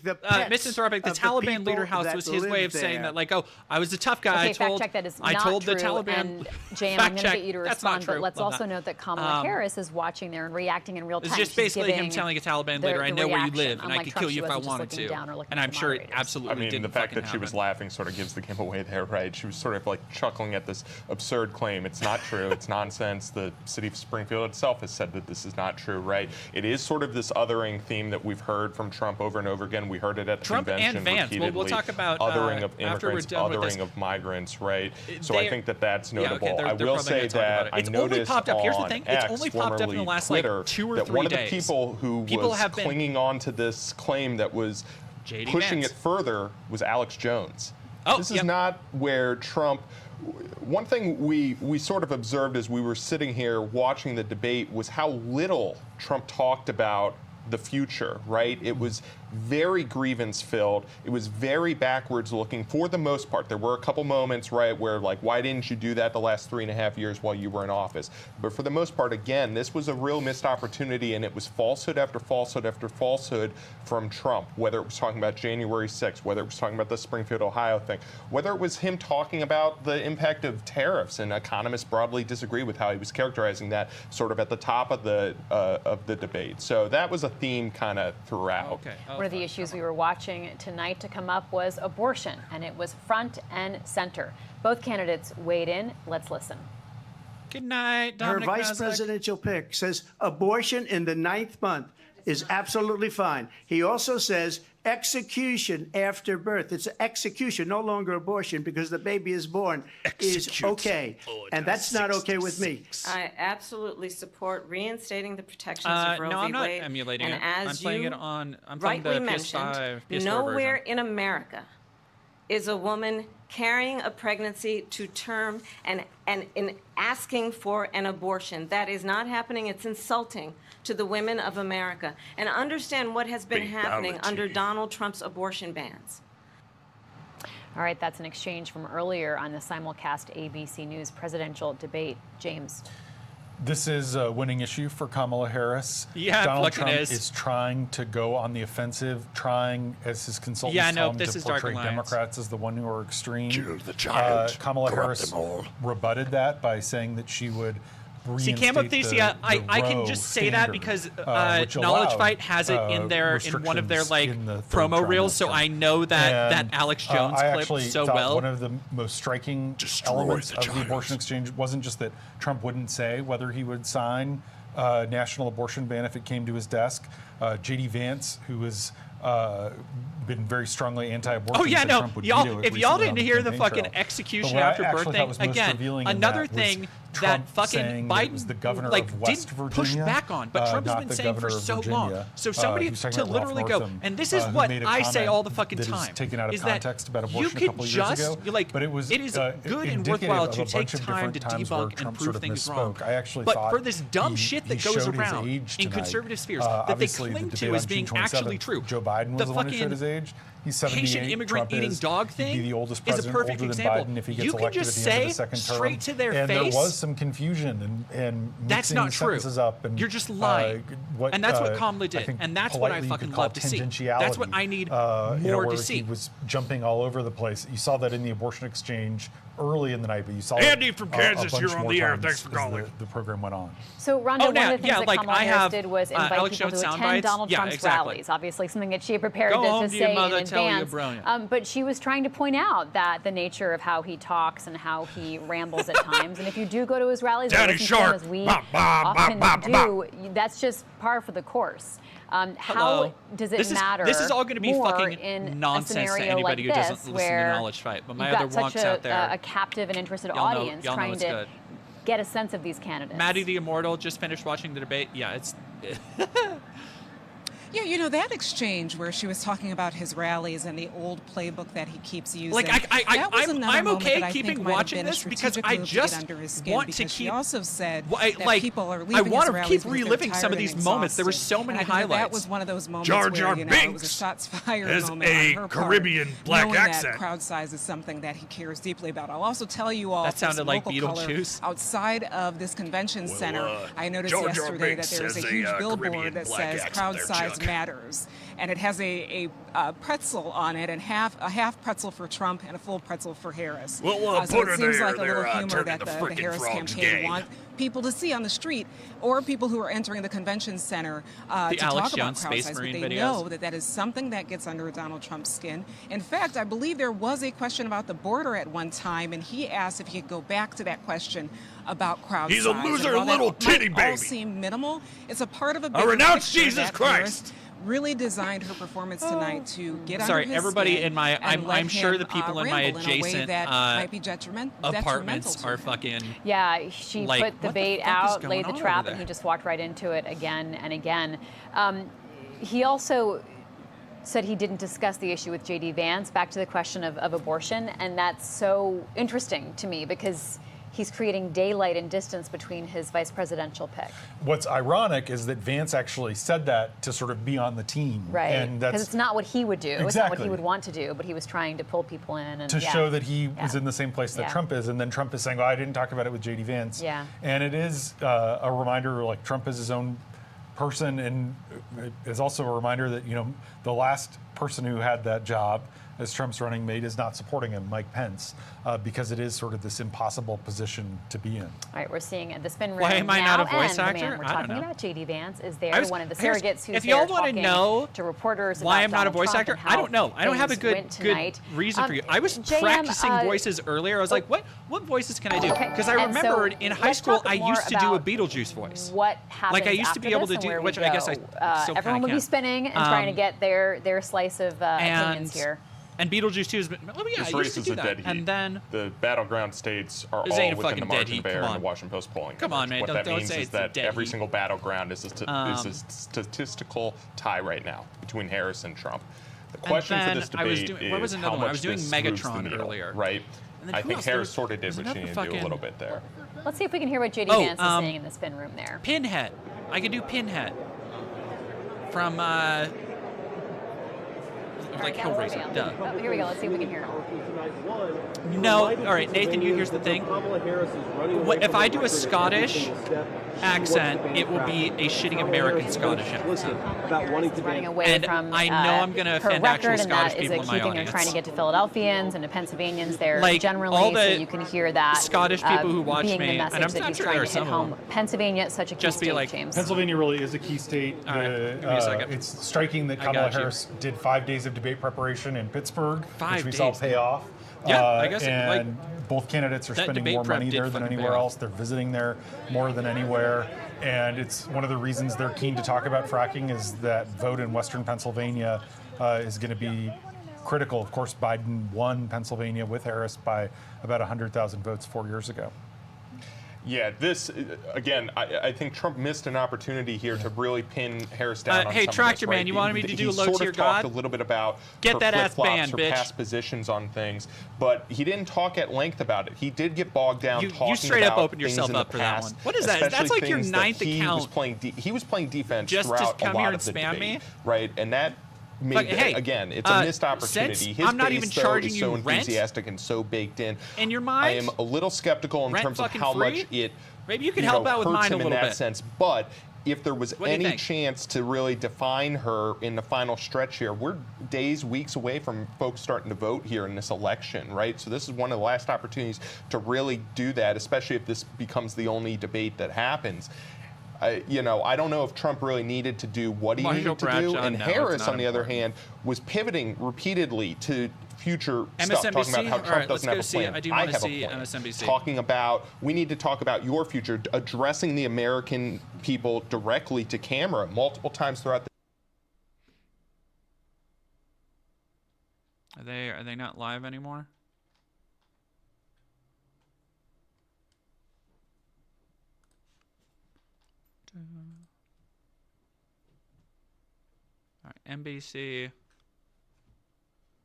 the pets. Misanthropic, the Taliban leader house was his way of saying that, like, oh, I was a tough guy. Okay, I told, fact check, that is I not told true, the Taliban. And JM, I'm going to get you to respond, but let's also note that Kamala Harris is watching there and reacting in real time. It's just basically him telling a Taliban leader, I know where you live, and I could kill you if I wanted to. And I'm sure it absolutely didn't. The fact that she was laughing sort of gives the game away there, right? She was sort of like chuckling at this absurd claim. It's not true. It's nonsense. The city of Springfield itself has said that this is not true, right? It is sort of this othering theme that we've heard from Trump over and over again. We heard it at the convention and Vance. repeatedly. We'll talk about othering of after we're immigrants, done with this. othering of migrants, right? So I think that that's notable. Yeah, okay, I will say that I noticed popped up. Here's the on thing. X, It's only popped up in the last Twitter, like 2 or 3 that one of the days. people who was clinging on to this claim that was pushing it further was Alex Jones. This is not where Trump. One thing we sort of observed as we were sitting here watching the debate was how little Trump talked about the future, right? It was very grievance-filled. It was very backwards-looking for the most part. There were a couple moments, right, where like, why didn't you do that the last 3.5 years while you were in office? But for the most part, again, this was a real missed opportunity, and it was falsehood after falsehood after falsehood from Trump, whether it was talking about January 6th, whether it was talking about the Springfield, Ohio thing, whether it was him talking about the impact of tariffs, and economists broadly disagree with how he was characterizing that sort of at the top of the debate. So that was a theme kind of throughout. Okay. One of the issues we were watching tonight to come up was abortion, and it was front and center. Both candidates weighed in. Let's listen. Good night, Dominic. Her vice presidential pick says abortion in the 9th month is absolutely fine. He also says execution after birth. It's execution, no longer abortion, because the baby is born, is okay. And that's not okay with me. I absolutely support reinstating the protections of Roe v. Wade. No, I'm not emulating and it. as I'm playing you it on. I'm rightly playing the mentioned, PS5, PS4 nowhere version. in America is a woman carrying a pregnancy to term and in asking for an abortion. That is not happening. It's insulting to the women of America. And understand what has been happening under Donald Trump's abortion bans. All right, that's an exchange from earlier on the simulcast ABC News presidential debate. James. This is a winning issue for Kamala Harris. Yeah, Donald Trump is trying to go on the offensive, trying, as his consultants tell him, to portray Democrats as the one who are extreme. Kill the giant, Kamala corrupt Harris them all. rebutted that by saying that she would See, Cambothesia, I can just say that because Knowledge Fight has it in their in one of their like promo reels, so I know that Alex Jones clip so well. One of the most striking elements of the abortion exchange wasn't just that Trump wouldn't say whether he would sign a national abortion ban if it came to his desk. J.D. Vance, who was been very strongly anti-abortion. Oh yeah, no, Trump would y'all. If y'all didn't hear the fucking trail. execution after birth thing, again, another thing that fucking Biden like didn't push back on, but Trump has been saying for so long. So somebody to literally go, and this is what I say all the fucking time, is that you could just like, it is good and worthwhile to take time to debunk and prove things wrong. But for this dumb shit that goes around in conservative spheres that they cling to as being actually true, Joe Biden was the one who showed his age. He's 78. Haitian immigrant eating dog thing the oldest is a perfect older example. Than Biden if he gets you can elected just at the end of the say second straight term. to their and face. There was some confusion and that's not true. Up and, you're just lying. And that's what Kamala did. And that's what I fucking love to see. That's what I need more to see. He was jumping all over the place. You saw that in the abortion exchange early in the night, but you saw Andy from Kansas, you're on the air. Thanks for calling. The program went on. So, Rhonda, one of the things that Kamala Harris did was invite Alex people Jones to attend bites. Donald Trump's rallies. Obviously, something that she had prepared to say in advance. But she was trying to point out that the nature of how he talks and how he rambles at times. And if you do go to his rallies, and listen to him, as we often do, that's just par for the course. How does it matter? This is all going to be fucking in nonsense to anybody who doesn't listen to Knowledge Fight. But my other wonks out there, a captive and interested audience trying to get a sense of these candidates. Maddie the Immortal just finished watching the debate. Yeah, it's. Yeah, you know, that exchange where she was talking about his rallies and the old playbook that he keeps using. Like, I'm okay keeping watching this because I just want to keep. She also said that like, people are leaving I want to keep reliving some of these moments. There were so many highlights. That was one of those moments Jar Jar where, Binks it was a shots fired has moment a on her Caribbean part, black knowing accent. That crowd size is something that he cares deeply about. I'll also tell you all that sounded like Beetlejuice. Outside of this convention center, I noticed Jar Jar yesterday Binks that there's a huge billboard that says crowd size matters. And it has a pretzel on it, and a half pretzel for Trump and a full pretzel for Harris. Well, so put it her seems there. like a little They're humor turning that the the frickin' Harris frogs campaign gay. want people to see on the street, or people who are entering the convention center to Alex talk about Jones crowd Space size. Marine But they videos. know that is something that gets under Donald Trump's skin. In fact, I believe there was a question about the border at one time, and he asked if he could go back to that question about crowd He's size. a loser, And while little that might titty all baby. seem minimal, it's a part of a I bigger renounce picture Jesus that Christ. Harris really designed her performance tonight to get Sorry, under his everybody skin in my. and let I'm sure him, the people in my ramble in a way adjacent that might be apartments detrimental are to fucking. Yeah, she like, put the what bait fuck is out, going laid the on trap, over and he there? just walked right into it again and again. He also said he didn't discuss the issue with J.D. Vance, back to the question of abortion, and that's so interesting to me because he's creating daylight and distance between his vice presidential pick. What's ironic is that Vance actually said that to sort of be on the team. Right, And because that's it's not what he would do. Exactly. It's not what he would want to do, but he was trying to pull people in. And to show that he was in the same place that Yeah. Trump is, and then Trump is saying, "Well, I didn't talk about it with J.D. Vance." Yeah. And it is a reminder, like Trump is his own person, and it is also a reminder that the last person who had that job as Trump's running mate is not supporting him, Mike Pence, because it is sort of this impossible position to be in. All right, we're seeing the spin room. Why am I now, not a voice and the actor? man we're I don't talking know. about, J.D. Vance, is there, I was- one of the here's- surrogates who's if y'all there wanna talking know to reporters why about I'm not a Donald voice Trump actor, and I don't know. how I don't have a things good went tonight. reason for you. I was JM, practicing voices earlier. I was like, what voices can I do? Okay, Because I and so remembered in high let's school talk I more used to do a about Beetlejuice voice. What happens Like I used to be after able this to and where do, we which I guess I go. still Everyone kinda will be can. spinning and trying to get their slice of opinions here. And Beetlejuice 2 has been. Well, yeah, This I race used to is do a that. dead heat. And then the battleground states are This all ain't a within fucking the dead margin heat, bear come in the on. Washington Post polling. Come on, coverage. man, What don't that means say is it's a that dead every heat. single battleground is a statistical tie right now between Harris and Trump. The question for then this I was debate doing- what was is another how one? I much was doing this moves the Megatron needle, earlier. right? And then I who think else? Harris There sort of did was what she another needed to do a fucking- little bit there. Let's see if we can hear what J.D. Oh, Vance is saying in the spin room there. Pinhead. I could do Pinhead from like Hellraiser. Duh. Oh, here we go. Let's see if we can hear it. No. All right, Nathan. Here's the thing. If I do a Scottish accent, it will be a shitting American Scottish accent. Running away And from I know I'm going to her offend record, actual and Scottish that is people in my keeping her audience. trying to get to Philadelphians and to Pennsylvanians there Like, generally, all so the you can hear that Scottish people who watch being me, the and message I'm that he's sure there trying are to hit some of home. them. Pennsylvania, such a key Just be state, like, James. Pennsylvania really is a key state. All right, give me a second. It's striking that I Kamala got you. Harris did 5 days of debate preparation in Pittsburgh, 5 which we saw days. pay off. Yeah, I guess, and both candidates are that spending debate more prep money did there than fucking pay anywhere off. else. They're visiting there more than anywhere. And it's one of the reasons they're keen to talk about fracking is that vote in Western Pennsylvania is going to be critical. Of course, Biden won Pennsylvania with Harris by about 100,000 votes 4 years ago. Yeah, this, again, I think Trump missed an opportunity here to really pin Harris down on hey, some Tractor of this, right? Man, you wanted me to do He low sort tier of talked God? a little bit about Get her that ass flip-flops, banned, her bitch. past positions on things, but he didn't talk at length about it. He did get bogged down talking You straight up about opened things yourself in the up for that past, one. What is that? That's especially like your things that 9th he account. Was playing defense Just to throughout come a here lot and of the spam debate, me? right? And that made, But, hey, again, it's a missed opportunity. since His I'm not base, even though, charging is you so rent enthusiastic and so baked in. In your mind? I am a little skeptical in Rent terms of fucking how free? much it Maybe you can help out with hurts mine a him in little that bit. sense. But if there was What do you any think? chance to really define her in the final stretch here, we're days, weeks away from folks starting to vote here in this election, right? So this is one of the last opportunities to really do that, especially if this becomes the only debate that happens. I don't know if Trump really needed to do what he Marshall needed to do. Bradshaw, And no, it's Harris, not on the other hand, was pivoting repeatedly to future stuff, talking MSNBC? about how All Trump right, let's doesn't go have a see- plan. I do wanna have see a plan. MSNBC. Talking about, we need to talk about your future, addressing the American people directly to camera multiple times throughout the Are they not live anymore? NBC.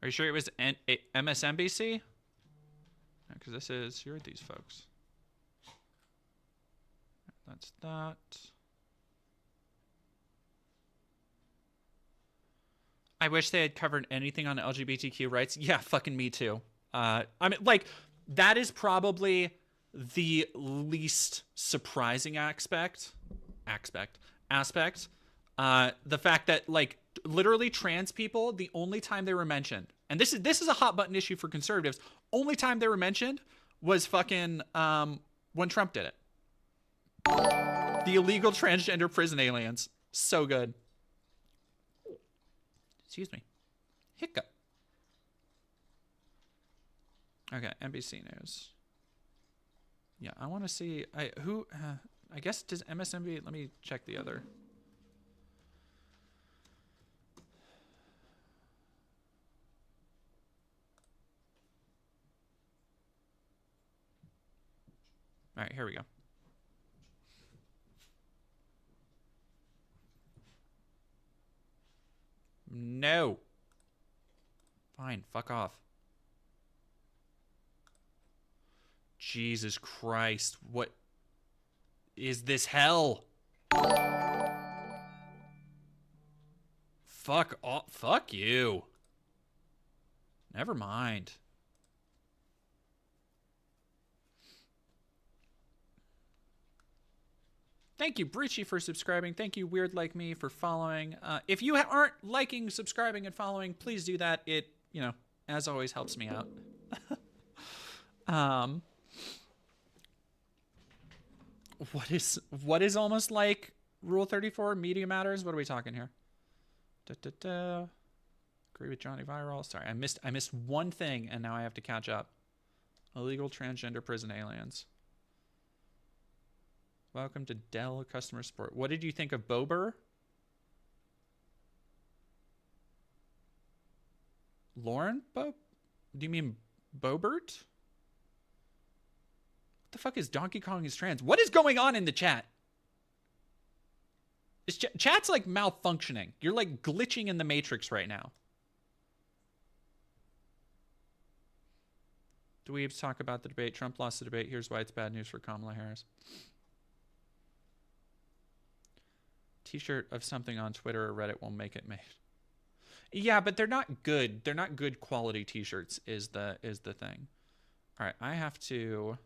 Are you sure it was MSNBC? Because this is, here are these folks. That's that. I wish they had covered anything on LGBTQ rights. Yeah, fucking me too. I mean, like, that is probably the least surprising aspect. The fact that, like, literally trans people, the only time they were mentioned, and this is a hot button issue for conservatives, only time they were mentioned was fucking when Trump did it. The illegal transgender prison aliens. So good. Excuse me. Hiccup. Okay, NBC News. Yeah, I want to see. I guess does MSNBC? Let me check the other. All right, here we go. No. Fine, fuck off. Jesus Christ, what is this hell? Fuck off. Fuck you. Never mind. Thank you, Breachy, for subscribing. Thank you, Weird Like Me, for following. If you aren't liking, subscribing, and following, please do that. It, as always, helps me out. What is almost like Rule 34? Media matters. What are we talking here? Agree with Johnny Viral. Sorry, I missed one thing, and now I have to catch up. Illegal transgender prison aliens. Welcome to Dell Customer Support. What did you think of Bober? Lauren? Do you mean Bobert? What the fuck is Donkey Kong is trans? What is going on in the chat? Is chat's like malfunctioning. You're like glitching in the Matrix right now. Dweebs talk about the debate. Trump lost the debate. Here's why it's bad news for Kamala Harris. T-shirt of something on Twitter or Reddit won't make it made. Yeah, but they're not good. They're not good quality T-shirts is the thing. All right, I have to...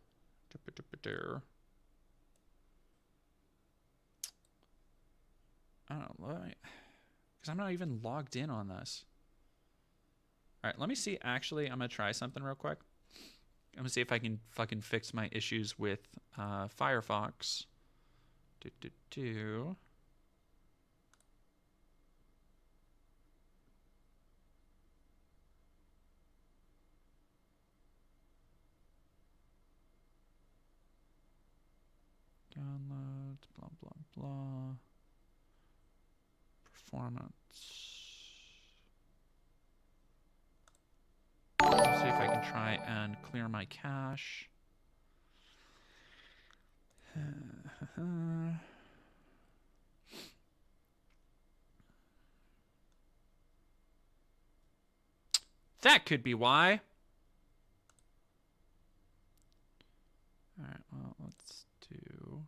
I don't know, because I'm not even logged in on this. All right, let me see. Actually, I'm going to try something real quick. I'm going to see if I can fucking fix my issues with Firefox. Download, blah, blah, blah. Performance. Let's see if I can try and clear my cache. That could be why. All right, well, let's do...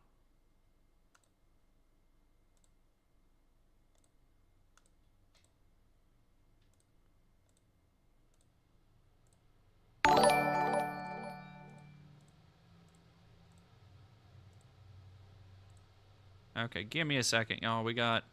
Okay, give me a second, y'all. We got...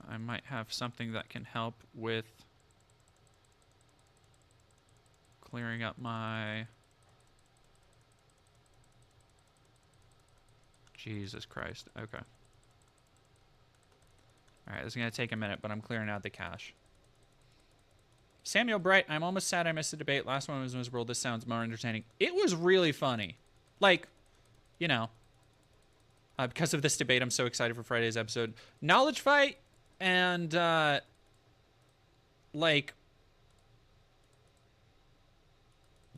I might have something that can help with clearing up my... Jesus Christ. Okay. Alright, this is going to take a minute, but I'm clearing out the cache. Samuel Bright, I'm almost sad I missed the debate. Last one was miserable. This sounds more entertaining. It was really funny. Like, Because of this debate, I'm so excited for Friday's episode. Knowledge fight and, like,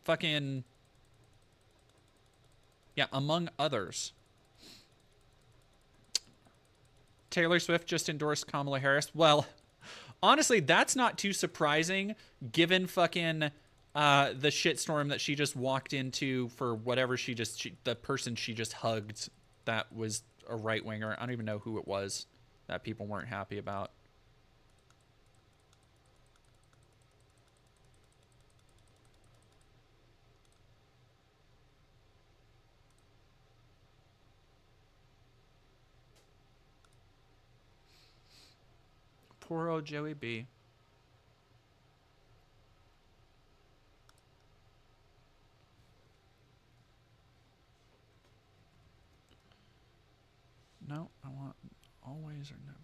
fucking, yeah, among others. Taylor Swift just endorsed Kamala Harris. Well, honestly, that's not too surprising given fucking the shitstorm that she just walked into for whatever the person she just hugged that was a right-winger. I don't even know who it was that people weren't happy about. Poor old Joey B. No, I want always or never.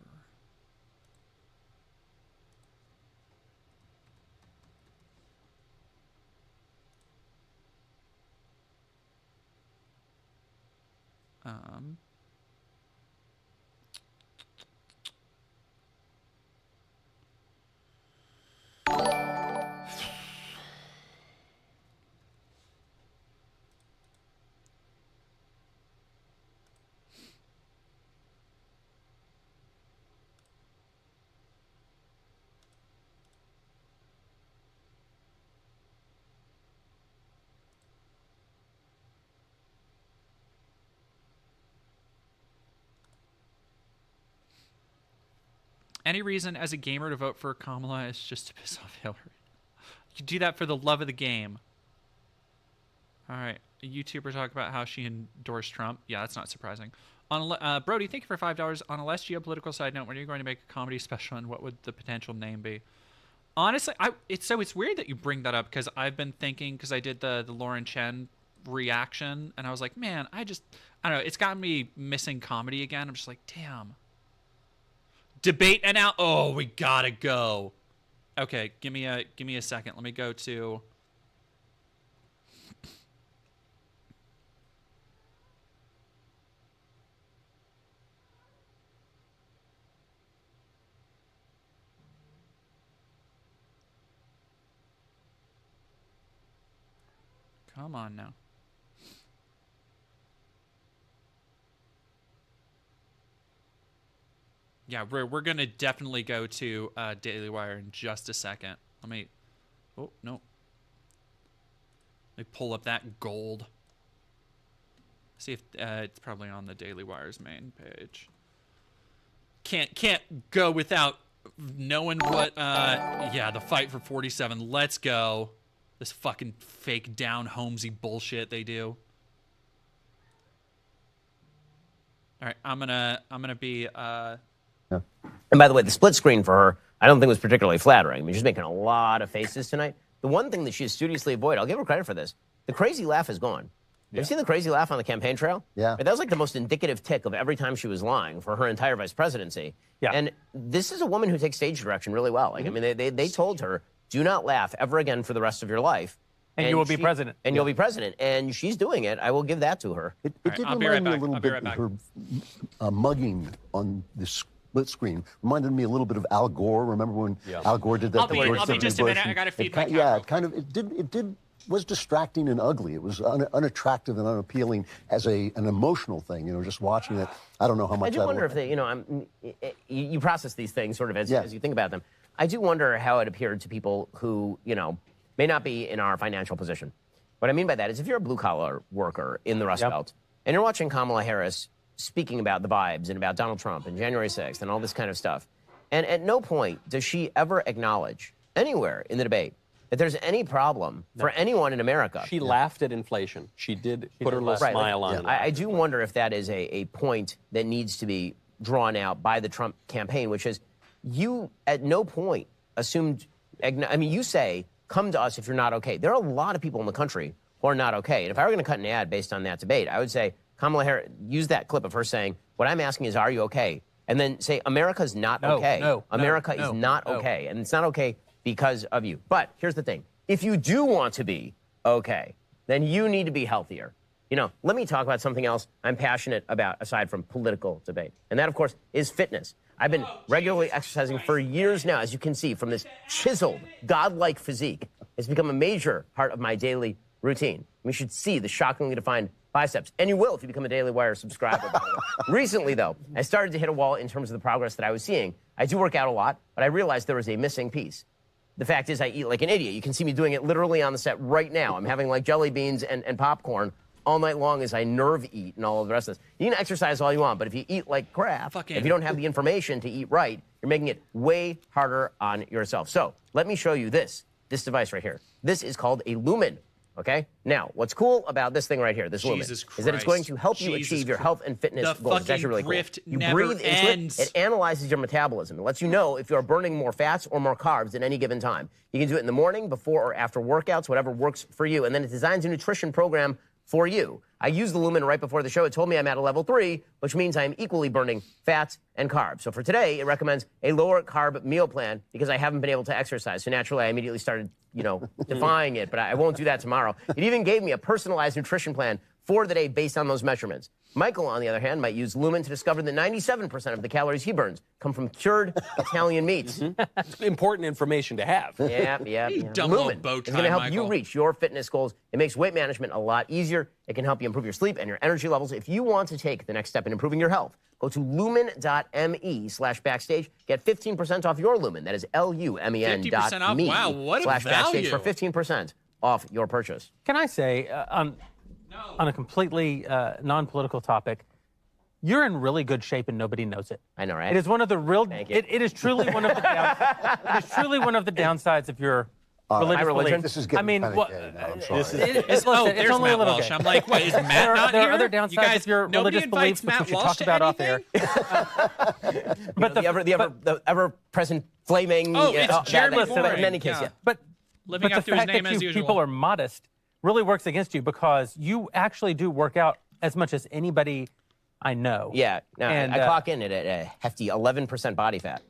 Any reason as a gamer to vote for Kamala is just to piss off Hillary. You do that for the love of the game. All right. A YouTuber talked about how she endorsed Trump. Yeah, that's not surprising. Brody, thank you for $5. On a less geopolitical side note, when are you going to make a comedy special and what would the potential name be? Honestly, it's weird that you bring that up because I've been thinking, because I did the Lauren Chen reaction and I was like, man, I don't know. It's got me missing comedy again. I'm just like, damn. Debate and out. Oh, we gotta go. Okay, give me a second. Let me go to. Come on now. Yeah, we're going to definitely go to Daily Wire in just a second. Let me... Oh, no. Let me pull up that gold. See if it's probably on the Daily Wire's main page. Can't go without knowing what... yeah, the fight for 47. Let's go. This fucking fake down homesy bullshit they do. All right, I'm gonna be... And by the way, the split screen for her, I don't think was particularly flattering. I mean, she's making a lot of faces tonight. The one thing that she has studiously avoided, I'll give her credit for this, the crazy laugh is gone. Yeah. Have you seen the crazy laugh on the campaign trail? Yeah. That was like the most indicative tick of every time she was lying for her entire vice presidency. Yeah. And this is a woman who takes stage direction really well. Like, I mean, they told her, do not laugh ever again for the rest of your life. And you will be president. And you'll be president. And she's doing it. I will give that to her. It did remind me a little bit of her mugging on this split screen. Reminded me a little bit of Al Gore. Remember when Al Gore did that? I'll be just a minute. I got to feed my cat. Yeah, it was distracting and ugly. It was unattractive and unappealing as an emotional thing. You know, just watching it. I don't know how much. I do wonder if they, you process these things sort of as you think about them. I do wonder how it appeared to people who, may not be in our financial position. What I mean by that is if you're a blue-collar worker in the Rust Belt and you're watching Kamala Harris speaking about the vibes and about Donald Trump and January 6th and all this kind of stuff, and at no point does she ever acknowledge anywhere in the debate that there's any problem for anyone in America. She laughed at inflation. She did put her little smile on it. I do wonder if that is a point that needs to be drawn out by the Trump campaign, which is you at no point assumed, you say, come to us if you're not okay. There are a lot of people in the country who are not okay. And if I were going to cut an ad based on that debate, I would say, Kamala Harris, use that clip of her saying, what I'm asking is, are you okay? And then say, America's not okay. America is not okay. And it's not okay because of you. But here's the thing. If you do want to be okay, then you need to be healthier. You know, let me talk about something else I'm passionate about aside from political debate. And that, of course, is fitness. I've been regularly exercising for years now, as you can see, from this chiseled, godlike physique. It's become a major part of my daily routine. We should see the shockingly defined biceps. And you will if you become a Daily Wire subscriber, by the way. Recently, though, I started to hit a wall in terms of the progress that I was seeing. I do work out a lot, but I realized there was a missing piece. The fact is I eat like an idiot. You can see me doing it literally on the set right now. I'm having like jelly beans and popcorn all night long as I nerve eat and all of the rest of this. You can exercise all you want, but if you eat like crap, if you don't have the information to eat right, you're making it way harder on yourself. So let me show you this device right here. This is called a Lumen. Okay? Now, what's cool about this thing right here, this Lumen, is that it's going to help you achieve your health and fitness goals. It's actually really cool. You breathe into it, it analyzes your metabolism. It lets you know if you're burning more fats or more carbs at any given time. You can do it in the morning, before or after workouts, whatever works for you. And then it designs a nutrition program for you. I used the Lumen right before the show. It told me I'm at a level 3, which means I'm equally burning fats and carbs. So for today, it recommends a lower carb meal plan because I haven't been able to exercise. So naturally, I immediately started, defying it, but I won't do that tomorrow. It even gave me a personalized nutrition plan for the day based on those measurements. Michael, on the other hand, might use Lumen to discover that 97% of the calories he burns come from cured Italian meats. It's important information to have. Yeah. Lumen is going to help you reach your fitness goals. It makes weight management a lot easier. It can help you improve your sleep and your energy levels. If you want to take the next step in improving your health, go to lumen.me/backstage. Get 15% off your Lumen. That is lumen.me/backstage Wow, what a value. for 15% off your purchase. Can I say, on a completely non-political topic, you're in really good shape and nobody knows it. I know, right? It is one of the real. It is truly one of the. It is truly one of the downsides of your religious belief. This is getting kind of gay now, I'm sorry. It's only a little Walsh. gay. I'm like, what, is Matt not there here? are other downsides of your religious beliefs, which we should talk about off air. But the ever-present flaming. It's Jeremy Boring. In any case, But living the up to his fact name that as you usual. people are modest really works against you because you actually do work out as much as anybody I know. Yeah, no, and, I clock in at a hefty 11% body fat.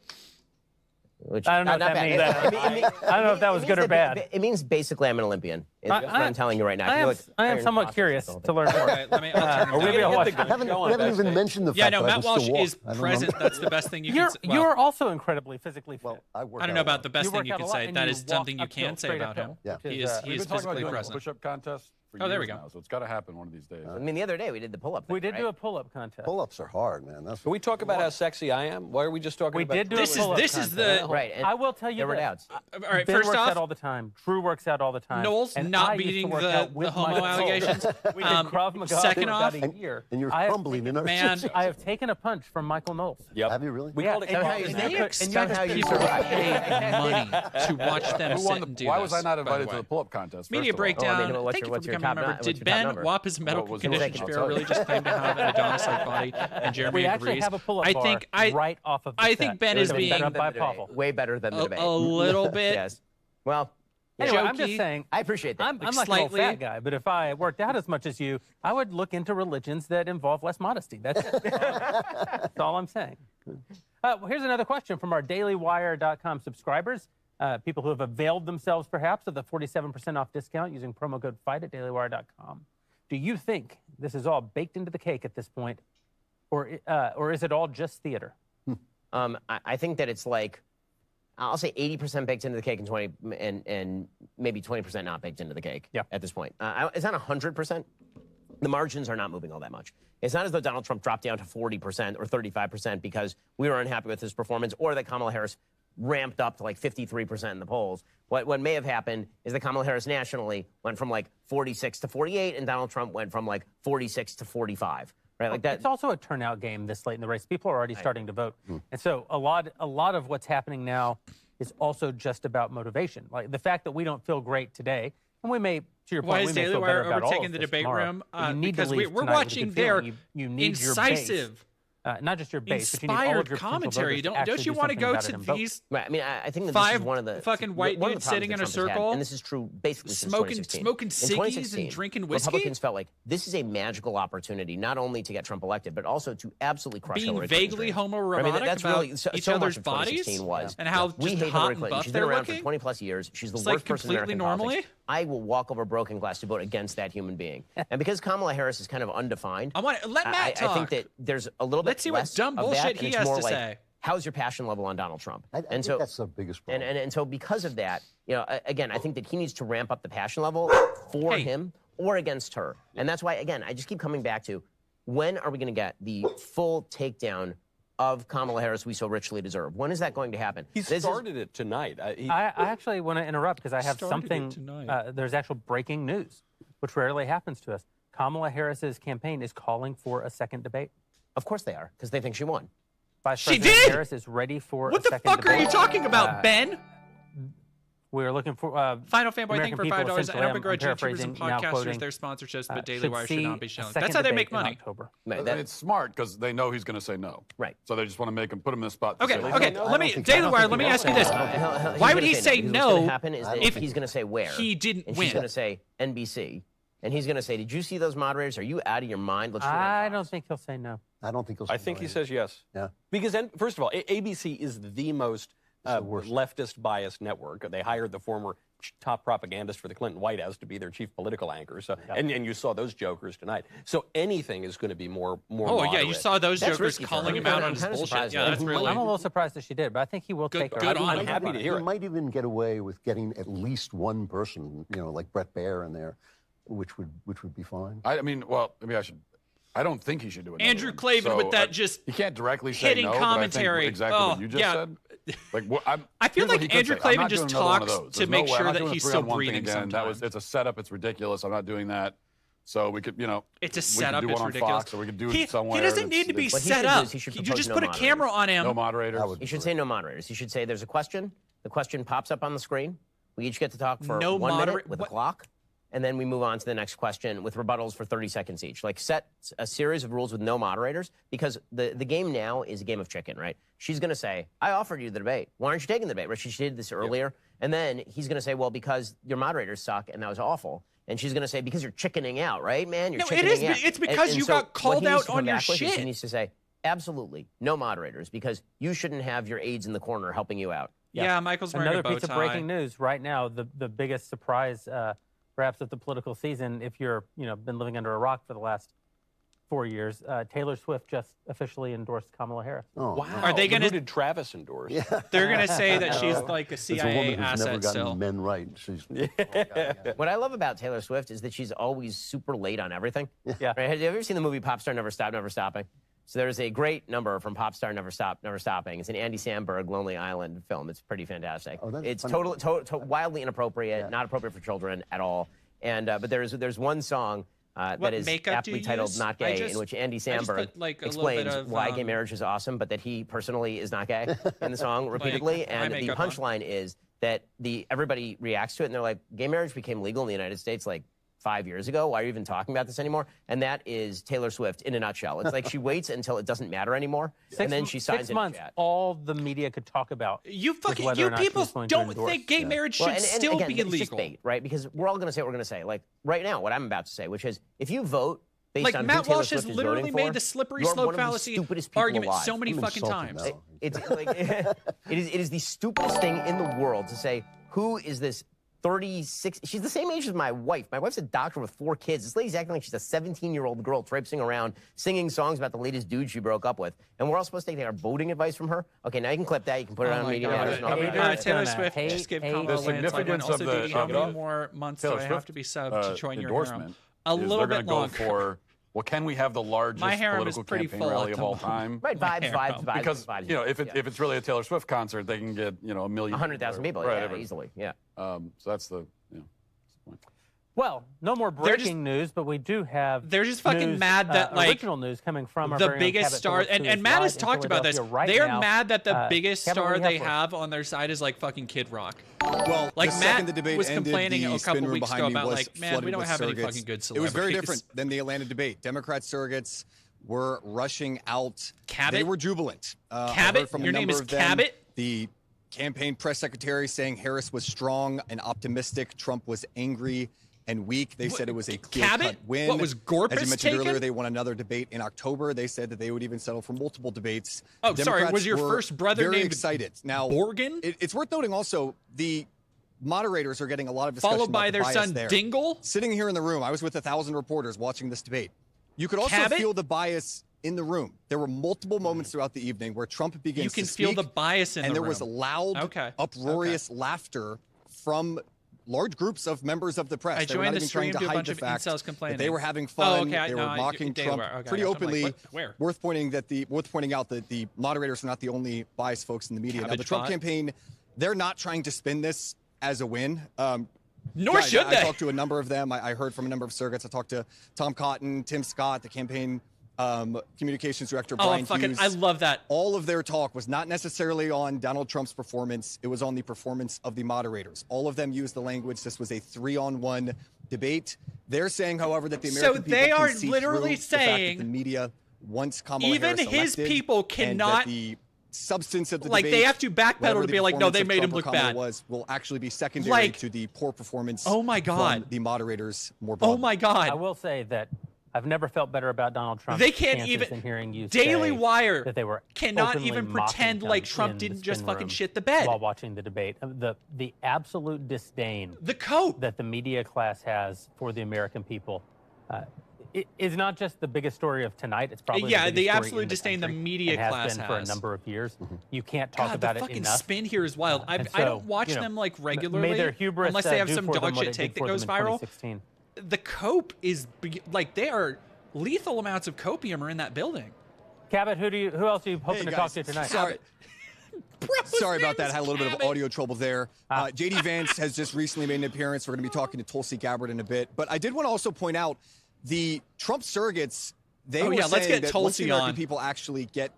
Which, I don't know what that means. I don't know if that was good or bad. It means basically I'm an Olympian. That's what I'm telling you right now. I am somewhat curious to learn more. Right, let me, I'll turn we haven't even mentioned the fact no, that Matt I Walsh still walk. is present. That's the best thing you can say. You're also incredibly physically fit. I work I don't know about the best thing you work could out a lot, say. and That you is something you walk can say about him. Yeah. He is physically present. Push-up contest for there we years go. now, so it's got to happen one of these days. I mean, the other day we did the pull-up thing, We did right? do a pull-up contest. Pull-ups are hard, man. Can we talk about how sexy I am? Why are we just talking We about did do a pull-up This is the contest. Right. and I will tell you there were this. doubts. all right. Ben First works out off, all the time. Drew works out all the time. Noel's and not I used to beating work out the with homo Michael. allegations. We did Krav Maga second for off, about a year. And you're I have crumbling in our man, system. I have taken a punch from Michael Knowles. Yep. Have you really? We called it Somehow Krav you Maga. did. they expect people to pay money to watch them sit and do Why this, was I not by invited the to way. the pull-up contest? Media first of all? breakdown. I mean, what's Thank your- you for what's your becoming a member. what's your Did top Ben number? Wap his medical was your conditions second? fair really just claim to have an Adonis-like body? And Jeremy We actually agrees. have a pull-up I bar think right off of the I set. think Ben It is was being set up by Pavel. Way better than the debate. a little bit. Yes. Well, Anyway, I'm just jokey. saying. I appreciate that. I'm like an old slightly. fat guy, but if I worked out as much as you, I would look into religions that involve less modesty. That's all I'm saying. Well, here's another question from our dailywire.com subscribers, people who have availed themselves perhaps of the 47% off discount using promo code FIGHT at dailywire.com. Do you think this is all baked into the cake at this point, or is it all just theater? I think that it's like, I'll say 80% baked into the cake and maybe 20% not baked into the cake at this point. It's not 100%. The margins are not moving all that much. It's not as though Donald Trump dropped down to 40% or 35% because we were unhappy with his performance, or that Kamala Harris ramped up to like 53% in the polls. What may have happened is that Kamala Harris nationally went from like 46 to 48, and Donald Trump went from like 46 to 45. Right, like that. It's also a turnout game this late in the race. People are already starting to vote. And so a lot of what's happening now is also just about motivation. Like the fact that we don't feel great today, and we may, to your point, Why we is may Daily feel better Wire about all overtaking of the this debate tomorrow. room? You need Because to leave we're tonight with a watching good their feeling. You need your base. incisive, not just your base, but you need all of inspired your potential commentary. voters to Don't actually you do want to something go about it to and vote. these Right. I mean, I think that five this is one of the fucking white one of the dudes sitting in a problems that Trump has had, circle, and this is true basically since smoking 2016. ciggies In 2016, and drinking whiskey? Republicans felt like this is a magical opportunity not only to get Trump elected, but also to absolutely crush being Hillary Clinton's vaguely dreams. homoerotic I mean, that's about really so each much other's of 2016 bodies was and how we just hate hot Hillary and Clinton. buff She's they're been around looking. for 20 plus years. She's the It's worst like person in completely American normally. politics. I will walk over broken glass to vote against that human being. And because Kamala Harris is kind of undefined, let Matt talk. I think that there's a little bit Let's see what dumb bullshit he has to say. How's your passion level on Donald Trump? I think that's the biggest problem. And so because of that, again, I think that he needs to ramp up the passion level for him or against her. And that's why, again, I just keep coming back to, when are we going to get the full takedown of Kamala Harris we so richly deserve? When is that going to happen? He started it tonight. I actually want to interrupt because I have something. There's actual breaking news, which rarely happens to us. Kamala Harris's campaign is calling for a second debate. Of course they are, because they think she won. Vice President Harris is ready for a second debate. What the fuck are you talking about, Ben? We're looking for Final Fanboy thing for $5. I don't begrudge YouTubers and podcasters their sponsorships, but Daily Wire should not be shown. That's how they make money. It's smart because they know he's going to say no. Right. So they just want to put him in the spot. Okay. Daily Wire. Let me ask you this: why would he say no? What's going to happen is if he's going to say where he didn't win, she's going to say NBC, and he's going to say, "Did you see those moderators? Are you out of your mind?" I don't think he'll say no. I don't think he'll say I think no he says yes. Yeah. Because, first of all, ABC is the most leftist biased network. They hired the former top propagandist for the Clinton White House to be their chief political anchor. So, and you saw those jokers tonight. So anything is going to be more moderate. Yeah, you saw those jokers calling him out on his bullshit. Yeah, that's really. I'm a little surprised that she did, but I think he will take her. Good on him. I'm happy to hear it. He might even get away with getting at least one person, like Brett Baer in there, which would be fine. I don't think he should do it. Andrew Klavan with that he can't directly say no, commentary. But I think exactly what you just said. I feel like Andrew Klavan just talks to make sure that he's still breathing sometimes. It's a setup. It's ridiculous. I'm not doing that. So we could, It's a setup. We could do it's one ridiculous. on Fox, or we could do it somewhere. He doesn't need to be set up. You just put a camera on him. No moderators. He should say no moderators. He should say there's a question. The question pops up on the screen. We each get to talk for 1 minute with a clock. And then we move on to the next question with rebuttals for 30 seconds each. Set a series of rules with no moderators, because the game now is a game of chicken, right? She's going to say, I offered you the debate. Why aren't you taking the debate? Right? She did this earlier. Yep. And then he's going to say, well, because your moderators suck, and that was awful. And she's going to say, because you're chickening out, right, man? You're chickening out. It's because you got called out on your shit. He needs to say, absolutely, no moderators, because you shouldn't have your aides in the corner helping you out. Yeah, Michael's wearing another a bow tie. Piece of breaking news right now. The biggest surprise, perhaps of the political season, if you're been living under a rock for the last 4 years, Taylor Swift just officially endorsed Kamala Harris. Oh, wow! Are they going to? Who did Travis endorse? Yeah. They're going to say that she's like a CIA it's a woman who's asset never gotten still. Men right. She's. What I love about Taylor Swift is that she's always super late on everything. Yeah. Right? Have you ever seen the movie Pop Star Never Stop, Never Stopping? So there's a great number from Pop Star Never Stop, Never Stopping. It's an Andy Samberg Lonely Island film. It's pretty fantastic. Oh, that's it's funny. wildly inappropriate, not appropriate for children at all. And but there's one song that is aptly titled "Not Gay," in which Andy Samberg explains why gay marriage is awesome, but that he personally is not gay in the song repeatedly. And the punchline is that everybody reacts to it, and they're like, "Gay marriage became legal in the United States like 5 years ago. Why are you even talking about this anymore?" And that is Taylor Swift in a nutshell. It's like she waits until it doesn't matter anymore, and then she signs 6 months, all the media could talk about. You people don't think gay marriage should still be illegal, just bait, right? Because we're all going to say what we're going to say. Like right now, what I'm about to say, which is, if you vote based on Matt who Taylor Walsh Swift has is literally voting made for, the slippery you're slope one of the fallacy stupidest people argument alive. so many fucking times. It's like it is the stupidest thing in the world to say, who is this 36? She's the same age as my wife. My wife's a doctor with 4 kids. This lady's acting like she's a 17-year-old girl traipsing around singing songs about the latest dude she broke up with. And we're all supposed to take our voting advice from her? Okay, now you can clip that. You can put it on Media Matters. Taylor Swift just gave Kamala a landslide. Also, Didi, how many more months do I have to be subbed to join your harem? A little bit longer. Well, can we have the largest political campaign rally of all time? Right, vibes. Because if it's really a Taylor Swift concert, they can get 100,000 people, easily, So that's the point. Well, no more breaking news, but we do have. They're just fucking mad that original news coming from our the biggest star, and Matt has talked about this. They are mad that the biggest star they have on their side is like fucking Kid Rock. Well, like Matt was complaining a couple weeks ago about like, man, we don't have any fucking good celebrities. It was very different than the Atlanta debate. Democrat surrogates were rushing out. Cabot? They were jubilant. Cabot? Your name is Cabot? The campaign press secretary saying Harris was strong and optimistic. Trump was angry and weak. They said it was a clear-cut win. What was Gorpus As you mentioned taken? earlier, they won another debate in October. They said that they would even settle for multiple debates. Oh, sorry. Was your first brother very named excited? Now, Borgen? It's worth noting also the moderators are getting a lot of discussion followed by about the their bias son there. Dingle. Sitting here in the room, I was with 1,000 reporters watching this debate. You could also Cabot? feel the bias in the room. There were multiple moments throughout the evening where Trump begins to speak. You can feel the bias in the room. And there was loud, uproarious laughter from large groups of members of the press. I joined the stream to a bunch of incels complaining. They were having fun. Oh, okay. They were mocking Trump pretty openly. Where? Worth pointing out that the moderators are not the only biased folks in the media. Now, the Trump campaign, they're not trying to spin this as a win. Nor should they. I talked to a number of them. I heard from a number of surrogates. I talked to Tom Cotton, Tim Scott, the campaign communications director, Brian Hughes. I love that. All of their talk was not necessarily on Donald Trump's performance. It was on the performance of the moderators. All of them used the language. This was a 3-on-1 debate. They're saying, however, that the American people they can are see literally through the fact saying that the media wants Kamala even Harris his elected, people and cannot. that the substance of the like debate, they have to backpedal to be like, no, they made him look bad. Will actually be secondary to the poor performance. Oh my God. From the moderators more broadly. Oh my God. I will say that I've never felt better about Donald Trump. They can't even. Than hearing you Daily say Wire that they were cannot even pretend like Trump didn't just fucking shit the bed while watching the debate. The absolute disdain, the cope that the media class has for the American people. It is not just the biggest story of tonight. It's probably the absolute disdain the media class has been has for a number of years. You can't talk about the it fucking enough. spin here is wild. I don't watch them like regularly, may their hubris, unless they have do some for them dog what shit it take did that for goes them in viral. 2016. The cope is like they are lethal amounts of copium are in that building. Cabot, who else are you hoping to talk to tonight? Sorry about that. I had a little bit of audio trouble there. J.D. Vance has just recently made an appearance. We're going to be talking to Tulsi Gabbard in a bit. But I did want to also point out the Trump surrogates. They were saying let's get that Tulsi once the American on. people actually get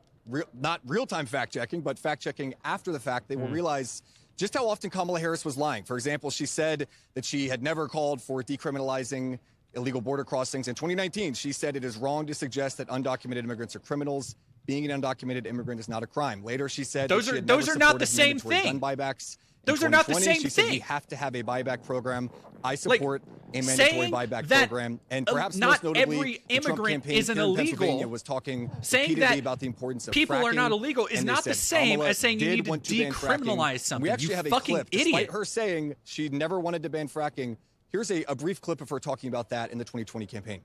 not real-time fact-checking, but fact-checking after the fact, they will realize just how often Kamala Harris was lying. For example, she said that she had never called for decriminalizing illegal border crossings. In 2019, she said it is wrong to suggest that undocumented immigrants are criminals. Being an undocumented immigrant is not a crime. Later, she said those are not the same thing. Gun buybacks. Those are not the same she said thing. we have to have a buyback program. I support a mandatory buyback program. And perhaps not most notably, every the Trump immigrant campaign isn't here in illegal. Pennsylvania was talking saying repeatedly that about the importance of people are not fracking, illegal is and they not the said same Kamala as saying you did need to want ban fracking. decriminalize something. We actually you have a fucking clip, idiot. despite her saying she never wanted to ban fracking. Here's a brief clip of her talking about that in the 2020 campaign.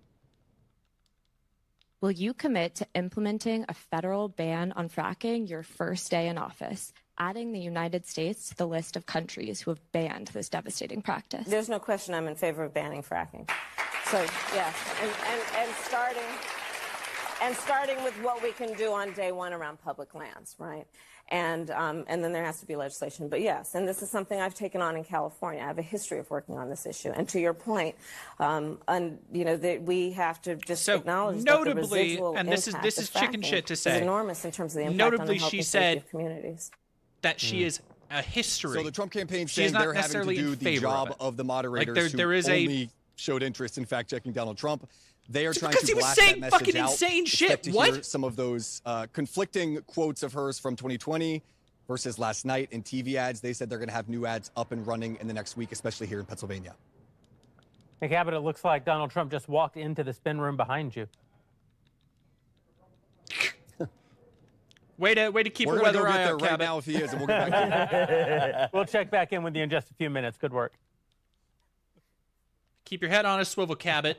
Will you commit to implementing a federal ban on fracking your first day in office, adding the United States to the list of countries who have banned this devastating practice? There's no question I'm in favor of banning fracking. So, yes, and starting with what we can do on day one around public lands, right? And then there has to be legislation. But yes, and this is something I've taken on in California. I have a history of working on this issue. And to your point, that we have to just acknowledge that the residual and this impact is of chicken fracking shit to is say. enormous in terms of the impact Notably, on the health she and said safety of communities. That she is a history. So the Trump campaign She's saying not they're having to necessarily do in the favor job of it. of the moderators Like there is only showed interest in fact-checking Donald Trump. They are trying because to he was blast saying that message fucking out. insane Expect shit. to What? hear some of those conflicting quotes of hers from 2020 versus last night in TV ads. They said they're going to have new ads up and running in the next week, especially here in Pennsylvania. Hey, Cabot, it looks like Donald Trump just walked into the spin room behind you. Way to keep a weather eye out, right now if he is, and we'll get back to We'll check back in with you in just a few minutes. Good work. Keep your head on a swivel, Cabot.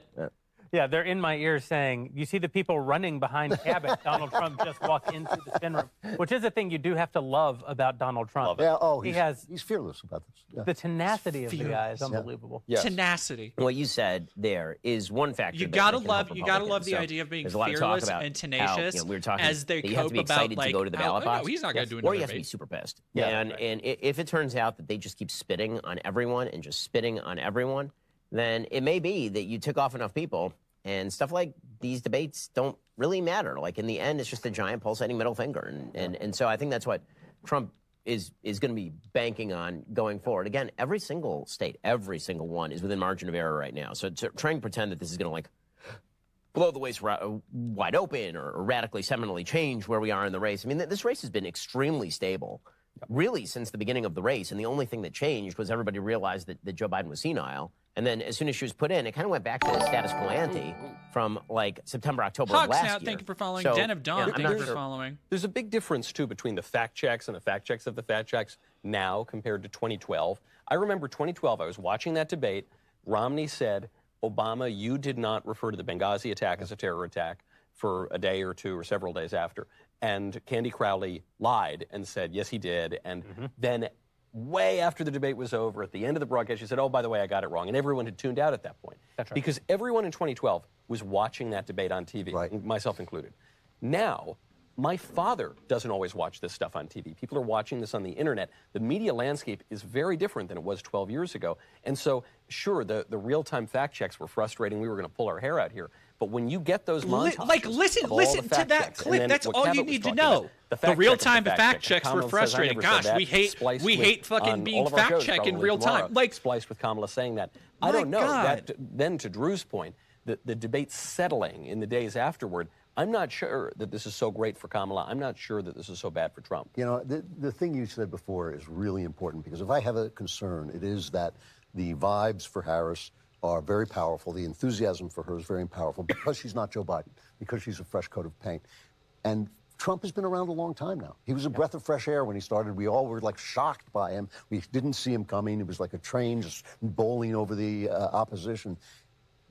Yeah, they're in my ear saying, you see the people running behind Cabot. Donald Trump just walked into the spin room, which is a thing you do have to love about Donald Trump. Yeah, he's fearless about this. Yeah. The tenacity of the guy is unbelievable. Yes. Tenacity. What you said there is one factor. You that gotta can love. help You gotta love Republicans. the So idea of being there's a lot of fearless talk about and tenacious. How, we were talking as they that you have to cope be excited about to go to the ballot box. No, he's not gonna do or another he has to be debate. super pissed. Yeah, and if it turns out that they just keep spitting on everyone and just spitting on everyone, then it may be that you tick off enough people. And stuff like these debates don't really matter. Like, in the end, it's just a giant pulsating middle finger. And so I think that's what Trump is going to be banking on going forward. Again, every single state, every single one is within margin of error right now. So trying to pretend that this is going to, like, blow the race wide open or radically, seminally change where we are in the race. I mean, this race has been extremely stable, really, since the beginning of the race. And the only thing that changed was everybody realized that Joe Biden was senile. And then as soon as she was put in, it kind of went back to status quo ante from like September, October of last year. Thank you for following. So, Den of Dawn, thank you for sure. following. There's a big difference, too, between the fact checks and the fact checks of the fact checks now compared to 2012. I remember 2012, I was watching that debate. Romney said, Obama, you did not refer to the Benghazi attack as a terror attack for a day or two or several days after. And Candy Crowley lied and said, yes, he did. And then way after the debate was over, at the end of the broadcast, she said, oh, by the way, I got it wrong. And everyone had tuned out at that point. That's right. Because everyone in 2012 was watching that debate on TV, myself included. Now, my father doesn't always watch this stuff on TV. People are watching this on the internet. The media landscape is very different than it was 12 years ago. And so, sure, the real-time fact checks were frustrating. We were going to pull our hair out here. But when you get those montages, listen to that clip. That's all you need to know. The real-time fact checks were frustrating. Gosh, we hate fucking being fact-checked in real time. Like spliced with Kamala saying that. I don't know. Then to Drew's point, the debate settling in the days afterward, I'm not sure that this is so great for Kamala. I'm not sure that this is so bad for Trump. You know, the thing you said before is really important, because if I have a concern, it is that the vibes for Harris are very powerful. The enthusiasm for her is very powerful because she's not Joe Biden, because she's a fresh coat of paint. And Trump has been around a long time now. He was a breath of fresh air when he started. We all were like shocked by him. We didn't see him coming. It was like a train just bowling over the opposition.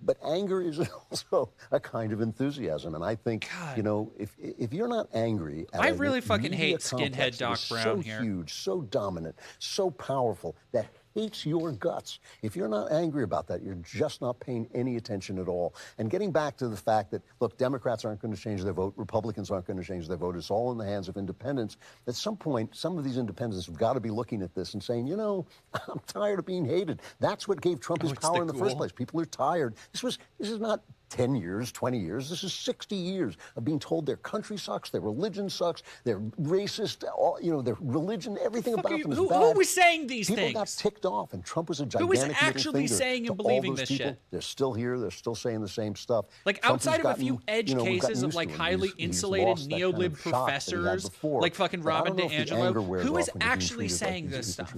But anger is also a kind of enthusiasm, and I think, you know, if you're not angry, I really fucking hate skinhead Doc Brown here. So huge, so dominant, so powerful that hates your guts. If you're not angry about that, you're just not paying any attention at all. And getting back to the fact that, look, Democrats aren't going to change their vote, Republicans aren't going to change their vote, it's all in the hands of independents. At some point, some of these independents have got to be looking at this and saying, you know, I'm tired of being hated. That's what gave Trump his power in the first place. People are tired. This is not 10 years, 20 years. This is 60 years of being told their country sucks, their religion sucks, they're racist, you know, their religion, everything about them is bad. Who was saying these things? People got ticked off, and Trump was a gigantic Who was actually saying and believing this shit? They're still here. They're still saying the same stuff. Like, outside of a few edge cases of, like, highly insulated neolib professors, like fucking Robin DiAngelo, who is actually saying this stuff?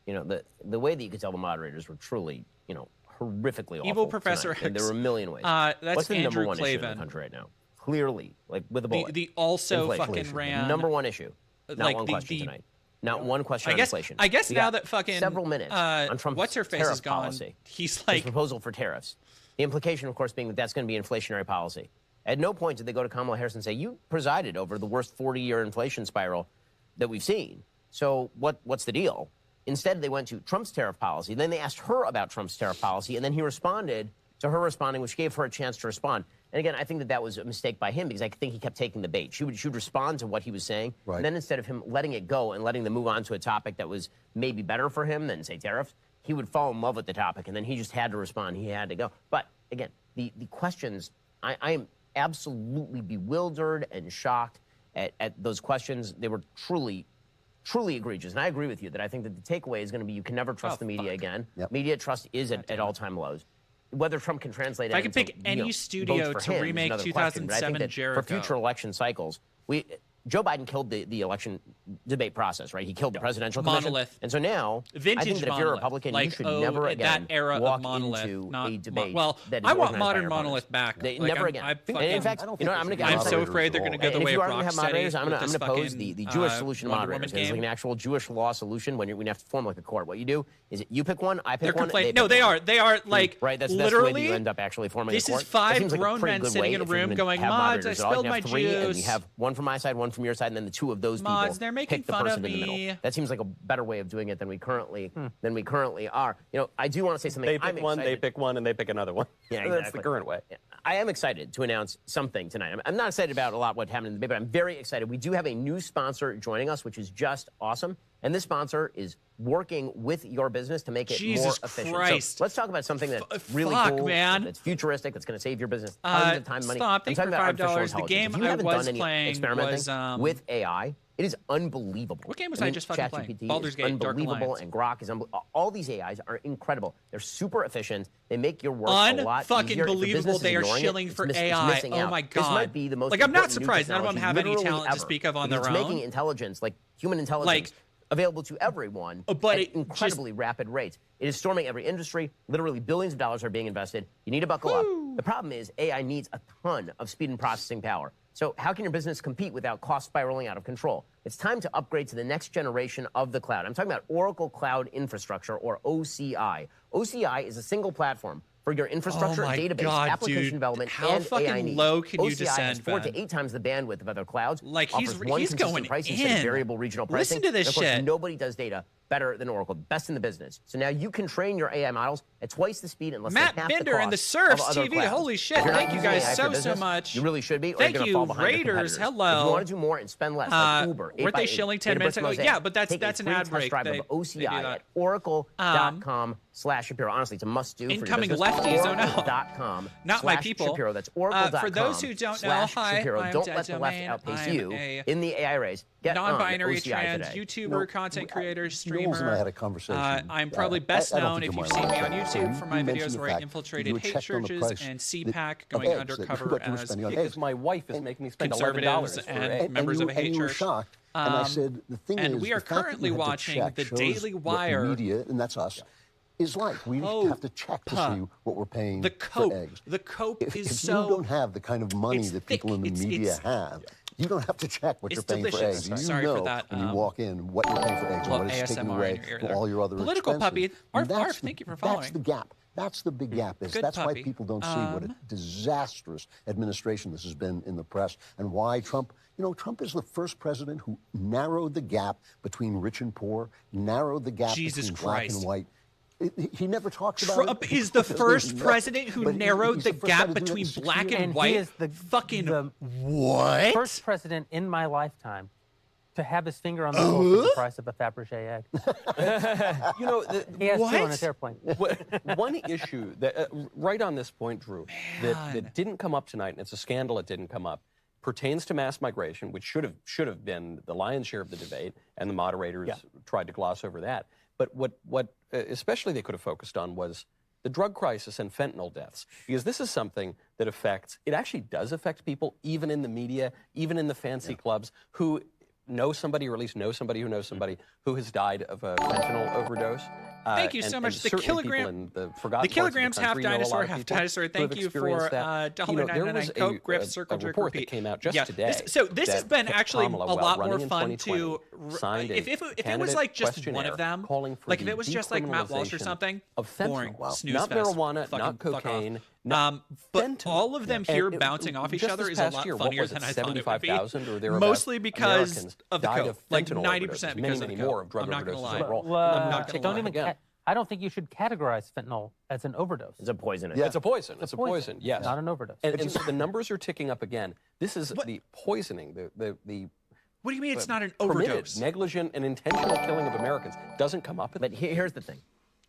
You know, the way that you could tell the moderators were truly, you know, horrifically awful. Evil Professor X. And there were a million ways. That's What's the Andrew number one issue in the country right now? Clearly, like with a bullet. The also inflation. fucking ran. Number one issue. Not like one question tonight. Not one question on inflation. I guess now that fucking several minutes on Trump's what's her face is gone. Policy, he's like his proposal for tariffs. The implication, of course, being that that's going to be inflationary policy. At no point did they go to Kamala Harris and say, "You presided over the worst 40-year inflation spiral that we've seen. So what's the deal?" Instead, they went to Trump's tariff policy. Then they asked her about Trump's tariff policy, and then he responded to her responding, which gave her a chance to respond. And again, I think that was a mistake by him, because I think he kept taking the bait. She would respond to what he was saying, and then instead of him letting it go and letting them move on to a topic that was maybe better for him than, say, tariffs, he would fall in love with the topic, and then he just had to respond. He had to go. But again, the questions, I am absolutely bewildered and shocked at those questions. They were truly egregious. And I agree with you that I think that the takeaway is going to be you can never trust the media again. Media trust is at all-time lows. Whether Trump can translate it, I can pick any studio to remake 2007 Jericho. For future election cycles, Joe Biden killed the election debate process, right? He killed the presidential commission. Monolith. And so now, Vintage I think that if you're a Republican, you should never again walk into a debate that is I want modern Monolith back. Never again. And in fact, you know, I'm so afraid they're going to go the way of Rocksteady. I'm going to pose the Jewish solution to moderators. It's like an actual Jewish law solution when you have to form like a court. What you do is you pick one, I pick one. No, they are like right. That's literally. The way you end up actually forming a court. This is 5 grown men sitting in a room going, "Mods, I spilled my juice." And you have one from my side, one from your side, and then the two of those people they're making pick the fun person of in the me. middle. That seems like a better way of doing it than we currently are. You know, I do want to say something. They pick one, they pick one, and they pick another one. Yeah, exactly. That's the current way. I am excited to announce something tonight. I'm not excited about a lot what happened in the debate, but I'm very excited. We do have a new sponsor joining us, which is just awesome. And this sponsor is working with your business to make it more efficient. Christ. So let's talk about something that's really cool, that's futuristic, that's going to save your business tons of time, money. Stop. Thanks for $5. The game I was playing experimenting was with AI. It is unbelievable. What game was I just fucking playing? Baldur's Gate, unbelievable, and Grok is unbelievable. All these AIs are incredible. They're super efficient. They make your work a lot easier. Unbelievable. They are shilling for AI. Oh my god. This might be the most I'm not surprised. None of them have any talent to speak of on their own. It's making intelligence, like human intelligence, available to everyone at incredibly rapid rates. It is storming every industry. Literally billions of dollars are being invested. You need to buckle up. The problem is AI needs a ton of speed and processing power. So how can your business compete without costs spiraling out of control? It's time to upgrade to the next generation of the cloud. I'm talking about Oracle Cloud Infrastructure, or OCI. OCI is a single platform for your infrastructure, database, application development, and AI needs. Low can you OCI descend, has 4 to 8 times the bandwidth of other clouds. Like offers he's going price in. instead of variable regional pricing. Listen to this and of course, shit. Nobody does data better than Oracle, best in the business. So now you can train your AI models at twice the speed and less than half Matt the Bender cost and the Surfs of other TV. clouds. Holy shit! If you're not Thank you using guys AI for so business, much. You really should be. Or Thank you're you, gonna fall behind your Raiders. competitors. Hello. If you want to do more and spend less, like Uber, weren't they 8x8, shilling 10 minutes ago? Mosaic, Yeah, but that's take an a free ad test break. drive They of OCI do at oracle.com/Shapiro. Honestly, it's a must-do. Incoming for your business. lefties. Oh no. Oracle.com Not my people. Shapiro. That's oracle.com. For those who don't know, hi, Shapiro. I'm Don't Dead let the left Domain. outpace I'm you a in the AI race. Get non-binary on OCI trans today. YouTuber, content creator, Jules streamer. and I had a conversation. I'm probably best I don't known think if you're you've seen me on my YouTube wife. for my You mentioned videos the where I fact infiltrated you hate checked on the churches price and of CPAC eggs, going that undercover you were as spending on Because eggs. my wife is making me spend conservatives $11 for and eggs. members of a hate and you were church. shocked. And I said, the thing and is, we are the fact that currently you had to watching check the shows Daily what Wire. the media, and that's us, is like. We have to check to see what we're paying for eggs. The cope is if so. you don't have the kind of money that people in the media have, you don't have to check what you're paying for eggs. You know for that, when you walk in what you're paying for eggs and what is taken away from all your other Political expenses. puppy. Arf, thank you for following. That's the gap. That's the big gap. That's why people don't see what a disastrous administration this has been in the press, and why Trump. You know, Trump is the first president who narrowed the gap between rich and poor, narrowed the gap between black and white. He never talks about Trump is the first president who narrowed the gap between black and white. He is the what? First president in my lifetime to have his finger on the pulse of the price of a Fabergé egg. You know, he has 2 on his airplane. One issue that, right on this point, Drew, that didn't come up tonight, and it's a scandal it didn't come up, pertains to mass migration, which should have been the lion's share of the debate, and the moderators tried to gloss over that. But what especially they could have focused on was the drug crisis and fentanyl deaths, because this is something that actually does affect people, even in the media, even in the fancy clubs, who know somebody, or at least know somebody who knows somebody who has died of a fentanyl overdose. Thank you so much. The kilograms half dinosaur, half dinosaur. Thank you for $1.99 Coke, Griff, Circle Jerk, report that came out just today. So this has been actually Kamala, a lot more in fun to. If it was like just one of them, like if it was just like Matt Walsh or something, boring, snooze not fest, marijuana, not cocaine. But all of them here bouncing off each other is a lot funnier than I thought it would be. Mostly because of the coke, like 90% because of the coke. I'm not going to lie. I'm not going to lie. Again. I don't think you should categorize fentanyl as an overdose. It's a poison. Yeah. It's a poison. It's a poison. Yes. Not an overdose. And so the numbers are ticking up again. This is the poisoning. The what do you mean it's not an overdose? Negligent and intentional killing of Americans doesn't come up. But here's the thing.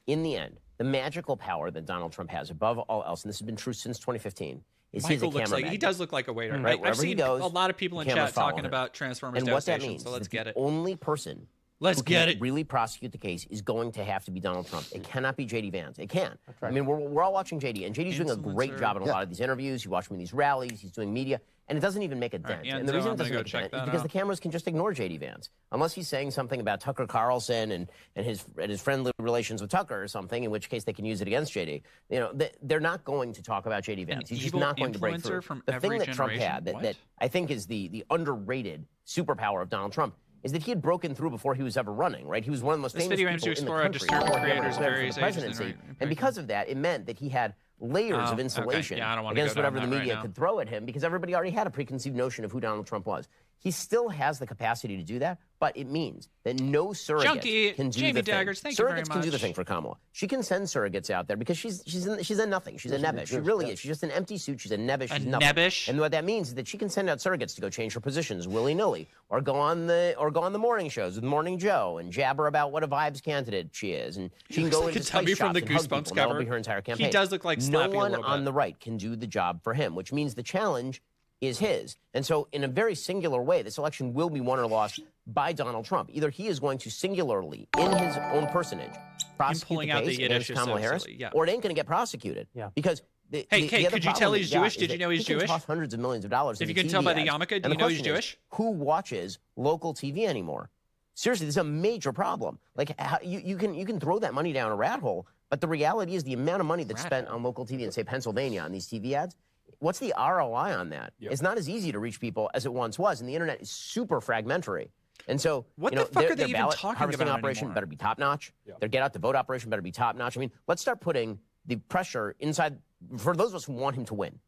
In the end, the magical power that Donald Trump has above all else, and this has been true since 2015, is he's a camera magnet. He does look like a waiter. Right? I've seen he goes, a lot of people in chat talking about Transformers and what that means so let's get it. The only person who can really prosecute the case is going to have to be Donald Trump. It cannot be J.D. Vance. It can't. Right. I mean, we're all watching J.D., and J.D.'s doing a great job in a lot of these interviews. You watch him in these rallies. He's doing media. And it doesn't even make a dent. And the reason it doesn't make a dent is because the cameras can just ignore J.D. Vance. Unless he's saying something about Tucker Carlson and his friendly relations with Tucker or something, in which case they can use it against J.D. You know, they're not going to talk about J.D. Vance. He's just not going to break through. The thing that Trump had that I think is the underrated superpower of Donald Trump is that he had broken through before he was ever running, right? He was one of the most famous people in the country before he ever declared for the presidency. And because of that, it meant that he had layers of insulation against whatever the media could throw at him, because everybody already had a preconceived notion of who Donald Trump was. He still has the capacity to do that, but it means that no surrogate can do the thing. Surrogates can do the thing for Kamala. She can send surrogates out there because she's a nothing. She's a nebbish. She really is. She's just an empty suit. She's a nebbish. She's nothing. And what that means is that she can send out surrogates to go change her positions willy-nilly, or go on the morning shows with Morning Joe and jabber about what a vibes candidate she is, and she can go into spice shops from the and hug Goosebumps people. cover. That'll be her entire campaign. He does look like no one on the right can do the job for him, which means the challenge is his. And so in a very singular way, this election will be won or lost by Donald Trump. Either he is going to singularly, in his own personage, prosecute the case against Kamala Harris, or it ain't going to get prosecuted. Because the could you tell he's Jewish? Did you know he's Jewish? He can toss hundreds of millions of dollars. If you can tell by the yarmulke, do you know he's Jewish? Who watches local TV anymore? Seriously, this is a major problem. Like, you can throw that money down a rat hole, but the reality is the amount of money that's spent on local TV in, say, Pennsylvania on these TV ads, what's the ROI on that? It's not as easy to reach people as it once was, and the internet is super fragmentary. And so, what the fuck are they their even ballot talking harvesting about operation anymore? better be top notch. Their get out the vote operation better be top notch. I mean, let's start putting the pressure inside for those of us who want him to win.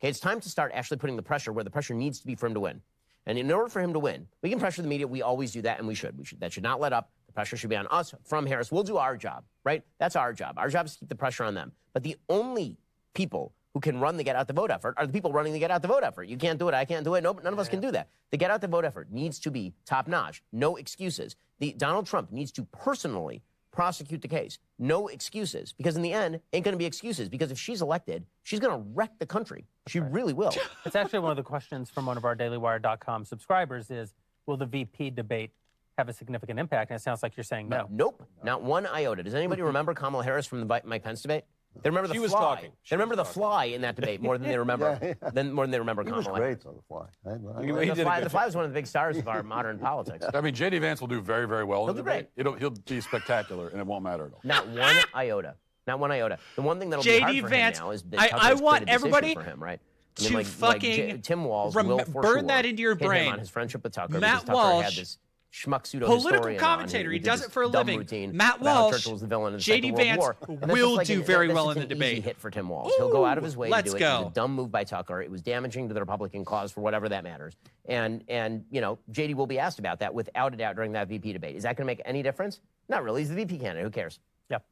Okay, it's time to start actually putting the pressure where the pressure needs to be for him to win. And in order for him to win, we can pressure the media. We always do that, and we should. That should not let up. The pressure should be on us from Harris. We'll do our job, right? That's our job. Our job is to keep the pressure on them. But the only people who can run the get out the vote effort are the people running the get out the vote effort. You can't do it. I can't do it. None of us can do that. The get out the vote effort needs to be top notch. No excuses. Donald Trump needs to personally prosecute the case. No excuses. Because in the end, ain't going to be excuses. Because if she's elected, she's going to wreck the country. She really will. It's actually one of the questions from one of our DailyWire.com subscribers is, will the VP debate have a significant impact? And it sounds like you're saying no. Nope. Not one iota. Does anybody remember Kamala Harris from the Mike Pence debate? They remember the She was fly. talking. They remember the fly in that debate more than they remember more than they remember He Kamala. was great on the fly. The fly was one of the big stars of our modern politics. I mean, J.D. Vance will do very, very well in He'll the do debate. He'll be spectacular, and it won't matter at all. Not one iota. Not one iota. The one thing that'll be hard J.D. for Vance, him now is that I Tucker's want created a decision everybody for him, right? to fucking Tim Walz will for burn sure that into your hit him brain. on his friendship with Tucker. Matt because Tucker Walsh, had this schmuck political commentator. He does it for a living. Matt Walsh, was the villain of the J.D. Vance will do very well in the debate. Easy hit for Tim Walz. He'll go out of his way to do it. Let's It was go. a dumb move by Tucker. It was damaging to the Republican cause for whatever that matters. And you know, J.D. will be asked about that without a doubt during that VP debate. Is that going to make any difference? Not really. He's the VP candidate. Who cares? Yep.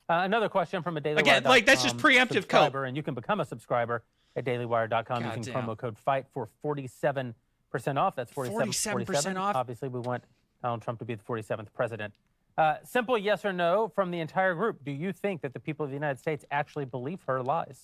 Another question from a DailyWire.com Again, like, that's just preemptive subscriber, and you can become a subscriber at DailyWire.com using promo code FIGHT for 47% off. That's 47% off. Obviously, we want Donald Trump to be the 47th president. Simple yes or no from the entire group. Do you think that the people of the United States actually believe her lies?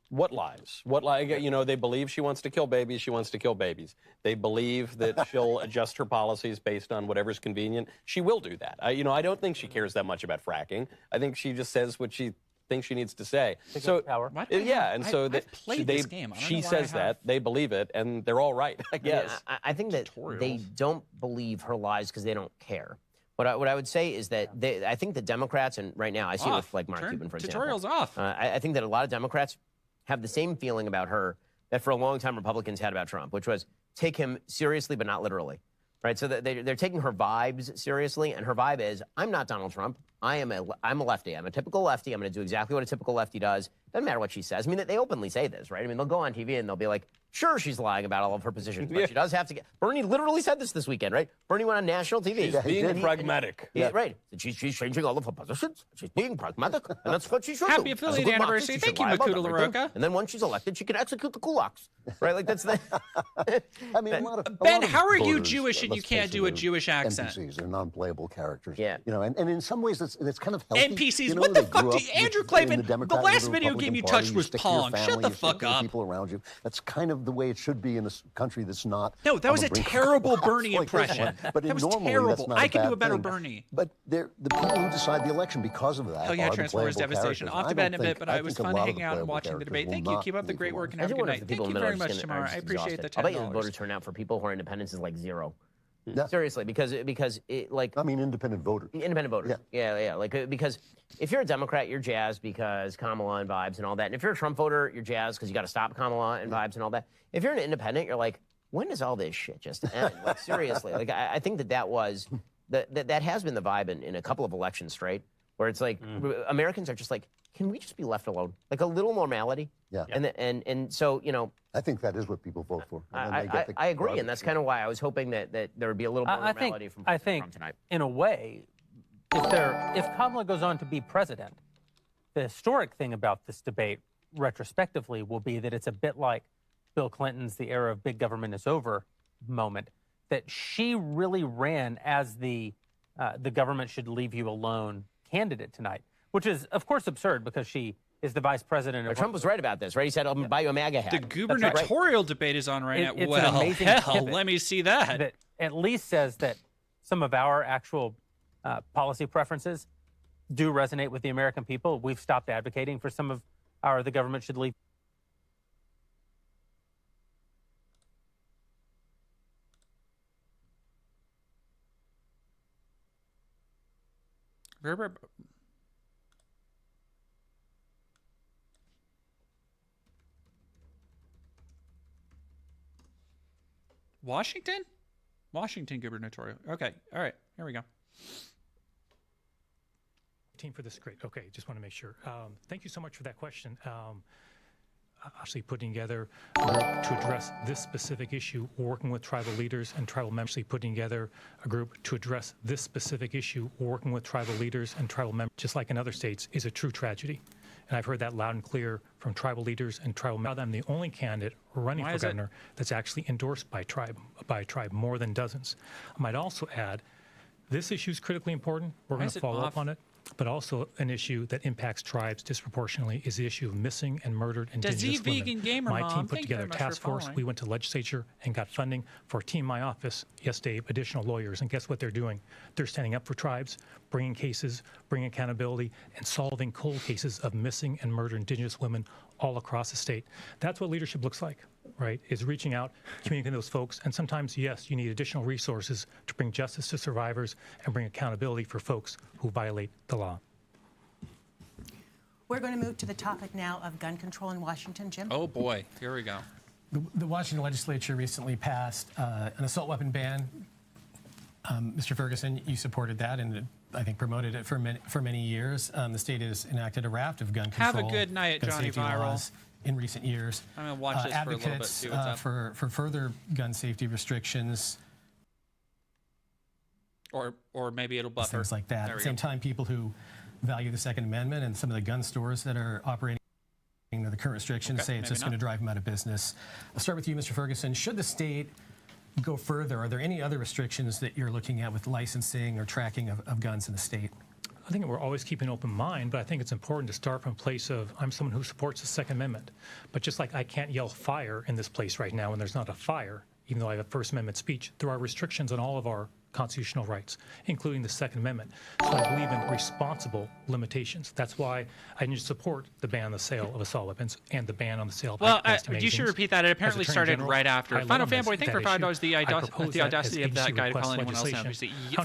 What lies? What lie? You know, they believe she wants to kill babies. She wants to kill babies. They believe that she'll adjust her policies based on whatever's convenient. She will do that. I don't think she cares that much about fracking. I think she just says what she thinks she needs to say. So power. Yeah, and so I've played this game. She says that, they believe it, and they're all right, I guess. I think that they don't believe her lies because they don't care. What I would say is that I think the Democrats, and right now I see it with like Mark Cuban, for example. Tutorials off. I think that a lot of Democrats have the same feeling about her that for a long time Republicans had about Trump, which was take him seriously but not literally, right? So they're taking her vibes seriously, and her vibe is, I'm not Donald Trump. I'm a lefty. I'm a typical lefty. I'm going to do exactly what a typical lefty does. Doesn't matter what she says. I mean, they openly say this, right? I mean, they'll go on TV and they'll be like, sure, she's lying about all of her positions, but she does have to get... Bernie literally said this weekend, right? Bernie went on national TV. She's being pragmatic. Right. She's changing all of her positions. She's being pragmatic, and that's what she should do. Happy affiliate anniversary. Thank you, Makuta LaRocca. And then once she's elected, she can execute the kulaks, right? Like, that's the... I mean, a lot of Ben, how are you voters, Jewish and you can't do a Jewish accent? NPCs, they're non-playable characters. Yeah. You know, and in some ways, it's kind of healthy. NPCs, You know, what the they fuck grew do up you... Andrew with- Klavan, in the Democrat or last the video Republican game you Party, touched was stick to your Pong. Shut family, the you stick fuck to the up. people around you. That's kind of the way it should be in a country that's not... No, that was a terrible Bernie like this impression. one. But That was normally, terrible. that's not I can do bad a better thing. Bernie. But the people who decide the election because of that Hell yeah, are the Transformers playable Devastation. characters. Off I to bed in a don't bit, think- but I it was think a fun lot of hanging out and playable watching the debate. characters Thank will you. not Keep up the leave great you work and alone. have a good night. Thank you very much, are Tamara. I just appreciate the exhausted. I'll bet you the $10. voter turnout for people who are independents is like zero. Yeah. Seriously, because it, like... I mean, independent voters. Independent voters. Yeah. Like, because if you're a Democrat, you're jazzed because Kamala and vibes and all that. And if you're a Trump voter, you're jazzed because you got to stop Kamala and vibes and all that. If you're an independent, you're like, when does all this shit just end? Like, seriously. Like, I think that was... That has been the vibe in a couple of elections straight, where it's like Americans are just like, can we just be left alone? Like a little normality. Yeah. And so, you know, I think that is what people vote for. I agree, and that's kind of why I was hoping that there would be a little more normality from Trump tonight. In a way, if Kamala goes on to be president, the historic thing about this debate, retrospectively, will be that it's a bit like Bill Clinton's "the era of big government is over" moment. That she really ran as the government should leave you alone candidate tonight, which is, of course, absurd because she is the vice president of... Trump was right about this, right? He said, I'm going to buy you a MAGA hat. The gubernatorial debate is on right now. It's Well, an amazing hell, pivot let me see that. at least says that some of our actual policy preferences do resonate with the American people. We've stopped advocating for some of the government should leave. Washington? Washington gubernatorial. Okay. All right. Here we go. Team for this, great. Okay, just want to make sure. Thank you so much for that question. Actually putting together a group to address this specific issue, working with tribal leaders and tribal members. Putting together a group to address this specific issue, working with tribal leaders and tribal members, just like in other states, is a true tragedy. And I've heard that loud and clear from tribal leaders and tribal members. I'm the only candidate running for governor that's actually endorsed by tribe, more than dozens. I might also add, this issue is critically important. We're going to follow up on it. But also an issue that impacts tribes disproportionately is the issue of missing and murdered Indigenous women. My team put together a task force. We went to legislature and got funding for a team in my office. Yes, Dave, additional lawyers. And guess what they're doing? They're standing up for tribes, bringing cases, bringing accountability, and solving cold cases of missing and murdered Indigenous women all across the state. That's what leadership looks like, right? Is reaching out, communicating with those folks. And sometimes, yes, you need additional resources to bring justice to survivors and bring accountability for folks who violate the law. We're going to move to the topic now of gun control in Washington. Jim? Oh, boy. Here we go. The Washington legislature recently passed an assault weapon ban. Mr. Ferguson, you supported that and I think promoted it for many years. The state has enacted a raft of gun control. Have a good night, Johnny Viral. In recent years. I'm going to watch this for a little bit, see what's up. For further gun safety restrictions. Or maybe it'll buffer. Things like that. At the same time, people who value the Second Amendment and some of the gun stores that are operating under the current restrictions say it's just going to drive them out of business. I'll start with you, Mr. Ferguson. Should the state go further, are there any other restrictions that you're looking at with licensing or tracking of guns in the state? I think we're always keeping an open mind, but I think it's important to start from a place of, I'm someone who supports the Second Amendment. But just like I can't yell fire in this place right now when there's not a fire, even though I have a First Amendment speech, there are restrictions on all of our constitutional rights, including the Second Amendment. So I believe in responsible limitations. That's why I didn't support the ban on the sale of assault weapons and the ban on the sale of high-capacity magazines. You should repeat that. It apparently started right after. Final Fanboy, thank for $5 the audacity of that guy to call anyone else out.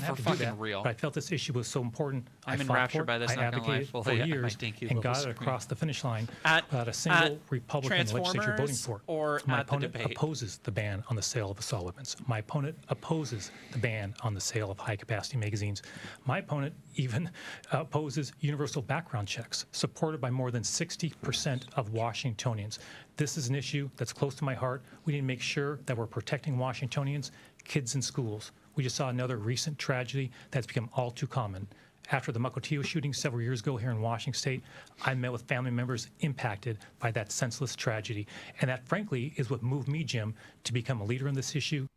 For fucking real. But I felt this issue was so important. I'm enraptured by this. I advocated for years and got it across the finish line without a single Republican legislature voting for it. My opponent opposes the ban on the sale of assault weapons. My opponent opposes the ban on the sale of high-capacity magazines. My opponent even opposes universal background checks, supported by more than 60% of Washingtonians. This is an issue that's close to my heart. We need to make sure that we're protecting Washingtonians, kids in schools. We just saw another recent tragedy that's become all too common. After the Mukilteo shooting several years ago here in Washington State, I met with family members impacted by that senseless tragedy. And that, frankly, is what moved me, Jim, to become a leader in this issue.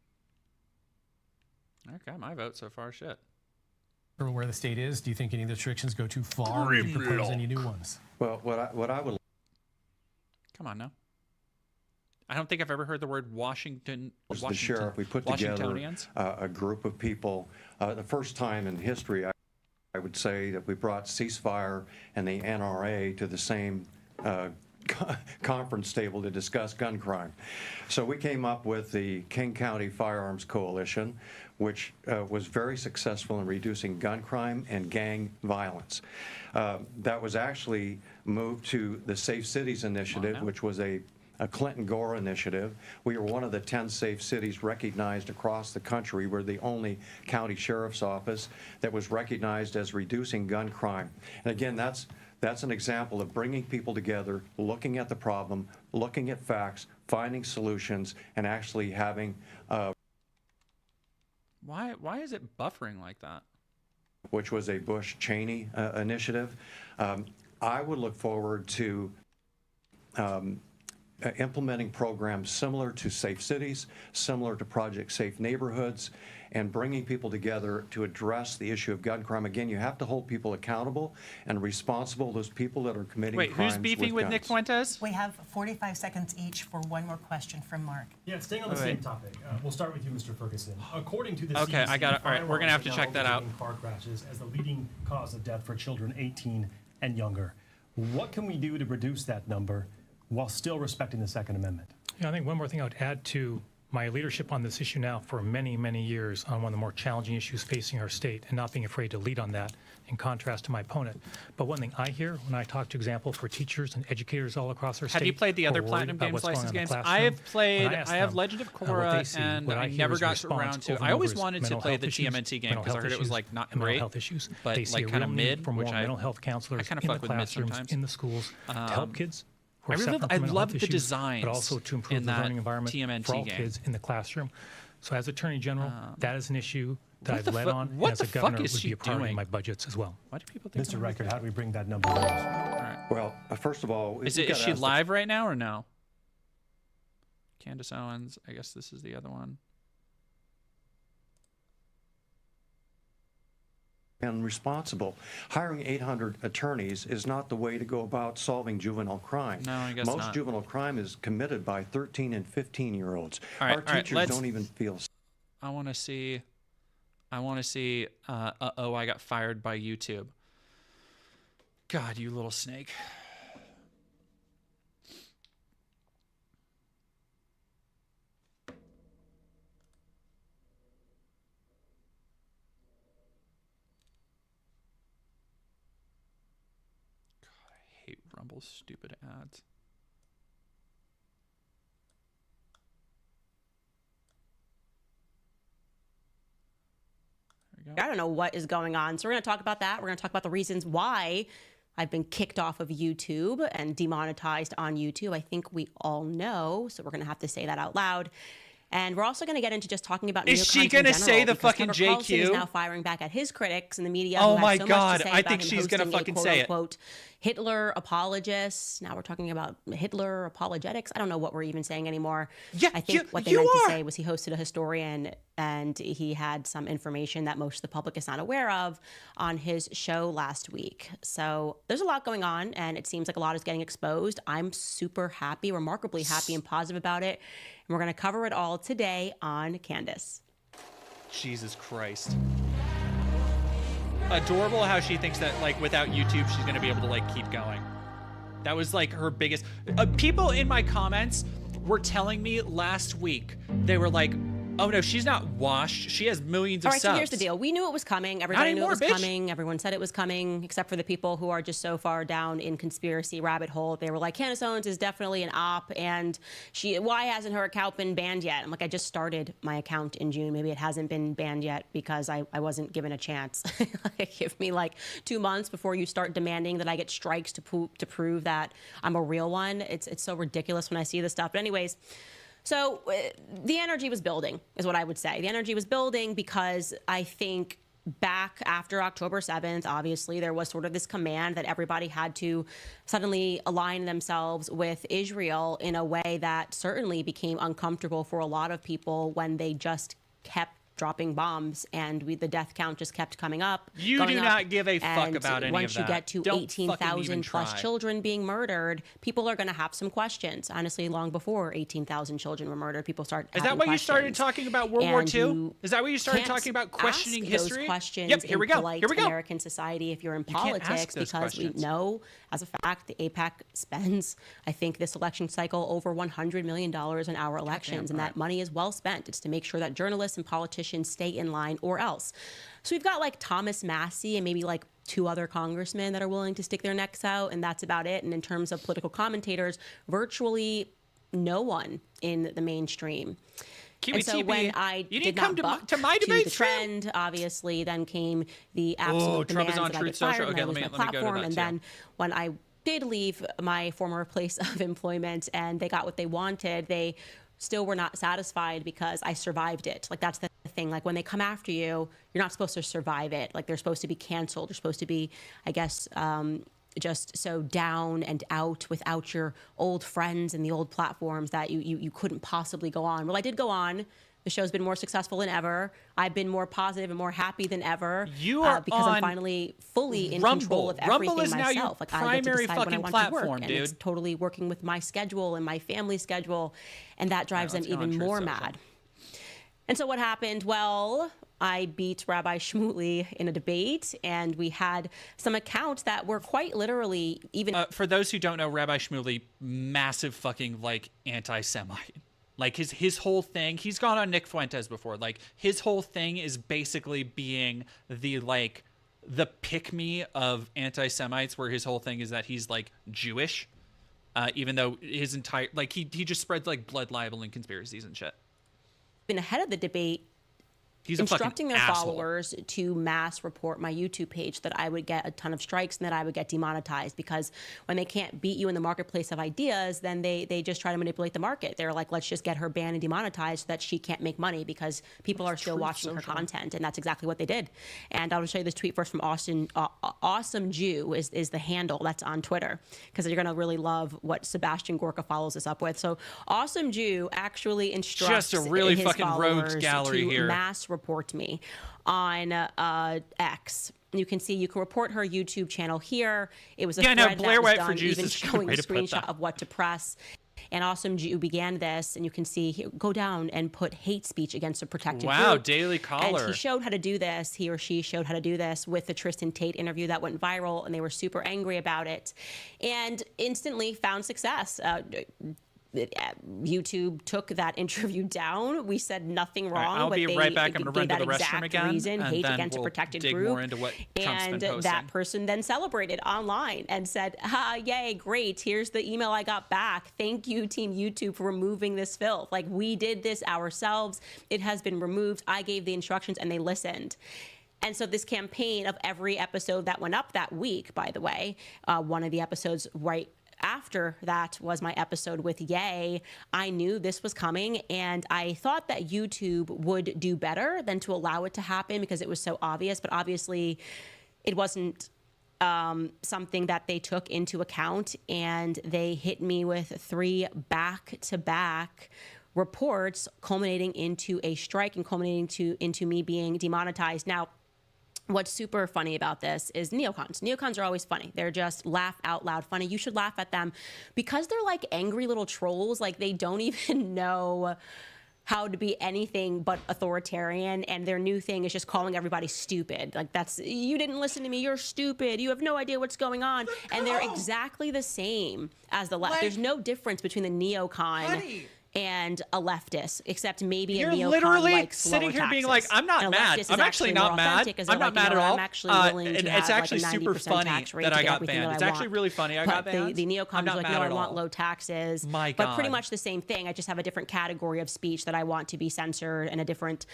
Okay, my vote so far, shit. Or where the state is, do you think any of the restrictions go too far? Or do you propose any new ones? Well, what I would... Come on now. I don't think I've ever heard the word Washington. The sheriff, we put together a group of people. The first time in history, I would say that we brought ceasefire and the NRA to the same conference table to discuss gun crime. So we came up with the King County Firearms Coalition, which was very successful in reducing gun crime and gang violence. That was actually moved to the Safe Cities Initiative, which was a Clinton-Gore initiative. We were one of the 10 safe cities recognized across the country. We're the only county sheriff's office that was recognized as reducing gun crime. And again, that's an example of bringing people together, looking at the problem, looking at facts, finding solutions, and actually having... Why is it buffering like that? Which was a Bush-Cheney initiative. I would look forward to implementing programs similar to Safe Cities, similar to Project Safe Neighborhoods, and bringing people together to address the issue of gun crime. Again, you have to hold people accountable and responsible, those people that are committing crimes. Wait, who's beefing with Nick Fuentes? We have 45 seconds each for one more question from Mark. Yeah, staying on the same topic. We'll start with you, Mr. Ferguson. According to the CDC, okay, I got it. All right, we're going to have to check that out. Car crashes as the leading cause of death for children 18 and younger. What can we do to reduce that number while still respecting the Second Amendment? Yeah, I think one more thing I would add to my leadership on this issue now for many, many years on one of the more challenging issues facing our state and not being afraid to lead on that in contrast to my opponent. But one thing I hear when I talk, to example, for teachers and educators all across our state. Have you played the other Platinum Games license games? I have played, I have Legend of Korra, and I never got around to. I always wanted to play the TMNT game because I heard it was like not great, health issues. but they see like kind of mid, for more which mental health counselors kind of in fuck the with mid classrooms, sometimes. in the schools, to help kids. I love the designs, but also to improve the learning environment for all kids in the classroom. So as Attorney General, that is an issue that I've led on, and as a governor, would be a priority in my budgets as well. Why do people think Mr. Reichert, how do we bring that number down? Well, first of all, is she live right now or no? Candace Owens. I guess this is the other one. And responsible. Hiring 800 attorneys is not the way to go about solving juvenile crime. No, I guess Most not. juvenile crime is committed by 13 and 15-year-olds. Our teachers don't even feel. I want to see. Uh-oh, I got fired by YouTube. God, you little snake. Hate Rumble's stupid ads. There we go. I don't know what is going on. So we're going to talk about that. We're going to talk about the reasons why I've been kicked off of YouTube and demonetized on YouTube. I think we all know. So we're going to have to say that out loud. And we're also going to get into just talking about. Is she going to say the fucking JQ? Is now firing back at his critics in the media. Oh my God! I think she's going to fucking say it. Quote, Hitler apologists. Now we're talking about Hitler apologetics. I don't know what we're even saying anymore. Yeah, I think what they meant to say was he hosted a historian and he had some information that most of the public is not aware of on his show last week. So there's a lot going on, and it seems like a lot is getting exposed. I'm super happy, remarkably happy and positive about it. And we're going to cover it all today on Candace. Jesus Christ. Adorable how she thinks that, like, without YouTube, she's going to be able to, like, keep going. That was, like, her biggest... people in my comments were telling me last week, they were like, oh, no, she's not washed. She has millions of subs. All right, so here's the deal. We knew it was coming. Everybody knew it was coming. Everyone said it was coming, except for the people who are just so far down in conspiracy rabbit hole. They were like, Candace Owens is definitely an op, and why hasn't her account been banned yet? I'm like, I just started my account in June. Maybe it hasn't been banned yet because I wasn't given a chance. Give me like 2 months before you start demanding that I get strikes to prove that I'm a real one. It's so ridiculous when I see this stuff. But anyways, so the energy was building, is what I would say. The energy was building because I think back after October 7th, obviously, there was sort of this command that everybody had to suddenly align themselves with Israel in a way that certainly became uncomfortable for a lot of people when they just kept dropping bombs and the death count just kept coming up. You do not give a fuck about any of that. Once you get to 18,000 plus children being murdered, people are going to have some questions. Honestly, long before 18,000 children were murdered, people start having questions. Is that why you started talking about World War II? Is that why you started talking about questioning history? Those questions yep, here we go. Here we go. American society, if you're in politics, because we know, as a fact, the AIPAC spends, I think, this election cycle over $100 million in our elections, and that money is well spent. It's to make sure that journalists and politicians stay in line or else. So we've got like Thomas Massey and maybe like 2 other congressmen that are willing to stick their necks out, and that's about it. And in terms of political commentators, virtually no one in the mainstream. And so when I did not buck to the trend, obviously, then came the absolute demands that I get fired and I lose my platform. And then when I did leave my former place of employment and they got what they wanted, they still were not satisfied because I survived it. Like, that's the thing. Like, when they come after you, you're not supposed to survive it. Like, they're supposed to be canceled. They're supposed to be, I guess, just so down and out without your old friends and the old platforms that you couldn't possibly go on. Well, I did go on. The show's been more successful than ever. I've been more positive and more happy than ever. You are because I'm finally fully in control of everything Rumble is myself. Now your like, primary I get to decide fucking when I want platform, to work, dude. and it's totally working with my schedule and my family schedule, and that drives them even more mad. And so what happened? Well, I beat Rabbi Shmuley in a debate, and we had some accounts that were quite literally even. For those who don't know, Rabbi Shmuley, massive fucking like anti-Semite. Like his whole thing, he's gone on Nick Fuentes before. Like his whole thing is basically being the pick-me of anti-Semites, where his whole thing is that he's like Jewish, even though his entire he just spreads like blood libel and conspiracies and shit. Been ahead of the debate. He's instructing their asshole. followers to mass report my YouTube page, that I would get a ton of strikes and that I would get demonetized, because when they can't beat you in the marketplace of ideas, then they just try to manipulate the market. They're like, let's just get her banned and demonetized so that she can't make money, because people are still watching her content. And that's exactly what they did. And I'll show you this tweet first from Austin. Awesome Jew is the handle that's on Twitter, because you're going to really love what Sebastian Gorka follows this up with. So Awesome Jew actually instructs just a really his fucking rogues followers gallery to here. mass report me on X. You can see you can report her YouTube channel here. It was a thread that was done, even showing a screenshot of what to press. And Awesome Jew began this, and you can see here, go down and put hate speech against a protected group. Wow, Daily Caller. And he showed how to do this. He or she showed how to do this with the Tristan Tate interview that went viral, and they were super angry about it, and instantly found success. YouTube took that interview down. We said nothing wrong. I'll but be right back. I'm going to run to the restroom again. Reason, and hate then against we'll a protected dig group. more into what Trump's and been posting. that person then celebrated online and said, yay, great. Here's the email I got back. Thank you, Team YouTube, for removing this filth. Like, we did this ourselves. It has been removed. I gave the instructions and they listened. And so this campaign of every episode that went up that week, by the way, one of the episodes right after that was my episode with Ye. I knew this was coming, and I thought that YouTube would do better than to allow it to happen because it was so obvious. But obviously, it wasn't something that they took into account, and they hit me with 3 back-to-back reports, culminating into a strike and culminating into me being demonetized. Now, what's super funny about this is neocons. Neocons are always funny. They're just laugh out loud funny. You should laugh at them because they're like angry little trolls. Like, they don't even know how to be anything but authoritarian, and their new thing is just calling everybody stupid. Like, that's, you didn't listen to me, you're stupid, you have no idea what's going on. And they're exactly the same as the left. Like, there's no difference between the neocon and a leftist, except maybe You're a neocon literally like sitting here taxes. being like, I'm not mad. I'm actually not mad. I'm not mad at all. I'm actually willing to and have it's actually like a 90% super funny tax rate that to I get got everything banned. that It's I actually want. really funny. I But got banned. The neocons are like, no, I want low taxes. My But God. pretty much the same thing. I just have a different category of speech that I want to be censored, and a different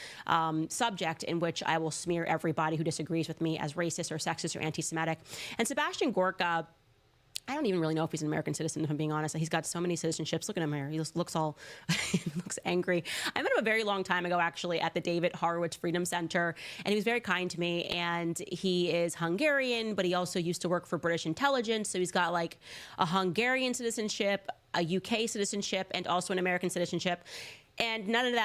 subject in which I will smear everybody who disagrees with me as racist or sexist or anti-Semitic. And Sebastian Gorka, I don't even really know if he's an American citizen, if I'm being honest. He's got so many citizenships. Look at him here. He just looks all, he looks angry. I met him a very long time ago, actually, at the David Horowitz Freedom Center, and he was very kind to me. And he is Hungarian, but he also used to work for British intelligence. So he's got like a Hungarian citizenship, a UK citizenship, and also an American citizenship. And none of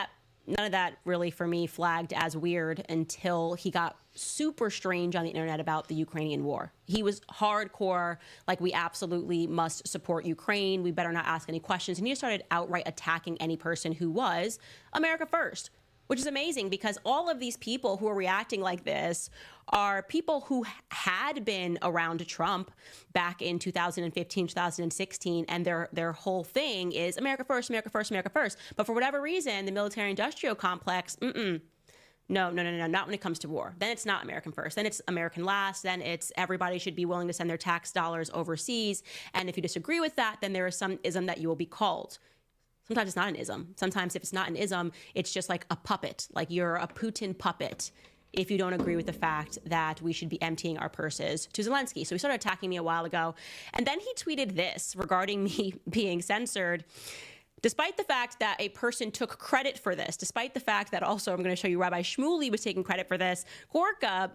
that really for me flagged as weird until he got super strange on the internet about the Ukrainian war. He was hardcore, like, we absolutely must support Ukraine. We better not ask any questions. And he started outright attacking any person who was America first, which is amazing because all of these people who are reacting like this are people who had been around Trump back in 2015, 2016, and their whole thing is America first, America first, America first. But for whatever reason, the military-industrial complex, no, not when it comes to war. Then it's not American first. Then it's American last. Then it's everybody should be willing to send their tax dollars overseas. And if you disagree with that, then there is some ism that you will be called. Sometimes it's not an ism. Sometimes if it's not an ism, it's just like a puppet. Like, you're a Putin puppet if you don't agree with the fact that we should be emptying our purses to Zelensky. So he started attacking me a while ago. And then he tweeted this regarding me being censored. Despite the fact that a person took credit for this, despite the fact that also I'm going to show you Rabbi Shmuley was taking credit for this, Gorka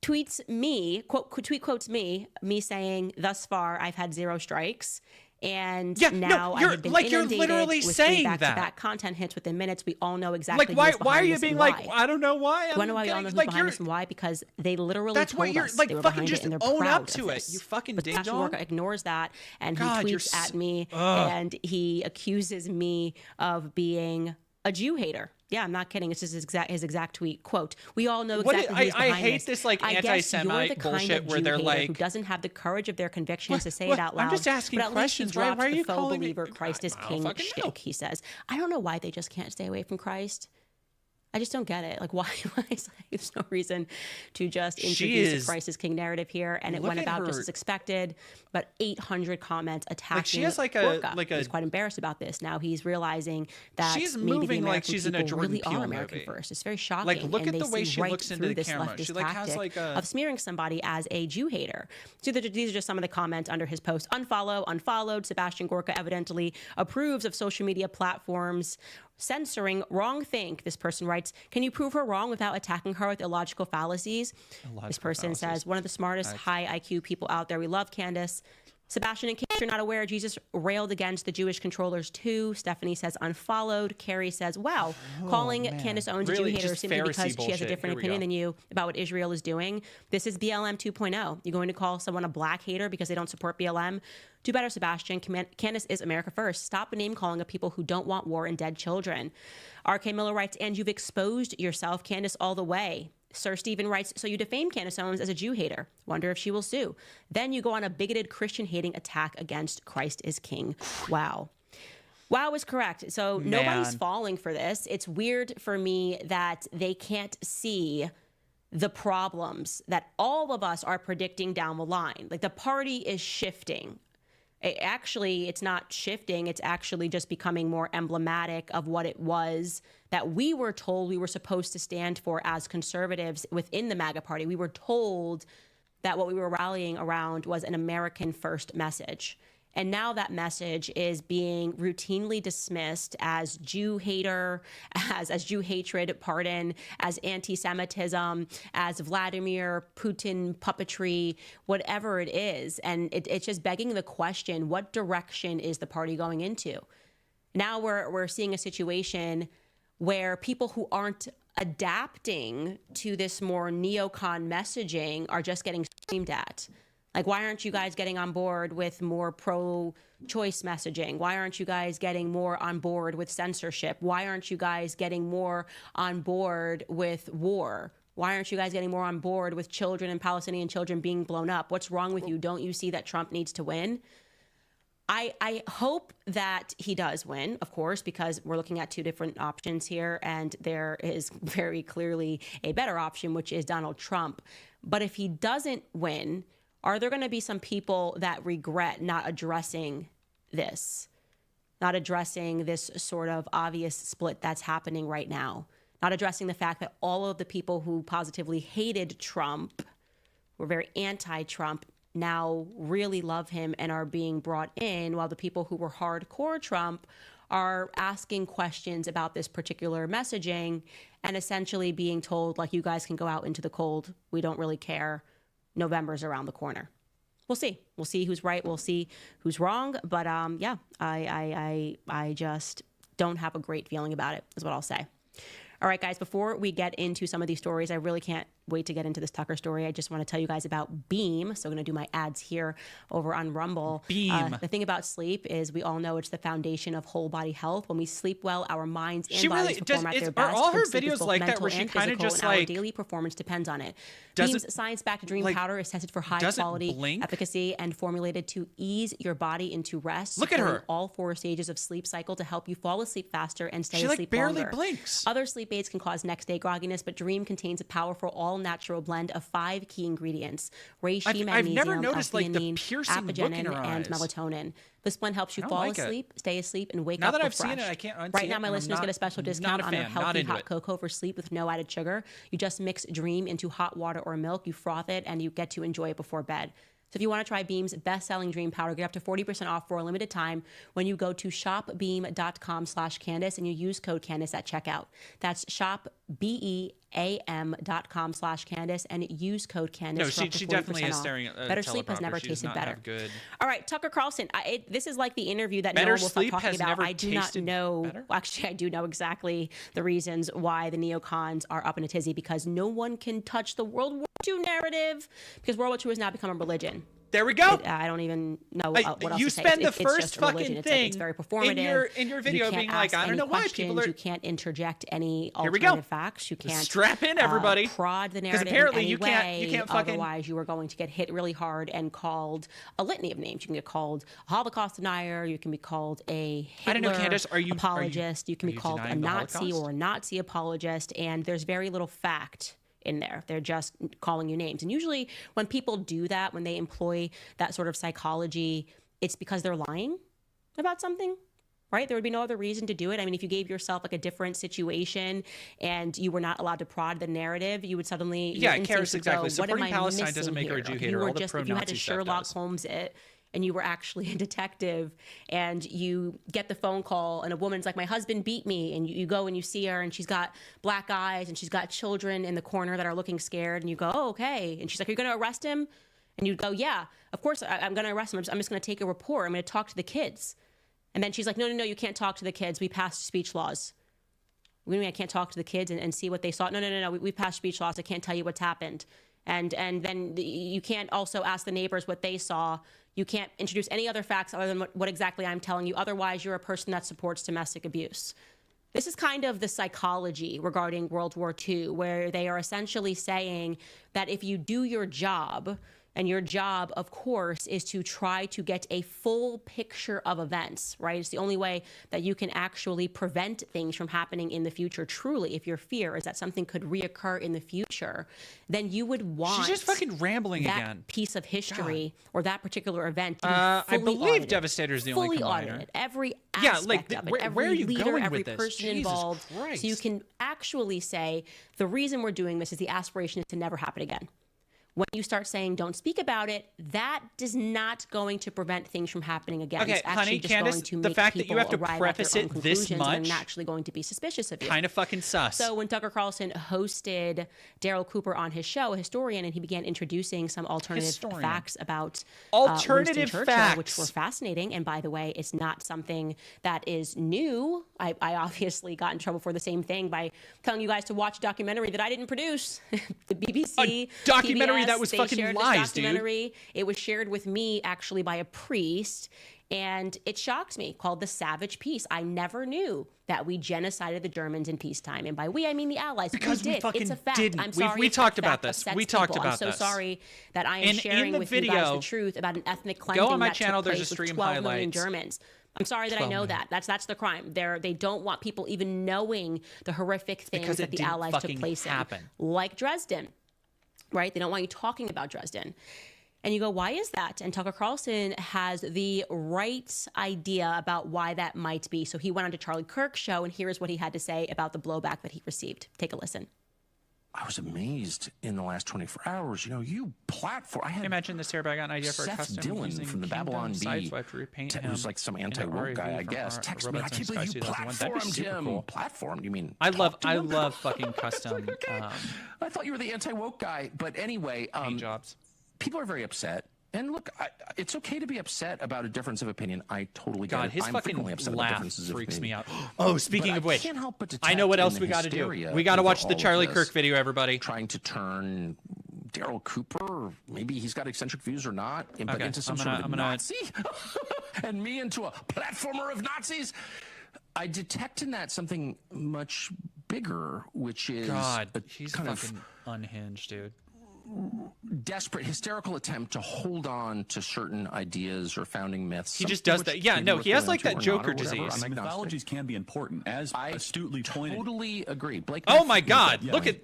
tweets me, quotes me saying, thus far I've had 0 strikes. And now I have been inundated you're literally with saying back-to-back content hits within minutes. We all know exactly like, why are you being like, I don't know why? You want to know why we all know who's behind this and why? Because they literally told us like, they were fucking behind just it, and they're own proud up to of it. this. You fucking But ding-dong. Worker ignores that, and he tweets at me, and he accuses me of being a Jew hater. Yeah, I'm not kidding. It's just his exact tweet. Quote, we all know exactly who's behind I hate this like anti-Semite bullshit where they're like, who doesn't have the courage of their convictions to say it out loud. I'm just asking questions. Why are you calling believer Christ is king shtick, he says. I don't know why they just can't stay away from Christ. I just don't get it. Like, why there's no reason to just introduce a Christ is king narrative here, and it went about just as expected. But 800 comments attacking she has He's quite embarrassed about this. Now he's realizing that she's maybe moving the like she's in a Jordan really Peele are American movie. first. It's very shocking. Like, look and at the way she right looks into the this camera. She like has like a of smearing somebody as a Jew hater. So these are just some of the comments under his post. Unfollowed. Sebastian Gorka evidently approves of social media platforms censoring wrongthink. This person writes, can you prove her wrong without attacking her with illogical fallacies? This person says, one of the smartest high IQ people out there. We love Candace. Sebastian, in case you're not aware, Jesus railed against the Jewish controllers too. Stephanie says unfollowed. Carrie says, wow, calling Candace Owens a Jew hater simply because she has a different opinion than you about what Israel is doing. This is BLM 2.0. You're going to call someone a black hater because they don't support BLM? Do better, Sebastian. Candace is America first. Stop name calling of people who don't want war and dead children. R.K. Miller writes, and you've exposed yourself, Candace, all the way. Sir Stephen writes, so you defame Candace Owens as a Jew hater. Wonder if she will sue. Then you go on a bigoted Christian-hating attack against Christ is King. Wow. Wow is correct. So nobody's falling for this. It's weird for me that they can't see the problems that all of us are predicting down the line. Like, the party is shifting. It's not shifting. It's actually just becoming more emblematic of what it was that we were told we were supposed to stand for as conservatives within the MAGA party. We were told that what we were rallying around was an American first message. And now that message is being routinely dismissed as Jew hater, as Jew hatred, as anti-Semitism, as Vladimir Putin puppetry, whatever it is. And it's just begging the question, what direction is the party going into? Now we're seeing a situation where people who aren't adapting to this more neocon messaging are just getting screamed at. Like, why aren't you guys getting on board with more pro-choice messaging? Why aren't you guys getting more on board with censorship? Why aren't you guys getting more on board with war? Why aren't you guys getting more on board with children and Palestinian children being blown up? What's wrong with you? Don't you see that Trump needs to win? I hope that he does win, of course, because we're looking at two different options here, and there is very clearly a better option, which is Donald Trump. But if he doesn't win, are there going to be some people that regret not addressing this sort of obvious split that's happening right now? Not addressing the fact that all of the people who positively hated Trump, were very anti-Trump, now really love him and are being brought in, while the people who were hardcore Trump are asking questions about this particular messaging and essentially being told, like, you guys can go out into the cold. We don't really care. November's around the corner. We'll see. We'll see who's right. We'll see who's wrong. But yeah, I just don't have a great feeling about it, is what I'll say. All right, guys, before we get into some of these stories, I really can't wait to get into this Tucker story. I just want to tell you guys about Beam. So I'm going to do my ads here over on Rumble. Beam. The thing about sleep is we all know it's the foundation of whole body health. When we sleep well, our minds and bodies perform at their best. Are all her Sleep is videos both like that mental where she and kind of physical, just and our like daily performance depends on it. does Beam's it- science-backed dream like, powder is tested for high does it quality blink? efficacy and formulated to ease your body into rest. Look at her. supporting all 4 stages of sleep cycle to help you fall asleep faster and stay She, like, asleep barely longer. blinks. Other sleep aids can cause next day grogginess, but Dream contains a powerful all-natural blend of 5 key ingredients: reishi, I've magnesium, never noticed, like, the L-theanine, piercing look in apigenin, her and eyes. melatonin. This blend helps you I don't fall like it. asleep, stay asleep, and wake Now up that I've seen refreshed. it, I can't unsee Right now, it, my and I'm listeners get a special not discount a on their fan, not healthy into hot it. cocoa for sleep with no added sugar. You just mix Dream into hot water or milk, you froth it, and you get to enjoy it before bed. So if you want to try Beam's best-selling Dream Powder, get up to 40% off for a limited time when you go to shopbeam.com/Candace and you use code Candace at checkout. That's shopbeam.com/Candace and use code Candace. No, for up to she 40% definitely is off. staring at a Better sleep has teleprompter. never She does tasted not better. have good- All right, Tucker Carlson. This is like the interview that Better no one will stop sleep talking has about. never I do not tasted know. better? Well, actually, I do know exactly the reasons why the neocons are up in a tizzy, because no one can touch the World War II narrative, because World War II has now become a religion. There we go. I don't even know what else you to say. spend the It's first just a religion. fucking thing it's very performative. in your video you can't being like, ask I don't any know why questions, people are. You can't interject any Here we go. alternative facts. You can't strap in, everybody. Prod the narrative apparently in any you way. can't fucking. Otherwise, you are going to get hit really hard and called a litany of names. You can get called a Holocaust denier. You can be called a Hitler I don't know, Candace. apologist. You can be called a Nazi Holocaust? or a Nazi apologist. And there's very little fact in there. They're just calling you names. And usually when people do that, when they employ that sort of psychology, it's because they're lying about something, right? There would be no other reason to do it. I mean, if you gave yourself like a different situation and you were not allowed to prod the narrative, you would suddenly, Yeah, Karis, exactly. What Supporting am I Palestine missing doesn't make her a here? Jew If hater. you were All the just, if you had to pro-Nazi stuff Sherlock does. Holmes it, and you were actually a detective and you get the phone call and a woman's like, my husband beat me, and you go and you see her and she's got black eyes and she's got children in the corner that are looking scared, and you go, oh, okay. And she's like, are you going to arrest him? And you'd go, yeah, of course I'm going to arrest him. I'm just going to take a report. I'm going to talk to the kids. And then she's like, no, you can't talk to the kids. We passed speech laws. What do you mean I can't talk to the kids and see what they saw? No. We passed speech laws. I can't tell you what's happened. And then you can't also ask the neighbors what they saw. You can't introduce any other facts other than what exactly I'm telling you. Otherwise, you're a person that supports domestic abuse. This is kind of the psychology regarding World War II, where they are essentially saying that if you do your job, and your job, of course, is to try to get a full picture of events, right? It's the only way that you can actually prevent things from happening in the future. Truly, if your fear is that something could reoccur in the future, then you would want She's just fucking rambling that again. piece of history or that particular event to be I fully believe audited, Devastator is the only fully combiner. audited. Every Yeah, aspect like, of it, where every are you leader, going every with this? person Jesus involved. Christ. So you can actually say the reason we're doing this is the aspiration is to never happen again. When you start saying don't speak about it, that is not going to prevent things from happening again. Okay, it's actually honey, just Candace, going to the make fact that people you have to arrive preface at their own it this conclusions and much they're naturally going to be suspicious of you. Kind of fucking sus. So when Tucker Carlson hosted Daryl Cooper on his show, a historian, and he began introducing some alternative facts about alternative Winston Churchill, facts, which were fascinating. And by the way, it's not something that is new. I obviously got in trouble for the same thing by telling you guys to watch a documentary that I didn't produce. The BBC a documentary PBS, that was they fucking shared this lies, dude. documentary. It was shared with me actually by a priest, and it shocked me, called The Savage Peace. I never knew that we genocided the Germans in peacetime. And by we, I mean the Allies. Because we did. fucking It's a fact. didn't. I'm sorry. We if talked that about fact this. upsets We talked people. about I'm so this. sorry that I am In sharing the with video, you guys the truth about an ethnic cleansing on my that channel, took there's place a with stream 12 million highlights. Germans. I'm sorry that I know that. That's the crime. They don't want people even knowing the horrific things Because that it the didn't Allies took fucking place happen. in, like Dresden, right? They don't want you talking about Dresden. And you go, why is that? And Tucker Carlson has the right idea about why that might be. So he went on to Charlie Kirk's show, and here's what he had to say about the blowback that he received. Take a listen. I was amazed in the last 24 hours. You know, you platform. I had imagine this here, but I got an idea for a Seth custom Dillon using from the Kingdom Babylon sites, Bee. so I have to repaint It him was like some in anti-woke RAV guy, I from guess. Text me. I Robots can't in believe Sky you 2001. That'd be platformed super him. cool. Platformed? You mean? I talk love fucking custom. I thought you were the anti-woke guy, but anyway, jobs. People are very upset. And look, it's okay to be upset about a difference of opinion. I totally get God, it. his I'm fucking frequently upset about laugh differences of freaks opinion. me out. Oh, speaking But of I which, can't help but I know what detect else in we the got to do. hysteria We got to over watch the all of Charlie this, Kirk video, everybody. Trying to turn Daryl Cooper, maybe he's got eccentric views or not, but into some sort of Nazi, and me into a platformer of Nazis. I detect in that something much bigger, which is God, a he's kind fucking unhinged, dude. desperate, hysterical attempt to hold on to certain ideas or founding myths. He just does that. Yeah, no, he has like that Joker disease. Mythologies can be important, as astutely pointed. Totally agree. Blake. Oh my God! Look at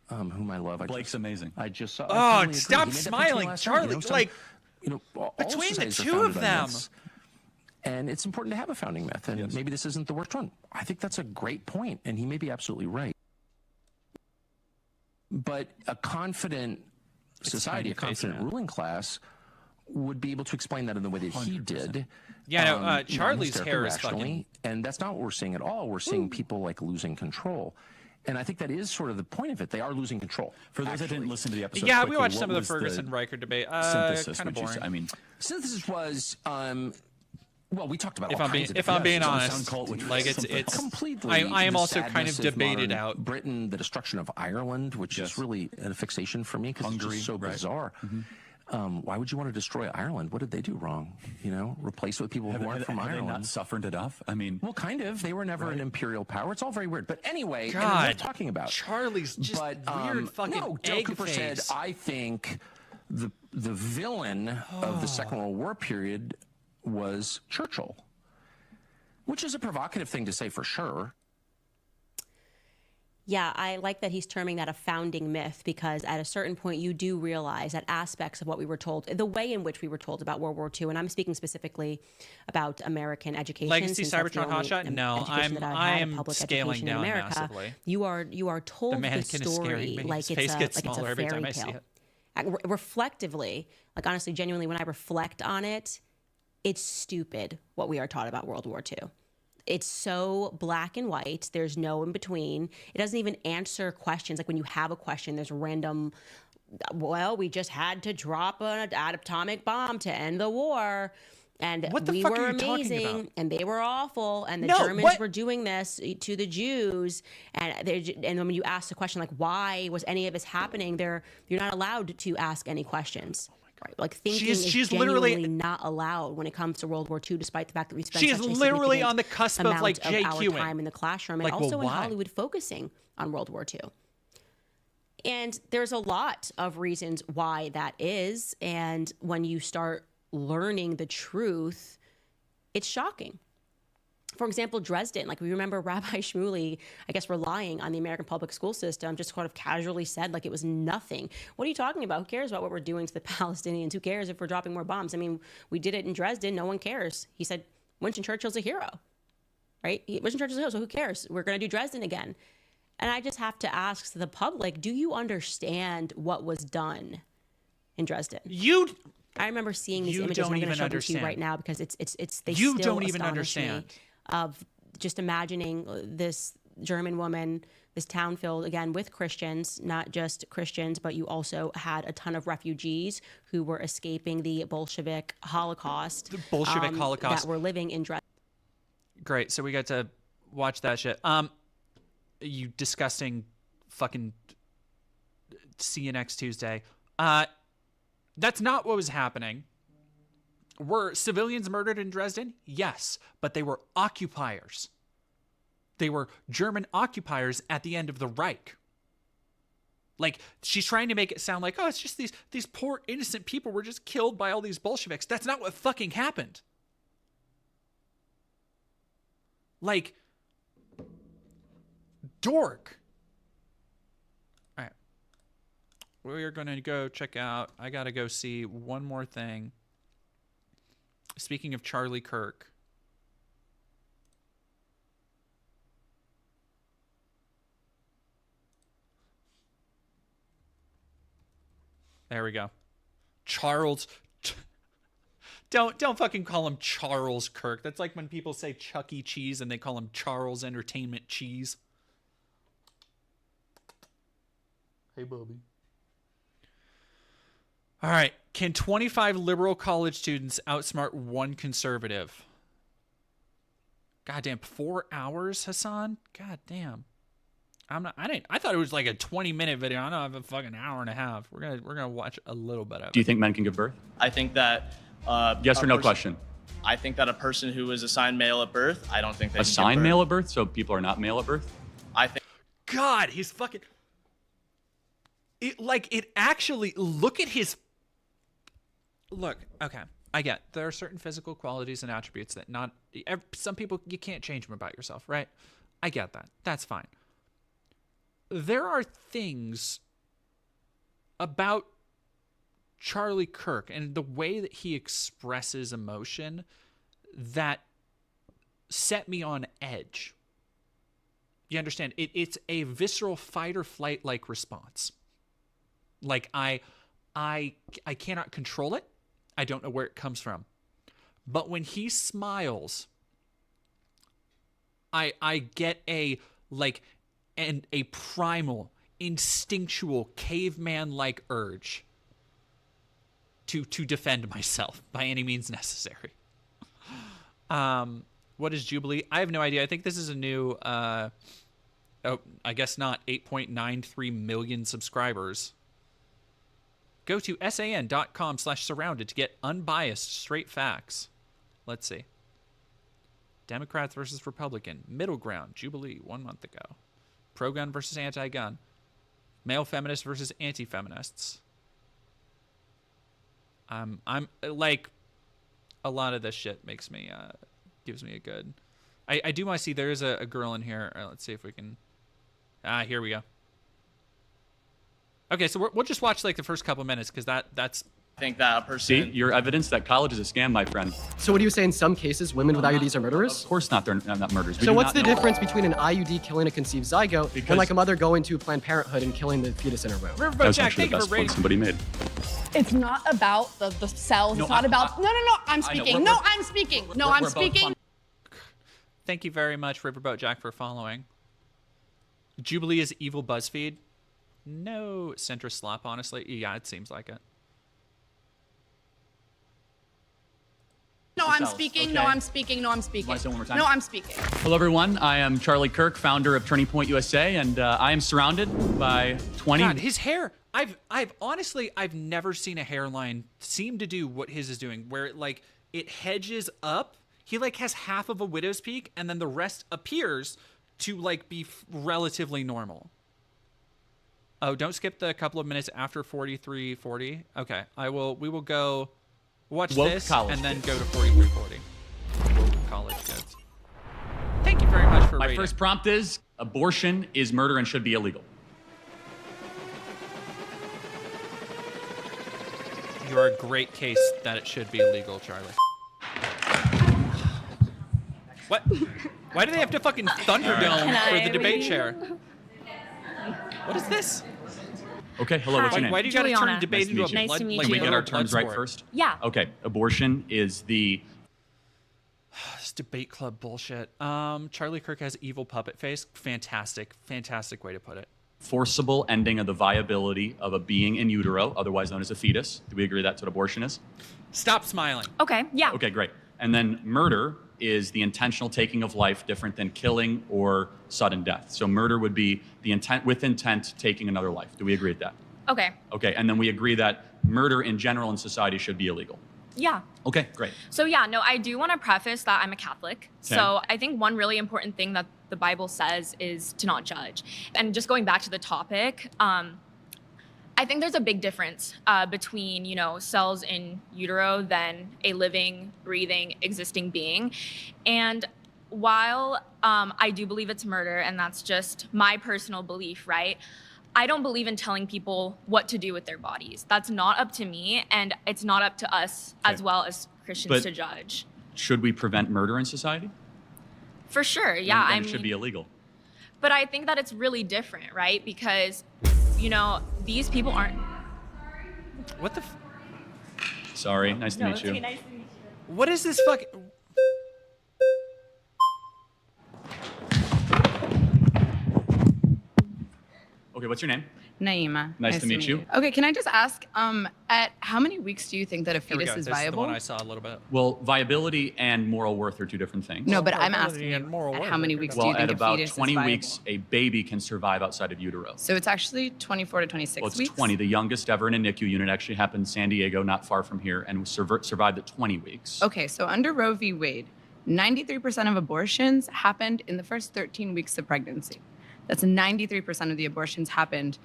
whom I love. Blake's amazing. I just saw. Oh, stop smiling, Charlie! Like all between the societies are two founded of on them. myths. And it's important to have a founding myth, and maybe this isn't the worst one. I think that's a great point, and he may be absolutely right. But a confident society, a confident ruling class, would be able to explain that in the way that he did. Yeah, no, Charlie's hair is fucking... And that's not what we're seeing at all. We're seeing people like losing control. And I think that is sort of the point of it. They are losing control. For those that didn't listen to the episode, yeah, quickly, we watched what some of the was Ferguson-Riker debate. Synthesis, kind of boring. I mean, synthesis was. Well, we talked about if all I'm being, kinds of if I'm being different honest, like it's completely. I am the also kind of sadness debated modern out Britain, the destruction of Ireland, which is really a fixation for me because it's just so bizarre. Why would you want to destroy Ireland? What did they do wrong? You know, replace it with people who aren't from Ireland. Have they not suffered enough? I mean, well, kind of. They were never an imperial power. It's all very weird. But anyway, God, and what I'm talking about. Charlie's just weird fucking no, Daryl Cooper said, I think the villain of the Second World War period was Churchill, which is a provocative thing to say for sure. Yeah, I like that he's terming that a founding myth, because at a certain point you do realize that aspects of what we were told, the way in which we were told about World War II, and I'm speaking specifically about American education. Legacy Cybertron Hotshot? No, I am scaling down America, massively. You are told the story like it's a fairy tale. Reflectively, like honestly, genuinely, when I reflect on it, it's stupid what we are taught about World War II. It's so black and white. There's no in between. It doesn't even answer questions. Like when you have a question, there's random, well, we just had to drop an atomic bomb to end the war. And we were amazing, and they were awful, and the Germans were doing this to the Jews. And when you ask the question, like, why was any of this happening, you're not allowed to ask any questions. Right. Like thinking is genuinely not allowed when it comes to World War II, despite the fact that we spent such a literally on the cusp of like our time in the classroom, and also in Hollywood focusing on World War II. And there's a lot of reasons why that is. And when you start learning the truth, it's shocking. For example, Dresden, like we remember Rabbi Shmuley, I guess, relying on the American public school system, just sort of casually said like it was nothing. What are you talking about? Who cares about what we're doing to the Palestinians? Who cares if we're dropping more bombs? I mean, we did it in Dresden. No one cares. He said, Winston Churchill's a hero, right? Winston Churchill's a hero, so who cares? We're going to do Dresden again. And I just have to ask the public, do you understand what was done in Dresden? I remember seeing these images. I'm going to show them to you right now because you don't even understand. Of just imagining this German woman, this town filled, again, with Christians, not just Christians, but you also had a ton of refugees who were escaping the Bolshevik Holocaust. The Bolshevik Holocaust. That were living in Dresden. Great. So we got to watch that shit. You disgusting fucking see you next Tuesday. That's not what was happening. Were civilians murdered in Dresden? Yes, but they were occupiers. They were German occupiers at the end of the Reich. Like, she's trying to make it sound like, oh, it's just these poor innocent people were just killed by all these Bolsheviks. That's not what fucking happened. Like, dork. All right. We're going to go check out, I got to go see one more thing. Speaking of Charlie Kirk. There we go. Charles. Don't fucking call him Charles Kirk. That's like when people say Chuck E. Cheese and they call him Charles Entertainment Cheese. Hey, Bobby. All right. Can 25 liberal college students outsmart one conservative? Goddamn, 4 hours, Hassan? Goddamn. I thought it was like a 20-minute video. I know I have a fucking hour and a half. We're gonna watch a little bit of it. Do you think men can give birth? I think that yes or no question. I think that a person who is assigned male at birth, I don't think they assigned male at birth, so people are not male at birth? I think God, he's fucking it actually look at his Look, okay, I get there are certain physical qualities and attributes that some people, you can't change them about yourself, right? I get that. That's fine. There are things about Charlie Kirk and the way that he expresses emotion that set me on edge. You understand? It's a visceral fight or flight like response. Like I cannot control it. I don't know where it comes from. But when he smiles, I get a primal, instinctual, caveman-like urge to defend myself by any means necessary. What is Jubilee? I have no idea. I think this is a new, I guess not, 8.93 million subscribers. Go to san.com/surrounded to get unbiased, straight facts. Let's see. Democrats versus Republican. Middle ground. Jubilee 1 month ago. Pro-gun versus anti-gun. Male feminists versus anti-feminists. I'm like, a lot of this shit makes me, gives me a good. I do want to see, there is a girl in here. Let's see if we can. Here we go. Okay, so we'll just watch like the first couple minutes because that's. I think that a person. See, your evidence that college is a scam, my friend. So what do you say in some cases women with IUDs are murderers? Of course not, they're not murderers. So what's the difference between an IUD killing a conceived zygote and like a mother going to Planned Parenthood and killing the fetus in her womb? That was actually the best point somebody made. It's not about the cells. No, it's not about. No, I'm speaking. No, I'm speaking. No, I'm speaking. Thank you very much, Riverboat Jack, for following. Jubilee is evil BuzzFeed. No centrist slop, honestly. Yeah, it seems like it. No, I'm speaking. No, I'm speaking. No, I'm speaking. Want to say one more time? No, I'm speaking. Hello, everyone. I am Charlie Kirk, founder of Turning Point USA, and I am surrounded by 20. God, his hair. I've honestly never seen a hairline seem to do what his is doing, where it hedges up. He has half of a widow's peak, and then the rest appears to be relatively normal. Oh, don't skip the couple of minutes after 43:40. Okay, we will go watch Woke this college and then kids. go to 43:40. Woke college kids. Thank you very much for My rating. first prompt is, abortion is murder and should be illegal. You're a great case that it should be illegal, Charlie. What? Why do they have to fucking Thunderdome for the debate chair? What is this? Okay, hello, what's your name? Why do you gotta turn debate into a blood? Nice to meet you. Can we get our terms right first? Yeah. Okay, abortion is the... This debate club bullshit. Charlie Kirk has evil puppet face. Fantastic way to put it. forcible ending of the viability of a being in utero, otherwise known as a fetus. Do we agree that's what abortion is? Stop smiling. Okay, yeah. Okay, great. And then murder is the intentional taking of life, different than killing or sudden death. So murder would be the intent, with intent, taking another life. Do we agree with that? Okay. Okay, and then we agree that murder in general in society should be illegal. Yeah. Okay, great. So yeah, no, I do want to preface that I'm a Catholic. Okay. So I think one really important thing that the Bible says is to not judge. And just going back to the topic, I think there's a big difference between, you know, cells in utero than a living, breathing, existing being. And while I do believe it's murder, and that's just my personal belief, right? I don't believe in telling people what to do with their bodies. That's not up to me, and it's not up to us as well as Christians to judge. Should we prevent murder in society? For sure, yeah. Then it should be illegal. But I think that it's really different, right? Because, you know, these people aren't. What the? Sorry, nice to meet you. Okay, nice to meet you. What is this fucking? Okay, what's your name? Naima. Nice to meet you. Okay, can I just ask, at how many weeks do you think that a Here we fetus go. is This is the viable? one I saw a little bit. Well, viability and moral worth are two different things. No, but I'm asking you, at how many weeks do Well, you think at about a fetus 20 is viable? weeks, a baby can survive outside of utero. So it's actually 24 to 26 Well, it's weeks? 20. The youngest ever in a NICU unit actually happened in San Diego, not far from here, and survived at 20 weeks. Okay, so under Roe v. Wade, 93% of abortions happened in the first 13 weeks of pregnancy. That's 93% of the abortions happened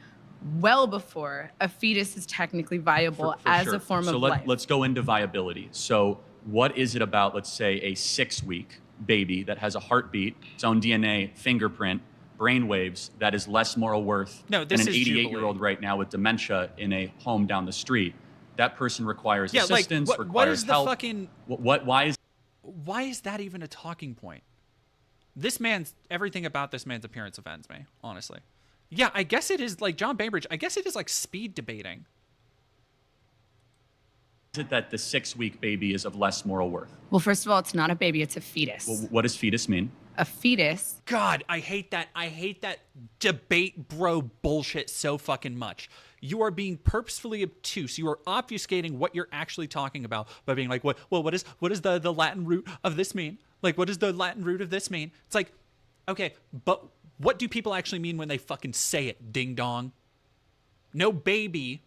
well before a fetus is technically viable For as sure. a form so of life. Let's go into viability. So what is it about, let's say, a 6-week baby that has a heartbeat, its own DNA, fingerprint, brain waves, that is less moral worth No, than this an is 88-year-old right now with dementia in a home down the street? That person requires assistance, what requires is the help. fucking? Why is that even a talking point? Everything about this man's appearance offends me, honestly. Yeah, I guess it is like John Bainbridge. I guess it is like speed debating. Is it that the 6-week baby is of less moral worth? Well, first of all, it's not a baby, it's a fetus. Well, what does fetus mean? A fetus. God, I hate that. I hate that debate bro bullshit so fucking much. You are being purposefully obtuse. You are obfuscating what you're actually talking about by being like, what does the Latin root of this mean? Like, what does the Latin root of this mean? It's like, okay, but what do people actually mean when they fucking say it, ding dong? No baby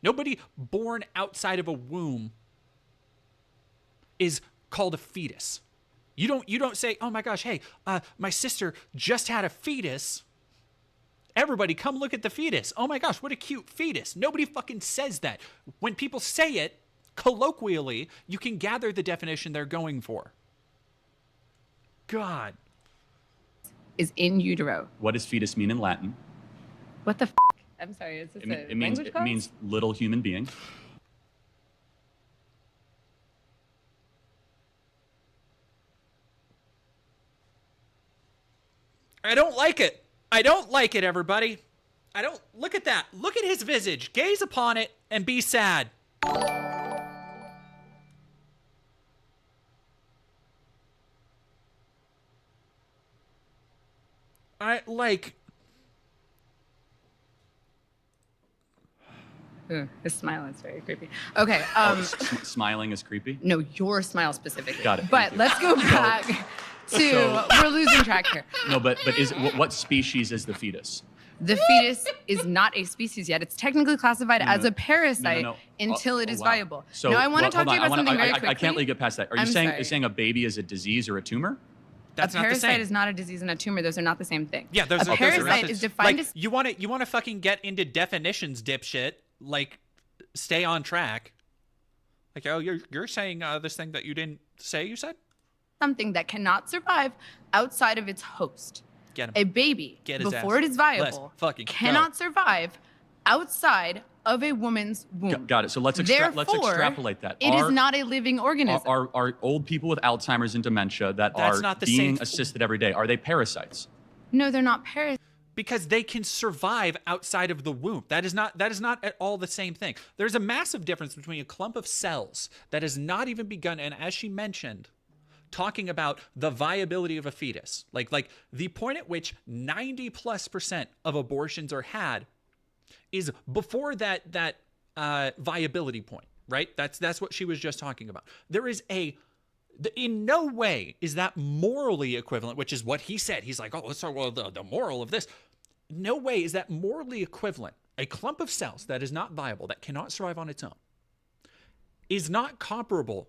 Nobody born outside of a womb is called a fetus. You don't say, oh my gosh, hey, my sister just had a fetus. Everybody come look at the fetus. Oh my gosh, what a cute fetus. Nobody fucking says that. When people say it, colloquially, you can gather the definition they're going for. God. Is in utero. What does fetus mean in Latin? What the f? I'm sorry, is this It means little human being. I don't like it. I don't like it, everybody. I don't. Look at that. Look at his visage. Gaze upon it and be sad. I like. Ooh, his smile is very creepy. Okay. Smiling is creepy? No, your smile specifically. Got it. But let's go back to. We're losing track here. No, but what species is the fetus? The fetus is not a species yet. It's technically classified as a parasite until it is viable. So, now, I want to talk to you about something very quickly. I can't let you get past that. Are you saying a baby is a disease or a tumor? That's not the same. A parasite is not a disease and a tumor. Those are not the same thing. Yeah, a parasite is defined as. You want to fucking get into definitions, dipshit. Like, stay on track. Like, oh, you're saying this thing that you didn't say. You said something that cannot survive outside of its host. Get him. A baby, before it is viable, cannot survive outside of a woman's womb. Got it. So let's extrapolate that. It is not a living organism. Are old people with Alzheimer's and dementia that are being assisted every day, are they parasites? No, they're not parasites. Because they can survive outside of the womb. That is not at all the same thing. There's a massive difference between a clump of cells that has not even begun, and as she mentioned, talking about the viability of a fetus, like the point at which 90+% of abortions are had is before that viability point, right? That's what she was just talking about. There is in no way is that morally equivalent, which is what he said. He's like, oh, let's talk about the moral of this. No way is that morally equivalent. A clump of cells that is not viable, that cannot survive on its own, is not comparable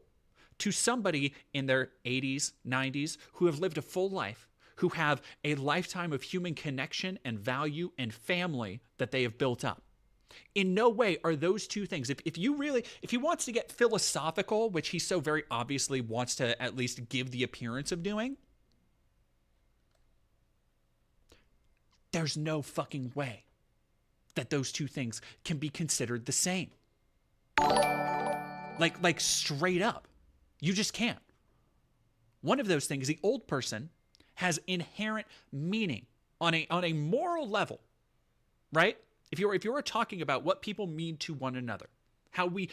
to somebody in their 80s, 90s, who have lived a full life, who have a lifetime of human connection and value and family that they have built up. In no way are those two things. If he wants to get philosophical, which he so very obviously wants to at least give the appearance of doing, there's no fucking way that those two things can be considered the same. Like straight up. You just can't. One of those things, the old person, has inherent meaning on a moral level, right? If you were talking about what people mean to one another, how we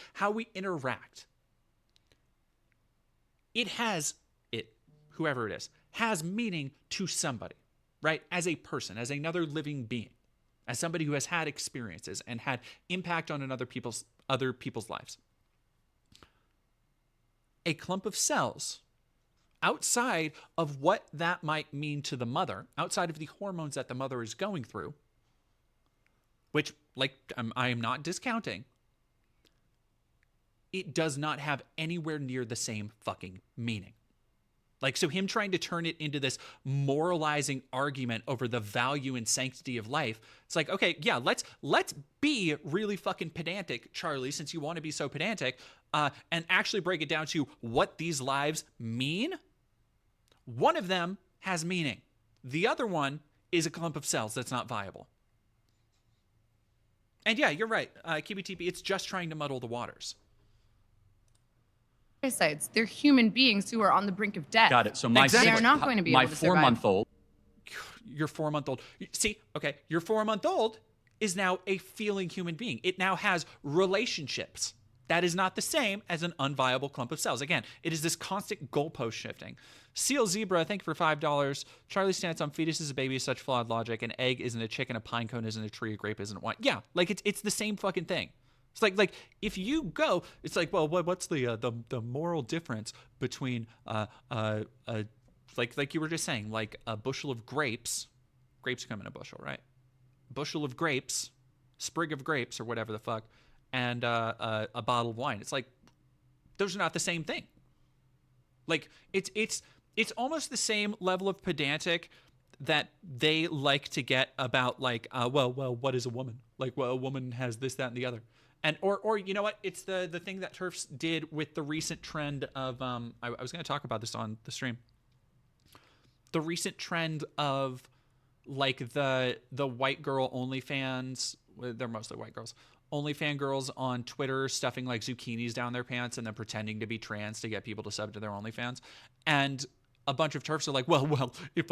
interact, whoever it is, has meaning to somebody, right? As a person, as another living being, as somebody who has had experiences and had impact on other people's lives. A clump of cells, outside of what that might mean to the mother, outside of the hormones that the mother is going through, which, I am not discounting, it does not have anywhere near the same fucking meaning. So him trying to turn it into this moralizing argument over the value and sanctity of life, it's like, okay, yeah, let's be really fucking pedantic, Charlie, since you want to be so pedantic, and actually break it down to what these lives mean. One of them has meaning. The other one is a clump of cells that's not viable. And yeah, you're right, KBTP, it's just trying to muddle the waters. Parasites. They're human beings who are on the brink of death. Got it. So they're not going to be able to survive. My 4-month-old. Your 4-month-old. See, okay, your 4-month-old is now a feeling human being. It now has relationships. That is not the same as an unviable clump of cells. Again, it is this constant goalpost shifting. Seal Zebra, thank you for $5. Charlie's stance on fetus as a baby is such flawed logic. An egg isn't a chicken, a pine cone isn't a tree, a grape isn't wine. Yeah, it's the same fucking thing. It's like if you go, it's like, well, what's the moral difference between like you were just saying, like a bushel of grapes come in a bushel, right? Bushel of grapes, sprig of grapes, or whatever the fuck, and a bottle of wine. It's like, those are not the same thing. Like, it's almost the same level of pedantic that they like to get about, like, well, what is a woman? Like, well, a woman has this, that, and the other. And or you know what? It's the thing that TERFs did with the recent trend of I was going to talk about this on the stream. The recent trend of, like, the white girl OnlyFans. They're mostly white girls. OnlyFans girls on Twitter stuffing like zucchinis down their pants and then pretending to be trans to get people to sub to their OnlyFans. And a bunch of TERFs are like, well, if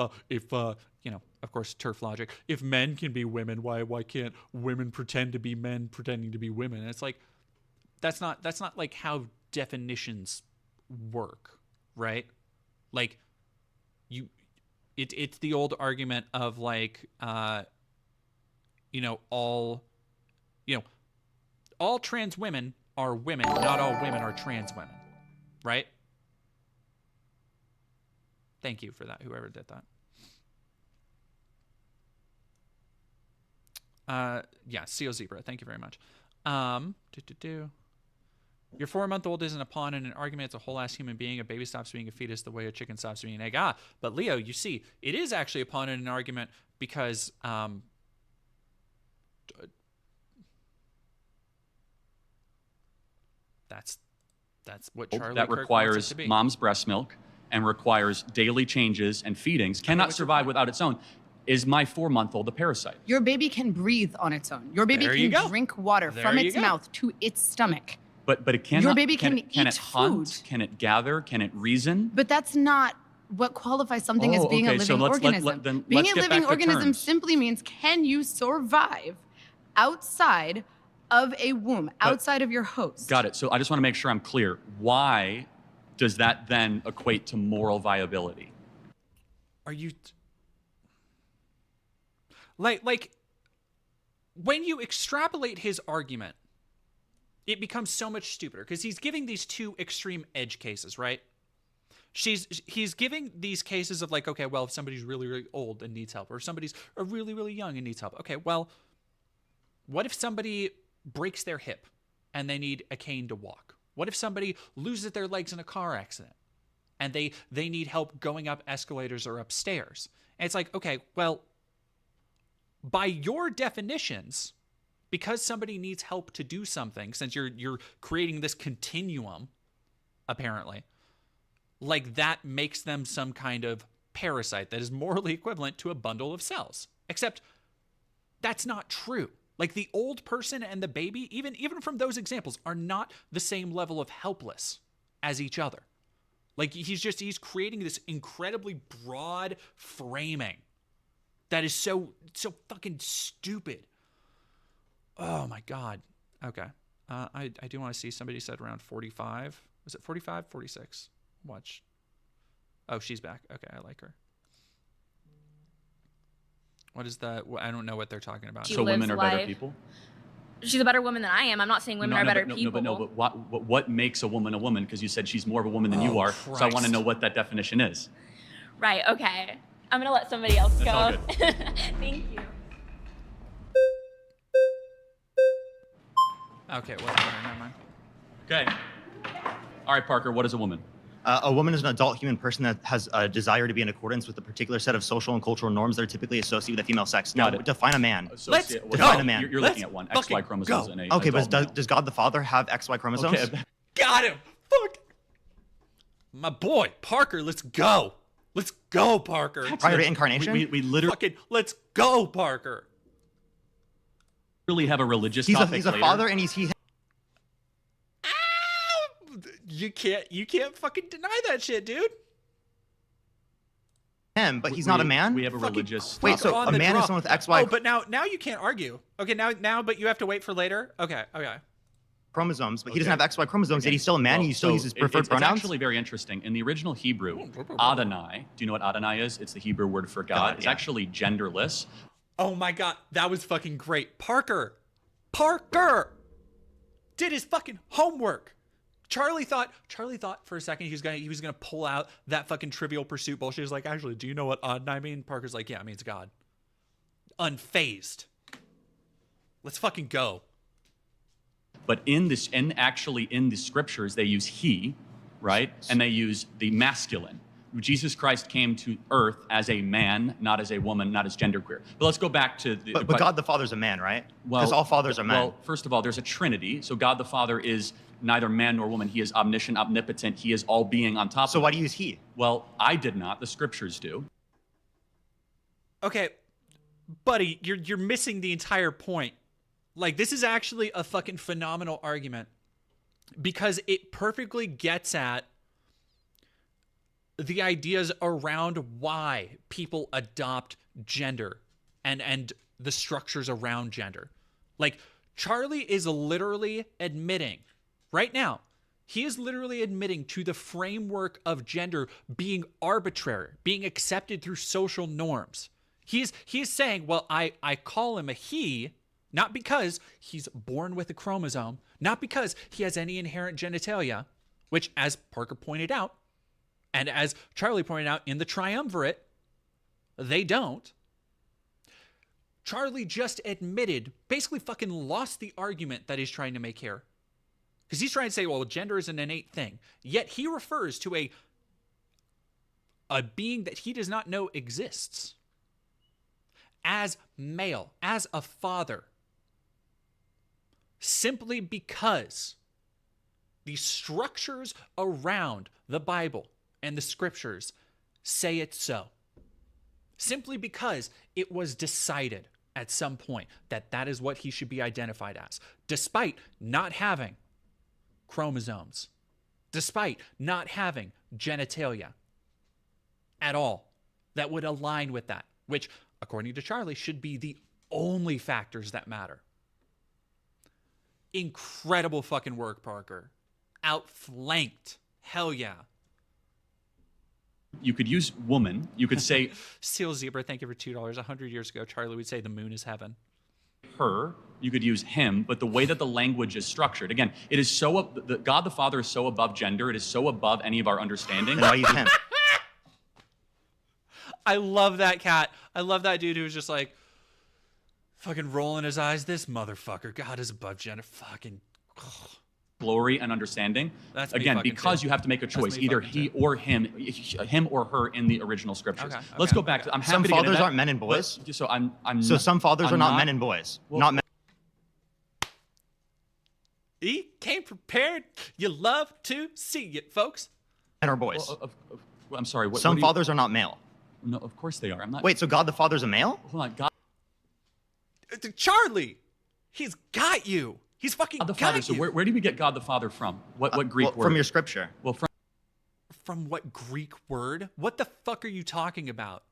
you know, of course, TERF logic, if men can be women, why can't women pretend to be men pretending to be women? And it's like, that's not like how definitions work, right? Like, it's the old argument of, like, you know, all trans women are women, not all women are trans women, right? Thank you for that, whoever did that. Yeah, Seal Zebra, thank you very much. Your 4-month-old isn't a pawn in an argument. It's a whole-ass human being. A baby stops being a fetus the way a chicken stops being an egg. But Leo, you see, it is actually a pawn in an argument because that's what Charlie that Kirk requires wants it to be. mom's breast milk and requires daily changes and feedings, cannot survive without its own. Is my 4-month-old a parasite? Your baby can breathe on its own. Your baby can drink water from its mouth to its stomach. But it cannot. Your baby can it hunt? food. Can it gather? Can it reason? But that's not what qualifies something as being a living organism. Being a living organism simply means, can you survive outside of a womb, outside of your host? Got it. So I just want to make sure I'm clear. Why does that then equate to moral viability? Are you like when you extrapolate his argument, it becomes so much stupider because he's giving these two extreme edge cases, right? He's giving these cases of, like, okay, well, if somebody's really, really old and needs help, or somebody's really, really young and needs help. Okay, well, what if somebody breaks their hip and they need a cane to walk? What if somebody loses their legs in a car accident and they need help going up escalators or upstairs? And it's like, okay, well, by your definitions, because somebody needs help to do something, since you're creating this continuum, apparently, like, that makes them some kind of parasite that is morally equivalent to a bundle of cells. Except that's not true. Like, the old person and the baby, even from those examples, are not the same level of helpless as each other. Like, he's creating this incredibly broad framing that is so fucking stupid. Oh my God. Okay. I do want to see, somebody said around 45. Was it 45? 46. Watch. Oh, she's back. Okay, I like her. What is that? I don't know what they're talking about. So women are better people? She's a better woman than I am. I'm not saying women are better people. But what makes a woman? Because you said she's more of a woman than you are. Christ. So I want to know what that definition is. Right, okay. I'm going to let somebody else go. That's all good. Thank you. Okay, well, never mind. Okay. All right, Parker, what is a woman? A woman is an adult human person that has a desire to be in accordance with a particular set of social and cultural norms that are typically associated with the female sex. Now, define a man. Define a man. You're looking at one. XY chromosomes in a okay, but does God the Father have XY chromosomes? Okay. Got him. Fuck. My boy, Parker, let's go. Let's go, Parker. Prior to incarnation? We literally... Fucking, let's go, Parker. Really have a religious he's topic a father, and he You can't fucking deny that shit, dude. Him, but he's not a man. We have a religious. Wait, so a man is someone with XY. Oh, but now you can't argue. Okay, now, but you have to wait for later. Okay. Chromosomes, but he doesn't have XY chromosomes. Yet he's still a man. He still uses preferred pronouns. It's actually very interesting. In the original Hebrew, Adonai. Do you know what Adonai is? It's the Hebrew word for God. It's actually genderless. Oh my God, that was fucking great. Parker did his fucking homework. Charlie thought for a second he was gonna pull out that fucking Trivial Pursuit bullshit. He's like, actually, do you know what Adonai mean? Parker's like, yeah, it means God. Unfazed. Let's fucking go. But actually in the scriptures, they use he, right? And they use the masculine. Jesus Christ came to earth as a man, not as a woman, not as genderqueer. But let's go back to the... But God the Father's a man, right? Well, because all fathers are men. Well, first of all, there's a trinity. So God the Father is neither man nor woman. He is omniscient, omnipotent. He is all being on top. So why do you use he? Well, I did not. The scriptures do. Okay, buddy, you're missing the entire point. Like, this is actually a fucking phenomenal argument because it perfectly gets at the ideas around why people adopt gender and the structures around gender. Like, Charlie is literally admitting right now, he is literally admitting to the framework of gender being arbitrary, being accepted through social norms. He is saying, well, I call him a he, not because he's born with a chromosome, not because he has any inherent genitalia, which, as Parker pointed out, and as Charlie pointed out in the triumvirate, they don't. Charlie just admitted, basically fucking lost the argument that he's trying to make here. Because he's trying to say, well, gender is an innate thing. Yet he refers to a being that he does not know exists as male, as a father, simply because the structures around the Bible and the scriptures say it so. Simply because it was decided at some point that that is what he should be identified as, despite not having chromosomes, despite not having genitalia at all that would align with that, which, according to Charlie, should be the only factors that matter. Incredible fucking work, Parker. Outflanked. Hell yeah. You could use woman. You could say... Seal Zebra, thank you for $2. 100 years ago, Charlie would say the moon is heaven. Her. You could use him. But the way that the language is structured, again, it is so... God the Father is so above gender. It is so above any of our understanding. Then why use him? I love that cat. I love that dude who's just like fucking rolling his eyes. This motherfucker. God is above gender. Fucking... glory and understanding. That's again because you have to make a choice, either he or him or her in the original scriptures. Let's go back to. I'm happy some to get fathers that. aren't men and boys. So I'm. So some fathers are not men and boys. Well, not men. He came prepared. You love to see it, folks. Men or boys. Well, I'm sorry. Some fathers are not male. No, of course they are. I'm not. Wait, so God the Father's a male? Hold on, God. Charlie, he's got you. He's fucking God the got Father. you. So where do we get God the Father from? What Greek word? From your scripture. Well, from what Greek word? What the fuck are you talking about?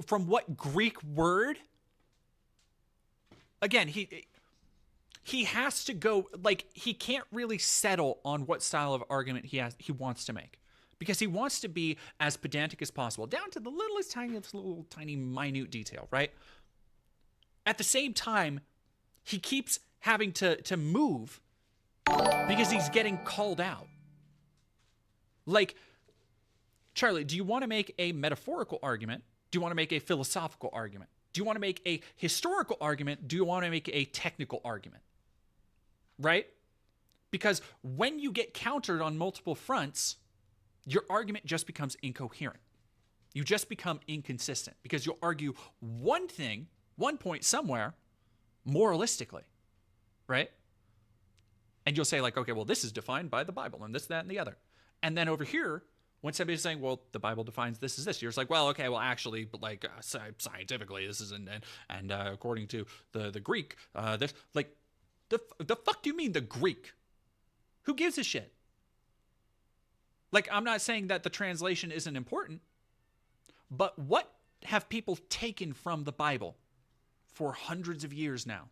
From what Greek word? Again, he has to go, like, he can't really settle on what style of argument he wants to make, because he wants to be as pedantic as possible, down to the littlest tiny minute detail, right? At the same time, he keeps having to move because he's getting called out. Like, Charlie, do you want to make a metaphorical argument? Do you want to make a philosophical argument? Do you want to make a historical argument? Do you want to make a technical argument? Right? Because when you get countered on multiple fronts, your argument just becomes incoherent. You just become inconsistent because you'll argue one thing, one point somewhere, moralistically, right? And you'll say, like, okay, well, this is defined by the Bible and this, that, and the other. And then over here, when somebody's saying, well, the Bible defines this as this, you're just like, well, okay, well, actually, like, scientifically, this is, and according to the Greek, this, like, the fuck do you mean the Greek? Who gives a shit? Like, I'm not saying that the translation isn't important, but what have people taken from the Bible for hundreds of years now?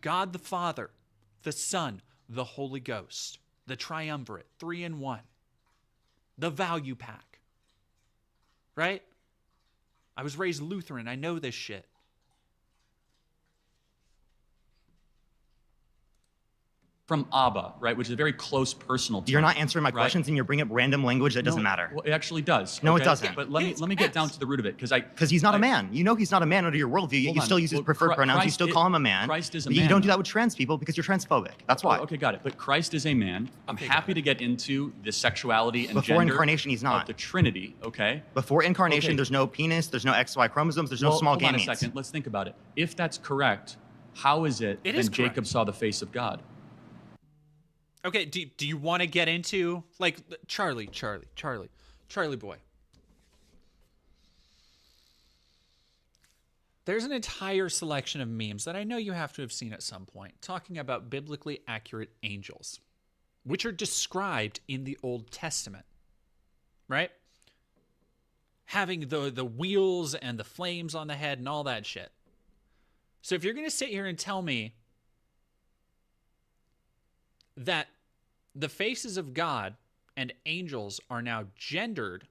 God the Father, the Son, the Holy Ghost, the triumvirate, 3 in 1, the value pack, right? I was raised Lutheran. I know this shit. from Abba, right, which is a very close personal term. You're not answering my right? questions, and you're bringing up random language that doesn't matter. Well, it actually does. No, okay? it doesn't. But let me get down to the root of it, because he's not a man. You know he's not a man under your worldview, yet you still use his preferred pronouns. You still call him a man. Christ is a but man. You don't do that with trans people because you're transphobic. That's why. Okay, got it. But Christ is a man. I'm happy to get into the sexuality and Before gender incarnation, he's not. of the Trinity, okay? Before incarnation, there's no penis, there's no XY chromosomes, there's no small gametes. Hold on a gametes. second. Let's think about it. If that's correct, how is it that Jacob saw the face of God? Okay, do you want to get into, like, Charlie boy. There's an entire selection of memes that I know you have to have seen at some point talking about biblically accurate angels, which are described in the Old Testament, right? Having the wheels and the flames on the head and all that shit. So if you're going to sit here and tell me that the faces of God and angels are now gendered,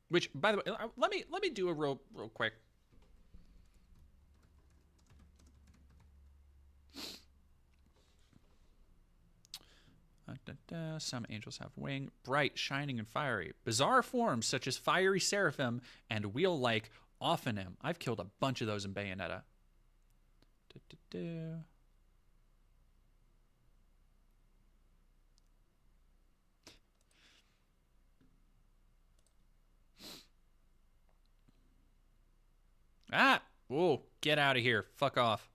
which, by the way, let me do a real quick. Some angels have wing, bright, shining, and fiery. Bizarre forms such as fiery seraphim and wheel-like ophanim. I've killed a bunch of those in Bayonetta. Ah! Whoa, get out of here. Fuck off.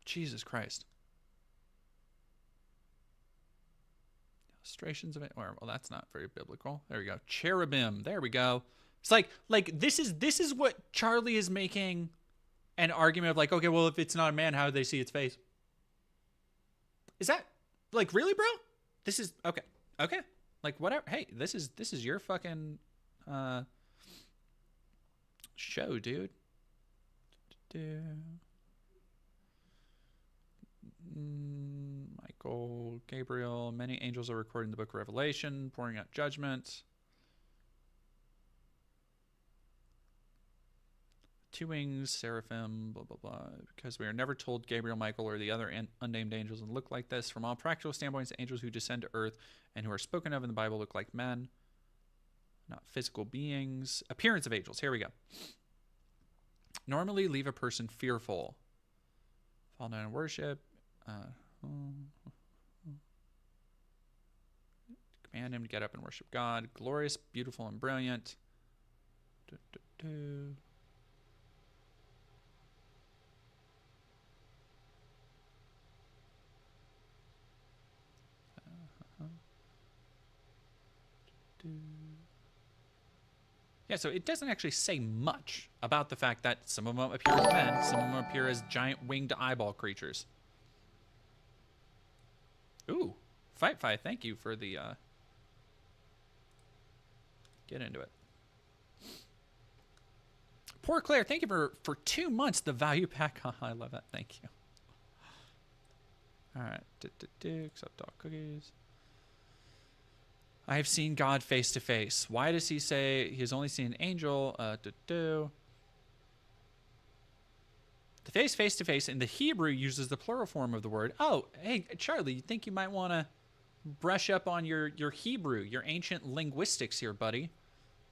Jesus Christ. Illustrations of it. Well, that's not very biblical. There we go. Cherubim. There we go. It's like this is what Charlie is making an argument of, like, okay, well, if it's not a man, how do they see its face? Is that, like, really, bro? This is okay. Okay. Like, whatever. Hey, this is your fucking show, dude. Michael, Gabriel, many angels are recorded in the book of Revelation, pouring out judgment. Two wings, seraphim, blah, blah, blah. Because we are never told Gabriel, Michael, or the other unnamed angels look like this. From all practical standpoints, angels who descend to earth and who are spoken of in the Bible look like men, not physical beings. Appearance of angels. Here we go. Normally leave a person fearful. Fall down in worship. Command him to get up and worship God. Glorious, beautiful, and brilliant. Yeah, so it doesn't actually say much about the fact that some of them appear as men, some of them appear as giant winged eyeball creatures. Ooh, Fight, thank you for the, get into it. Poor Claire, thank you for 2 months, the value pack. I love that, thank you. All right, accept all cookies. I have seen God face to face. Why does he say he has only seen an angel? The face to face in the Hebrew uses the plural form of the word. Oh, hey, Charlie, you think you might want to brush up on your Hebrew, your ancient linguistics here, buddy?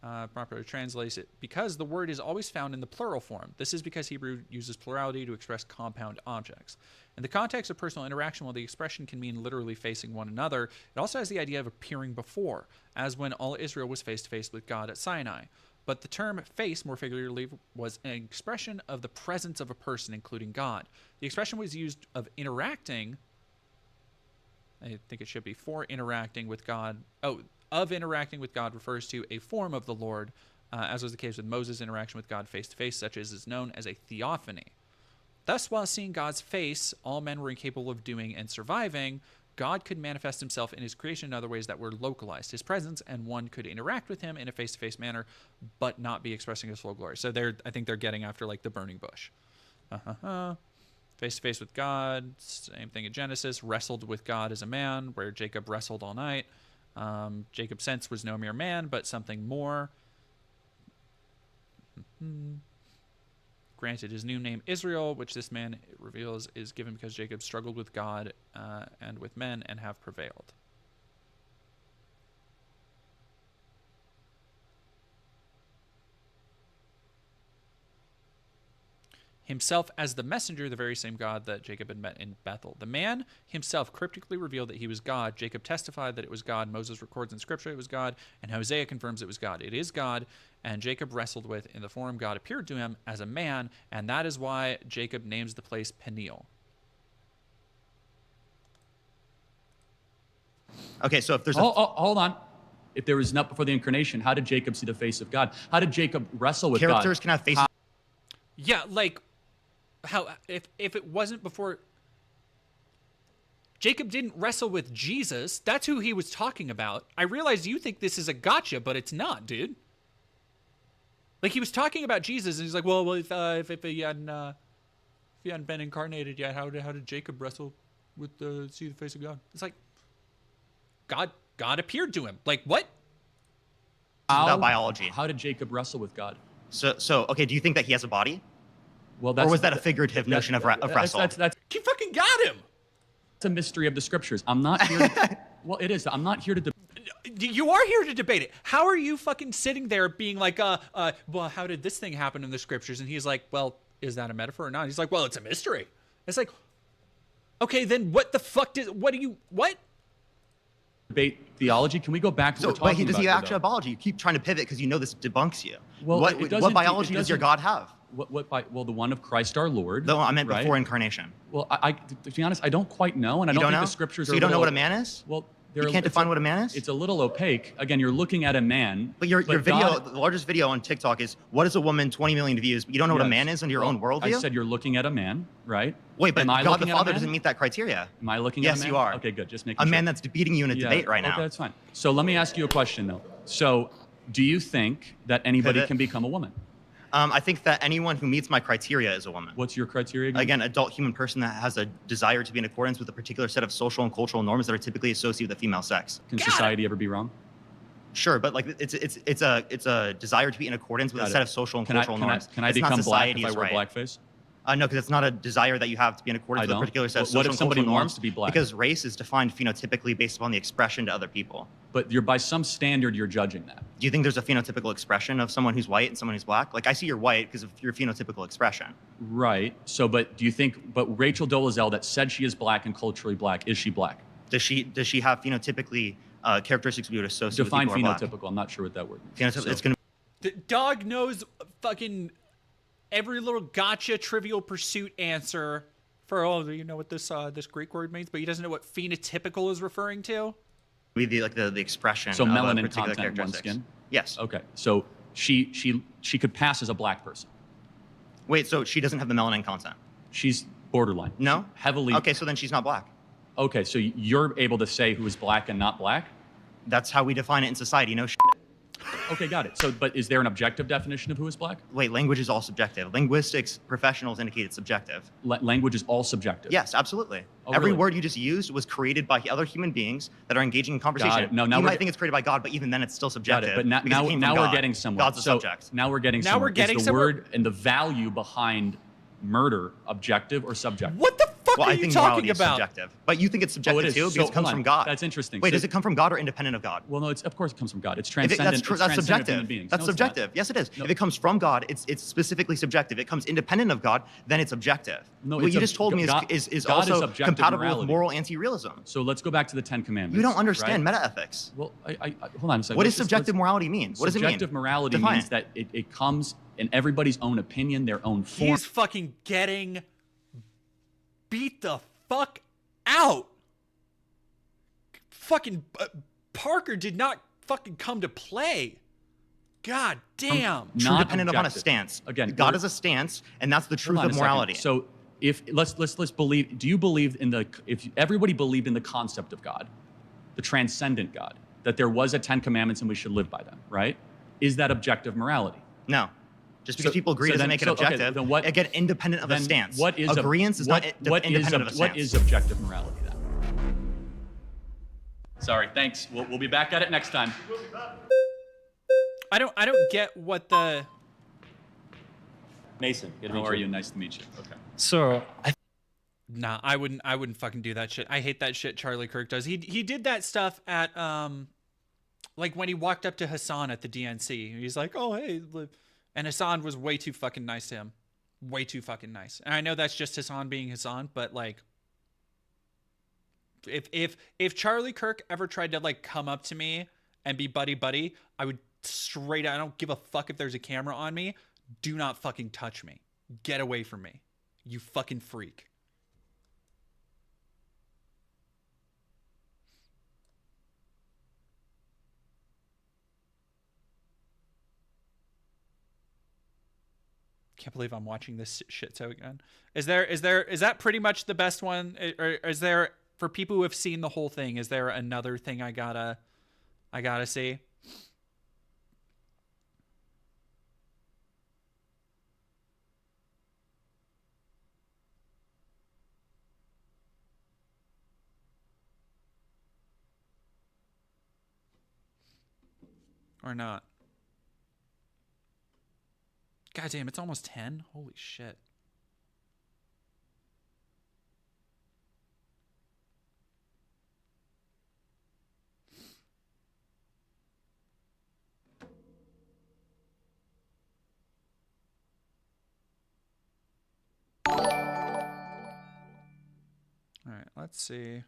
Properly translates it. Because the word is always found in the plural form. This is because Hebrew uses plurality to express compound objects. In the context of personal interaction, while the expression can mean literally facing one another, it also has the idea of appearing before, as when all Israel was face to face with God at Sinai. But the term face, more figuratively, was an expression of the presence of a person, including God. The expression was used of interacting, I think it should be for interacting with God. Oh, of interacting with God refers to a form of the Lord, as was the case with Moses' interaction with God face to face, such as is known as a theophany. Thus, while seeing God's face, all men were incapable of doing and surviving, God could manifest himself in his creation in other ways that were localized. His presence, and one could interact with him in a face-to-face manner, but not be expressing his full glory. So I think they're getting after, like, the burning bush. Face-to-face with God, same thing in Genesis. Wrestled with God as a man, where Jacob wrestled all night. Jacob's sense was no mere man, but something more. granted his new name Israel, which this man reveals is given because Jacob struggled with God and with men and have prevailed. Himself as the messenger, the very same God that Jacob had met in Bethel. The man himself cryptically revealed that he was God. Jacob testified that it was God. Moses records in Scripture it was God. And Hosea confirms it was God. It is God. And Jacob wrestled with in the form God appeared to him as a man. And that is why Jacob names the place Peniel. Okay, so if there's hold on. If there was not before the incarnation, how did Jacob see the face of God? How did Jacob wrestle with God? Characters can have faces. Yeah, like... How if it wasn't before Jacob didn't wrestle with Jesus, that's who he was talking about. I realize you think this is a gotcha, but it's not, dude. Like he was talking about Jesus, and he's like, well, if he hadn't been incarnated yet, how did Jacob wrestle with see the face of God? It's like God appeared to him. Like what? About biology. How did Jacob wrestle with God? So okay, do you think that he has a body? Well, or was that a figurative notion of wrestle? He fucking got him. It's a mystery of the Scriptures. I'm not here to, well, it is. I'm not here to You are here to debate it. How are you fucking sitting there being like, well, how did this thing happen in the Scriptures? And he's like, well, is that a metaphor or not? He's like, well, it's a mystery. It's like, okay, then what the fuck what? Debate theology. Can we go back to what we're talking does he about actually have biology? You keep trying to pivot because you know this debunks you. Well, what biology does your God have? Well, the one of Christ our Lord. No, I meant before incarnation. Well, to be honest, I don't quite know, and I don't think the Scriptures are. So you don't know what a man is? Well, you can't define what a man is? It's a little opaque. Again, you're looking at a man. But your video, the largest video on TikTok is, what is a woman, 20 million views, but you don't know what a man is under your own worldview? I said you're looking at a man, right? Wait, but God the Father doesn't meet that criteria. Am I looking at a man? Yes, you are. Okay, good. Just making a sure. man that's beating you in a debate right now. Okay, that's fine. So let me ask you a question, though. So do you think that anybody can become a woman? I think that anyone who meets my criteria is a woman. What's your criteria again? Again, adult human person that has a desire to be in accordance with a particular set of social and cultural norms that are typically associated with the female sex. Can society ever be wrong? Sure, but like it's a desire to be in accordance with a set of social and cultural norms. Can I become black if I wear blackface? No, because it's not a desire that you have to be in accordance with a particular set of social and cultural norms. Wants to be black? Because race is defined phenotypically based upon the expression to other people. But by some standard, you're judging that. Do you think there's a phenotypical expression of someone who's white and someone who's black? Like I see you're white because of your phenotypical expression. Right. So, but do you think? But Rachel Dolezal that said she is black and culturally black, is she black? Does she have phenotypically characteristics we would associate Define with people phenotypical. I'm not sure what that word means. It's gonna. The dog knows fucking every little gotcha Trivial Pursuit answer for you know what this Greek word means, but he doesn't know what phenotypical is referring to. Be the expression. So of melanin particular content on skin. Yes. Okay. So she could pass as a black person. Wait. So she doesn't have the melanin content. She's borderline. No. Heavily. Okay. So then she's not black. Okay. So you're able to say who is black and not black. That's how we define it in society. No shit. Okay, got it. So, but is there an objective definition of who is black? Wait, language is all subjective. Linguistics professionals indicate it's subjective. Language is all subjective? Yes, absolutely. Oh, Every really? word you just used was created by other human beings that are engaging in conversation. No, you might think it's created by God, but even then it's still subjective. Got it. But now we're getting somewhere. God's a subject. Now we're getting somewhere. Is the word and the value behind murder objective or subjective? What the fuck well, are I you think talking morality is about? subjective. But you think it's subjective it too because it comes from God. That's interesting. Wait, So does it come from God or independent of God? Well, no, of course it comes from God. It's transcendent. That's subjective. That's subjective. Yes, it is. No. If it comes from God, it's specifically subjective. If it comes independent of God, then it's objective. No, what you just told me is also compatible with moral anti-realism. So let's go back to the Ten Commandments. You don't understand right? metaethics. Well, hold on a second. What does subjective morality mean? What does it mean? Subjective morality means that it comes in everybody's own opinion, their own form. He's fucking getting beat the fuck out. Fucking Parker did not fucking come to play. God damn. True dependent upon a stance. Again, God is a stance, and that's the truth of morality. So if let's believe, do you believe in if everybody believed in the concept of God, the transcendent God, that there was a 10 commandments and we should live by them, right? Is that objective morality? No. Just because people agree doesn't make it objective. Okay, then what, again, independent of a stance. What is agreeance is not independent of a stance. What is objective morality then? Sorry, thanks. We'll be back at it next time. I don't get what the Mason, how are you? Nice to meet you. Okay. So, nah, I wouldn't fucking do that shit. I hate that shit Charlie Kirk does. He did that stuff at like when he walked up to Hassan at the DNC. He's like, "Oh, hey," and Hassan was way too fucking nice to him. Way too fucking nice. And I know that's just Hassan being Hassan, but like, if Charlie Kirk ever tried to like come up to me and be buddy, I would straight out, I don't give a fuck if there's a camera on me. Do not fucking touch me. Get away from me. You fucking freak. Can't believe I'm watching this shit show again. Is that pretty much the best one? Or is there, for people who have seen the whole thing, is there another thing I gotta see? Or not? God damn, it's almost 10? Holy shit. All right, let's see.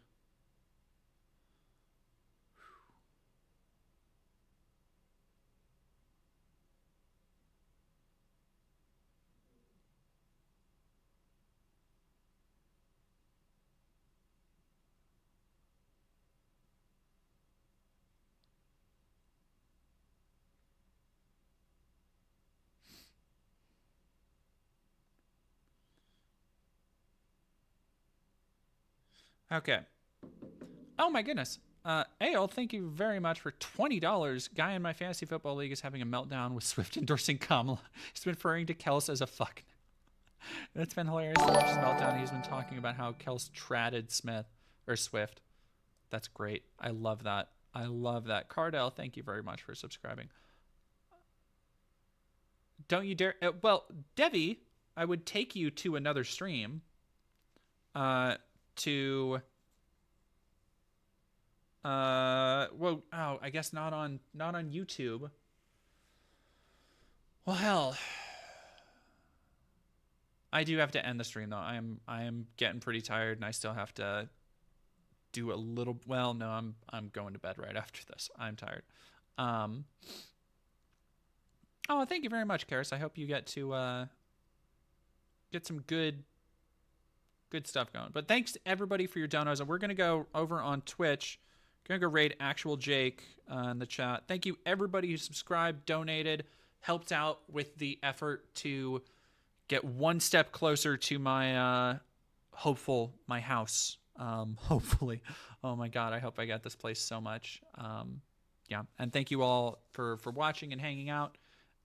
Okay. Oh my goodness. Ale, thank you very much for $20. Guy in my fantasy football league is having a meltdown with Swift endorsing Kamala. He's been referring to Kels as a fuck. It's been hilarious to watch his meltdown. He's been talking about how Kels tratted Swift. That's great. I love that. I love that. Cardell, thank you very much for subscribing. Don't you dare. Well, Devi, I would take you to another stream. I guess not on YouTube. Well, hell, I do have to end the stream though. I am getting pretty tired, and I still have to do a little. Well, no, I'm going to bed right after this. I'm tired. Oh, thank you very much, Karis. I hope you get to get some good stuff going. But thanks to everybody for your donos. And we're going to go over on Twitch. Going to go raid Actual Jake in the chat. Thank you, everybody who subscribed, donated, helped out with the effort to get one step closer to my my house. Hopefully. Oh my God, I hope I get this place so much. Yeah, and thank you all for watching and hanging out.